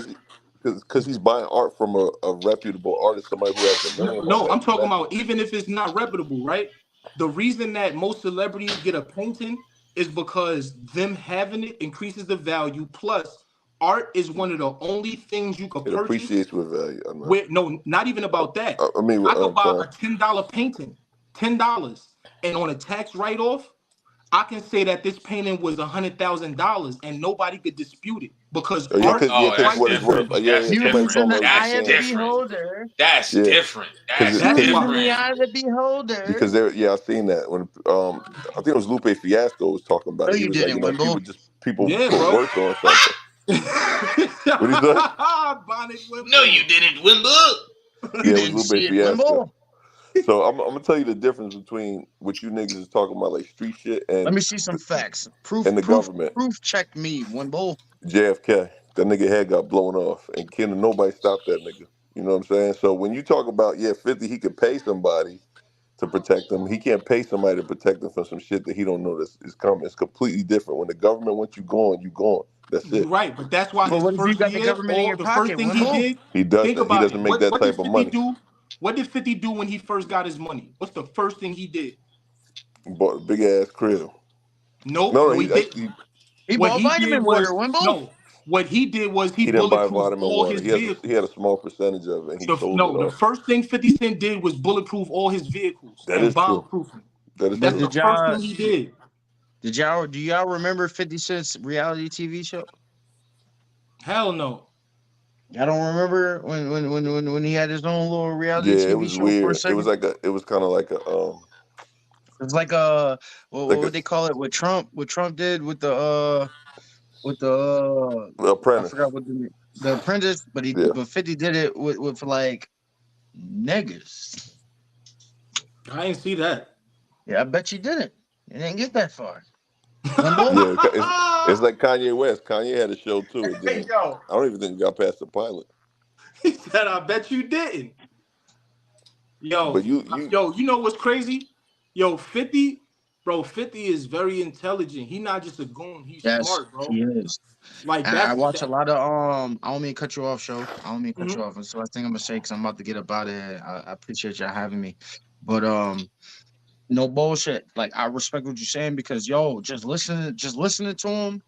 because he's buying art from a reputable artist, somebody who has a No, name on no, that I'm talking back. about even if it's not reputable, right? The reason that most celebrities get a painting is because them having it increases the value. Plus, art is one of the only things you could It purchase appreciates with value. I know. where no, not even about that. I mean, I could I'm buy sorry. a $10 painting, $10, and on a tax write-off, I can say that this painting was $100,000 and nobody could dispute it because Oh yeah, art cause Oh, that's what prices it's worth. different. differently. Yeah, That's yeah. Somebody different. Beauty's in told me the it was the That's eye of the same. different. beholder. That's Yeah, different. That's Beauty's because in the different. eye of the beholder. because there. Yeah, I seen that when I think it was Lupe Fiasco was talking about No, it. He you was like, didn't, people Wimble. Yeah, put bro. work on something. What do you say? Bonnet No, you Wimble. didn't, Wimble. You Yeah, it was didn't Lupe see it, Fiasco. Wimble. So I'm gonna tell you the difference between what you niggas is talking about, like street shit, Let me see some facts. Proof, and the proof, government. proof. Check me, Wimble. JFK, that nigga head got blown off, and nobody stopped that nigga. You know what I'm saying? So when you talk about 50, he could pay somebody to protect him. He can't pay somebody to protect him from some shit that he don't know that's is coming. It's completely different. When the government wants you gone, you gone. That's You're it. right, but that's why But his what if you first got the year, government in all your the first pocket, thing he Wimble? did, He think doesn't. He about doesn't it. make that What did type of 50 money. do? What did 50 do when he first got his money? What's the first thing he did? He bought a big ass crib. Nope, No, no, he he didn't. actually He What bought he did vitamin water, was Wimble. no. What he did was he he didn't buy bulletproof vitamin all water. his He had a vehicles. small percentage of it, and he sold it The off. first thing 50 Cent did was bulletproof all his vehicles That and is true. bomb-proof them. That is But That's true. the first thing he did. do y'all remember 50 Cent's reality TV show? Hell no. I don't remember when he had his own little reality Yeah, it TV was show for a weird. second. It was kind of like It's like what like a would they call it? What Trump did with the I apprentice. forgot what the apprentice, Yeah. but 50 did it with like niggas. I ain't see that. Yeah, I bet you didn't. You didn't get that far. Wimble? Yeah, it's like Kanye West. Kanye had a show too. It Hey, didn't. yo. I don't even think it got past the pilot. He said, I bet you didn't. But You know what's crazy? Yo, 50, bro, 50 is very intelligent. He not just a goon, he's Yes, smart, bro. he is. Like I that's watch a that. lot of I don't mean to cut you off, show. I don't mean to cut you Mhm. off. And so I think I'm gonna say because I'm about to get up out of here. I appreciate y'all having me. But no bullshit. Like I respect what you're saying because yo, just listening to him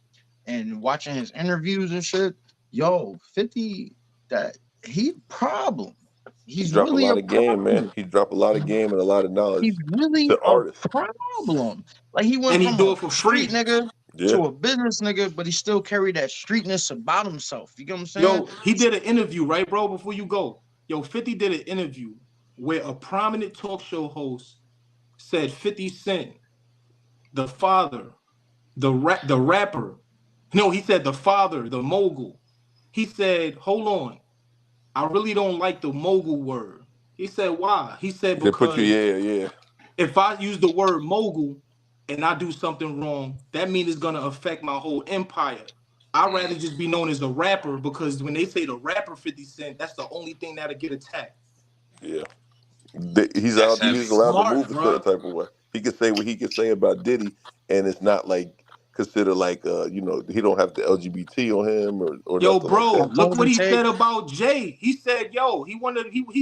and watching his interviews and shit, yo, 50 that he problem. he He's dropped a really lot a of game, man. problem. He dropped a lot of game and a lot of He's knowledge really to a artists. problem. Like he went And he from do a it for street free. nigga Yeah. to a business nigga, but he still carried that streetness about himself. You get what I'm saying? Yo, he did an interview, right, bro? Before you go. Yo, 50 did an interview where a prominent talk show host said 50 Cent, the father, the rapper. No, he said the father, the mogul. He said, hold on. I really don't like the mogul word. He said, why? He said, They put you. because Yeah. if I use the word mogul and I do something wrong, that means it's gonna affect my whole empire. I'd rather just be known as a rapper because when they say the rapper 50 Cent, that's the only thing that'll get attacked. Yeah. That's He's heavy. allowed to Smart, move a certain bro. type of way. He can say what he can say about Diddy, and it's not like considered like he don't have the LGBT on him or Yo, nothing like bro, that. My look what closing he take. said about Jay. He said, yo, he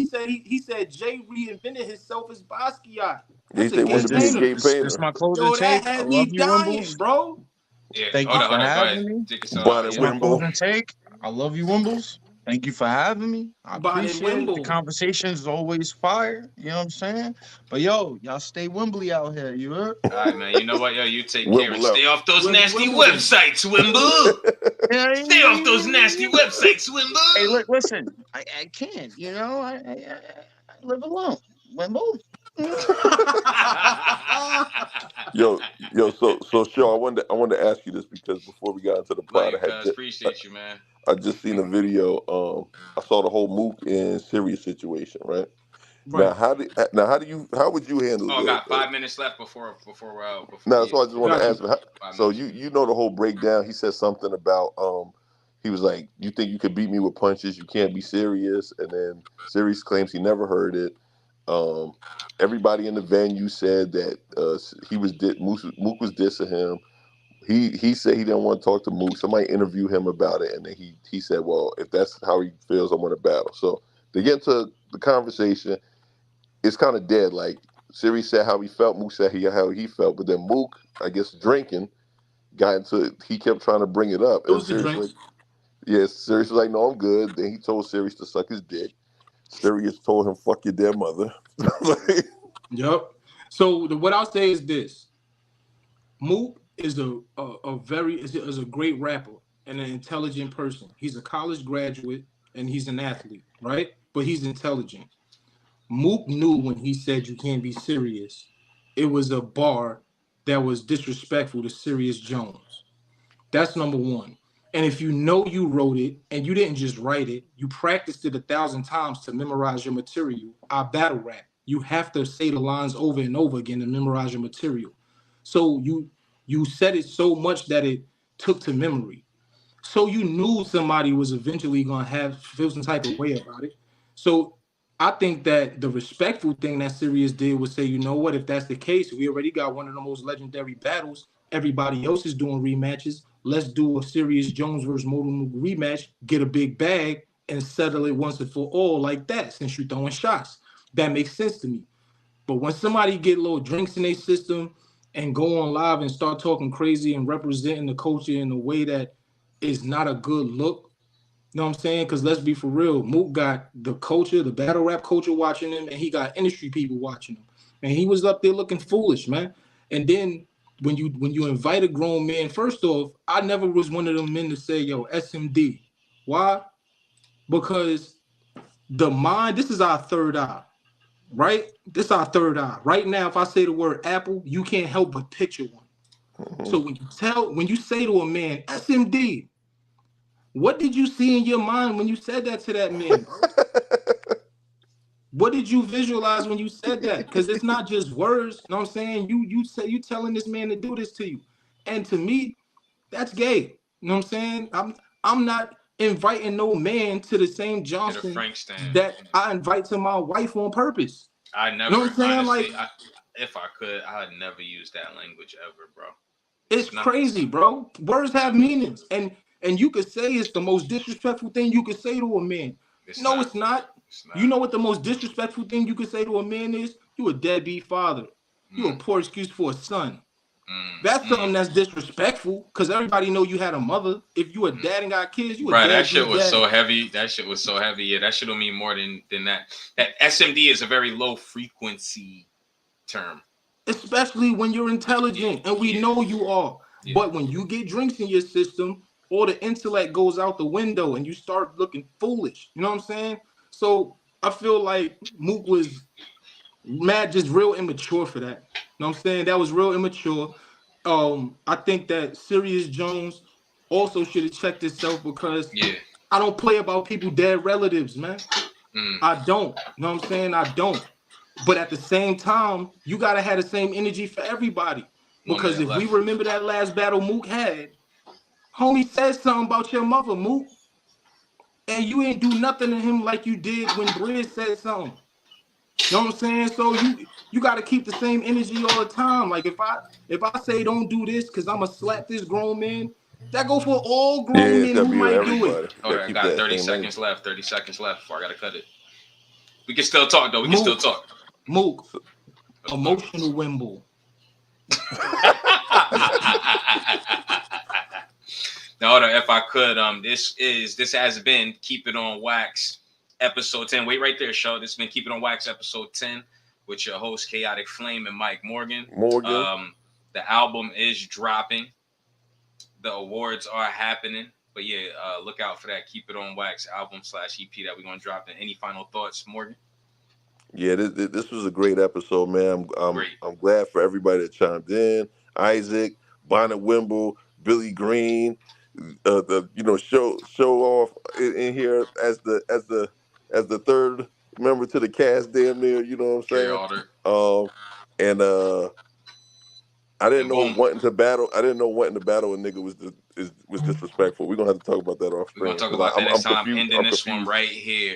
said Jay reinvented himself as Basquiat. He That's a said gay wanted to be a painter. gay This painter. my closing Yo, that take. I had love me you, dying, Wimbles. bro. Yeah. Thank Hold you on, for hold on. Go having ahead. me. Take us out. Bonnet It's Yeah. my Wimble. closing take. I love you, Wimbles. Thank you for having me. I Body appreciate it. The Wimble. conversation is always fire. You know what I'm saying? But yo, y'all stay Wimbley out here. You heard? All right, man. You know what, yo? You take care and Wimble stay out. off those nasty Wimbledon. websites, Wimble. Yeah, Stay off those nasty websites, Hey, Wimble. listen, I can't. You know, I live alone. Wimble. Mm. So Shaw, I wanted to ask you this because before we got into the Love pod, you, cuz. Appreciate you, man. I just seen a video. I saw the whole Mook and Sirius situation, right? Right. How would you handle Oh, the? got 5 minutes left before Now, yeah. that's why I just want to Got ask you. him. 5 minutes. You know the whole breakdown. He said something about he was like, "You think you could beat me with punches? You can't be serious." And then Sirius claims he never heard it. Um, Everybody in the venue said that Mook was dissing him. He said he didn't want to talk to Mook. Somebody interviewed him about it, and then he said, "Well, if that's how he feels, I want to battle." So to get into the conversation, it's kind of dead. Like Siri said how he felt, Mook said how he felt, but then Mook, I guess, drinking, got into. He kept trying to bring it up, It and was the Sirius drink. like, yes, Sirius was like, "No, I'm good." Then he told Sirius to suck his dick. Sirius told him, "Fuck your dead mother." Like, Yep. So what I'll say is this: Mook is a great rapper and an intelligent person. He's a college graduate and he's an athlete, right? But he's intelligent. Mook knew when he said you can't be serious, it was a bar that was disrespectful to Sirius Jones. That's number one. And if you know you wrote it and you didn't just write it, you practiced it 1,000 times to memorize your material. Our battle rap, you have to say the lines over and over again to memorize your material. So you said it so much that it took to memory. So you knew somebody was eventually gonna have feel some type of way about it. So I think that the respectful thing that Sirius did was say, you know what, if that's the case, we already got one of the most legendary battles. Everybody else is doing rematches. Let's do a Sirius Jones versus Motor rematch, get a big bag, and settle it once and for all like that. Since you're throwing shots, that makes sense to me. But when somebody get little drinks in their system and go on live and start talking crazy and representing the culture in a way that is not a good look, you know what I'm saying? Because let's be for real, Mook got the culture, the battle rap culture watching him, and he got industry people watching him. And he was up there looking foolish, man. And then when you invite a grown man, first off, I never was one of them men to say, yo, SMD. Why? Because the mind, this is our third eye, right? This is our third eye. Right now, if I say the word apple, you can't help but picture one. So when you say to a man, SMD, what did you see in your mind when you said that to that man, bro? What did you visualize when you said that? Because it's not just words. You know what I'm saying? You telling this man to do this to you. And to me, that's gay. You know what I'm saying? I'm not inviting no man to the same Hit a Johnson Frank stand. that I invite to my wife on purpose. I You know what never, I'm saying? honestly, Like, if I could, I'd never use that language ever, bro. it's Not crazy, bro. Words have no, meanings. And you could say it's the most disrespectful thing you could say to a man. it's No, not. it's not. It's You not. know what the most disrespectful thing you could say to a man is? You a deadbeat father. You a Mm, poor excuse for a son. mm, That's mm, something that's disrespectful because everybody know you had a mother. If you a mm. dad and got kids, you a Right, that shit deadbeat was so dad. heavy. That shit was so heavy. Yeah, that shit don't mean more than that. That SMD is a very low frequency term. Especially when you're Yeah, intelligent, and we yeah, know you are. yeah. But when you get drinks in your system, all the intellect goes out the window, and you start looking foolish. You know what I'm saying? So I feel like Mook was mad, just real immature for that. You know what I'm saying? That was real immature. I think that Sirius Jones also should have checked himself because Yeah. I don't play about people dead relatives, man. Mm. I don't. You know what I'm saying? I don't. But at the same time, you gotta have the same energy for everybody. 1 minute Because if we left. remember that last battle Mook had, homie said something about your mother, Mook, and you ain't do nothing to him like you did when Briz said something. You know what I'm saying? So you got to keep the same energy all the time. Like if I say don't do this because I'm gonna slap this grown man, that go for all yeah, grown it's men got to who be with might do it. everybody. You got Okay, to I keep got that 30 same energy. seconds left. 30 seconds left before I gotta cut it. We can still talk though. We can still Mook, talk. Mook, So, What's good? emotional Wimble. The order, if I could, this has been Keep It On Wax, episode 10. Wait right there, show. This has been Keep It On Wax, episode 10, with your host Chaotic Flame and Mike Morgan. The album is dropping. The awards are happening. But yeah, look out for that Keep It On Wax album/EP that we're gonna drop. And any final thoughts, Morgan? Yeah, this was a great episode, man. Great. I'm glad for everybody that chimed in. Isaac, Bonnet Wimble, Billy Green, show off in here as the third member to the cast, damn near. You know what I'm Carry saying? Alder. And I didn't And know boom. wanting to battle. I didn't know wanting to battle a nigga was disrespectful. We're gonna have to talk about that off We're gonna stream talk because about that I'm next time. confused. Ending I'm this one confused. right here.